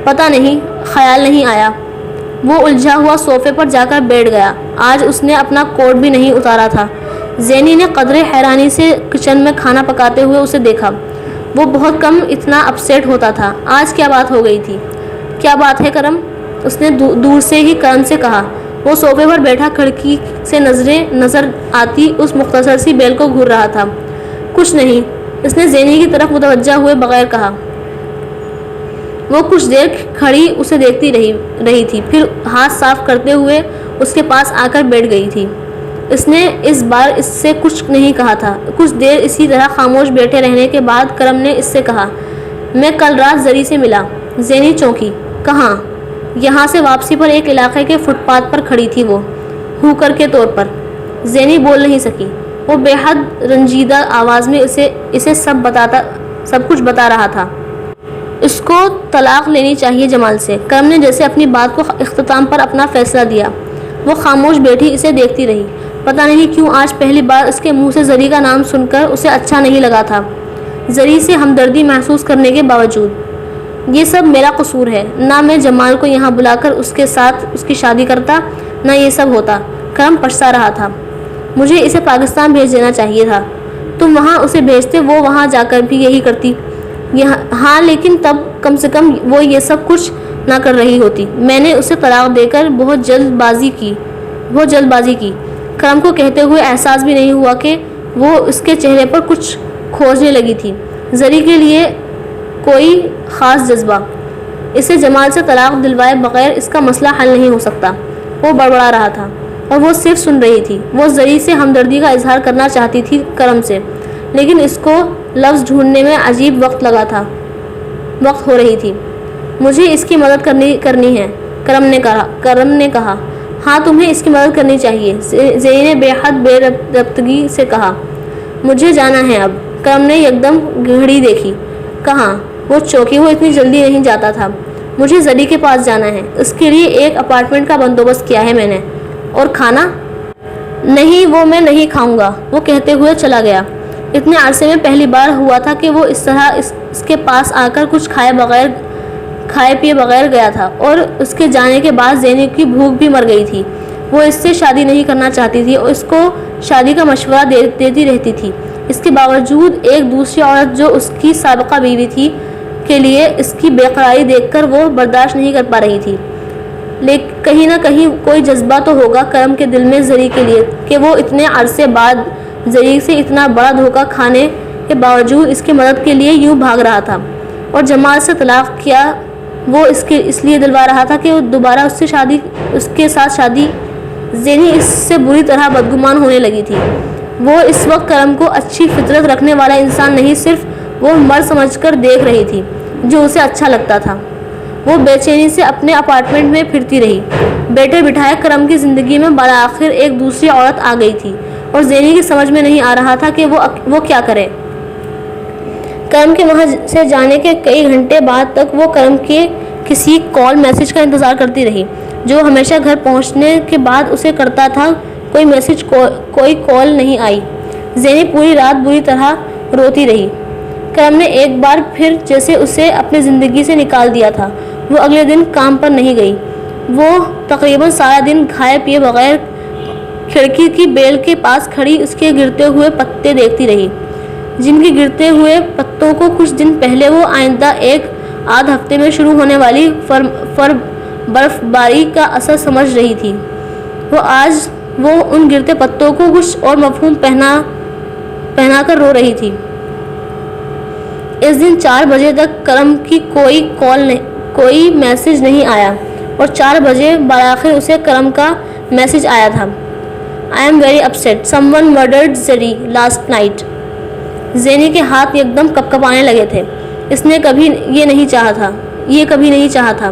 پتہ نہیں، خیال نہیں آیا۔ وہ الجھا ہوا صوفے پر جا کر بیٹھ گیا۔ آج اس نے اپنا کوٹ بھی نہیں اتارا تھا۔ زینی نے قدرے حیرانی سے کچن میں کھانا پکاتے ہوئے اسے دیکھا۔ وہ بہت کم اتنا اپسیٹ ہوتا تھا۔ آج کیا بات ہو گئی تھی؟ کیا بات ہے کرم؟ اس نے دور سے ہی کرم سے کہا۔ وہ صوفے پر بیٹھا کھڑکی سے نظر آتی اس مختصر سی بیل کو گھور رہا تھا۔ کچھ نہیں، اس نے زینی کی طرف متوجہ ہوئے بغیر کہا۔ وہ کچھ دیر کھڑی اسے دیکھتی رہی تھی، پھر ہاتھ صاف کرتے ہوئے اس کے پاس آ کر بیٹھ گئی تھی۔ اس نے اس بار اس سے کچھ نہیں کہا تھا۔ کچھ دیر اسی طرح خاموش بیٹھے رہنے کے بعد کرم نے اس سے کہا، میں کل رات زری سے ملا۔ زینی چونکی۔ کہاں؟ یہاں سے واپسی پر ایک علاقے کے فٹ پاتھ پر کھڑی تھی وہ، ہوکر کے طور پر۔ زینی بول نہیں سکی۔ وہ بے حد رنجیدہ آواز میں اسے سب کچھ بتا رہا تھا۔ اس کو طلاق لینی چاہیے جمال سے۔ کرم نے جیسے اپنی بات کو اختتام پر اپنا فیصلہ دیا۔ وہ خاموش بیٹھی اسے دیکھتی رہی۔ پتہ نہیں کیوں آج پہلی بار اس کے منہ سے زری کا نام سن کر اسے اچھا نہیں لگا تھا۔ زری سے ہمدردی محسوس کرنے کے باوجود، یہ سب میرا قصور ہے۔ نہ میں جمال کو یہاں بلا کر اس کے ساتھ اس کی شادی کرتا، نہ یہ سب ہوتا۔ کرم پچھتا رہا تھا۔ مجھے اسے پاکستان بھیج دینا چاہیے تھا۔ تم وہاں اسے بھیجتے، وہ وہاں جا کر بھی یہی کرتی۔ ہاں، لیکن تب کم سے کم وہ یہ سب کچھ نہ کر رہی ہوتی۔ میں نے اسے طلاق دے کر بہت جلد بازی کی۔ کرم کو کہتے ہوئے احساس بھی نہیں ہوا کہ وہ اس کے چہرے پر کچھ کھوجنے لگی تھی۔ زری کے لیے کوئی خاص جذبہ۔ اسے جمال سے طلاق دلوائے بغیر اس کا مسئلہ حل نہیں ہو سکتا۔ وہ بڑبڑا رہا تھا اور وہ صرف سن رہی تھی۔ وہ زری سے ہمدردی کا اظہار کرنا چاہتی تھی کرم سے، لیکن اس کو لفظ ڈھونڈنے میں عجیب وقت ہو رہی تھی۔ مجھے اس کی مدد کرنی ہے، کرم نے کہا۔ ہاں، تمہیں اس کی مدد کرنی چاہیے، زینی نے بے حد بے ربطگی سے کہا۔ مجھے جانا ہے اب۔ کرم نے یکدم گھڑی دیکھی۔ کہاں؟ وہ چونکی۔ وہ اتنی جلدی نہیں جاتا تھا۔ مجھے زری کے پاس جانا ہے۔ اس کے لیے ایک اپارٹمنٹ کا بندوبست کیا ہے میں نے۔ اور کھانا؟ نہیں، وہ میں نہیں کھاؤں گا، وہ کہتے ہوئے چلا گیا۔ اتنے عرصے میں پہلی بار ہوا تھا کہ وہ اس طرح اس کے پاس آ کر کچھ کھائے پیے بغیر گیا تھا، اور اس کے جانے کے بعد زینب کی بھوک بھی مر گئی تھی۔ وہ اس سے شادی نہیں کرنا چاہتی تھی اور اس کو شادی کا مشورہ دیتی رہتی تھی۔ اس کے باوجود ایک دوسری عورت جو اس کی سابقہ بیوی تھی کے لیے اس کی بے قراری دیکھ کر وہ برداشت نہیں کر پا رہی تھی۔ لیکن کہیں نہ کہیں کوئی جذبہ تو ہوگا کرم کے دل میں زری کے لیے کہ وہ اتنے عرصے بعد زری سے اتنا بڑا دھوکہ کھانے کے باوجود اس کی مدد کے لیے یوں بھاگ رہا تھا۔ اور جمال سے طلاق کیا وہ اس لیے دلوا رہا تھا کہ وہ دوبارہ اس کے ساتھ شادی۔ زینی اس سے بری طرح بدگمان ہونے لگی تھی۔ وہ اس وقت کرم کو اچھی فطرت رکھنے والا انسان نہیں، صرف وہ مرد سمجھ کر دیکھ رہی تھی جو اسے اچھا لگتا تھا۔ وہ بے چینی سے اپنے اپارٹمنٹ میں پھرتی رہی۔ بیٹھے بٹھائے کرم کی زندگی میں بالآخر ایک دوسری عورت آ گئی تھی اور زینی کی سمجھ میں نہیں آ رہا تھا کہ وہ کیا کرے۔ کرم کے وہاں سے جانے کے کئی گھنٹے بعد تک وہ کرم کے کسی کال میسج کا انتظار کرتی رہی، جو ہمیشہ گھر پہنچنے کے بعد اسے کرتا تھا۔ کوئی میسج، کوئی کال نہیں آئی۔ زینی پوری رات بری طرح روتی رہی۔ کرم نے ایک بار پھر جیسے اسے اپنی زندگی سے نکال دیا تھا۔ وہ اگلے دن کام پر نہیں گئی۔ وہ تقریباً سارا دن کھائے پیے بغیر کھڑکی کی بیل کے پاس کھڑی اس کے گرتے ہوئے پتے دیکھتی رہی، جن کے گرتے ہوئے پتوں کو کچھ دن پہلے وہ آئندہ ایک آدھ ہفتے میں شروع ہونے والی برف باری کا اثر سمجھ رہی تھی۔ آج وہ ان گرتے پتوں کو کچھ اور مفہوم پہنا کر رو رہی تھی۔ اس دن 4 بجے تک کرم کی کوئی میسج نہیں آیا، اور 4 بجے بالآخر اسے کرم کا میسج آیا تھا۔ I am very upset. Someone murdered Zari last night. زینی کے ہاتھ یکدم کپکپانے لگے تھے۔ اس نے یہ کبھی نہیں چاہا تھا۔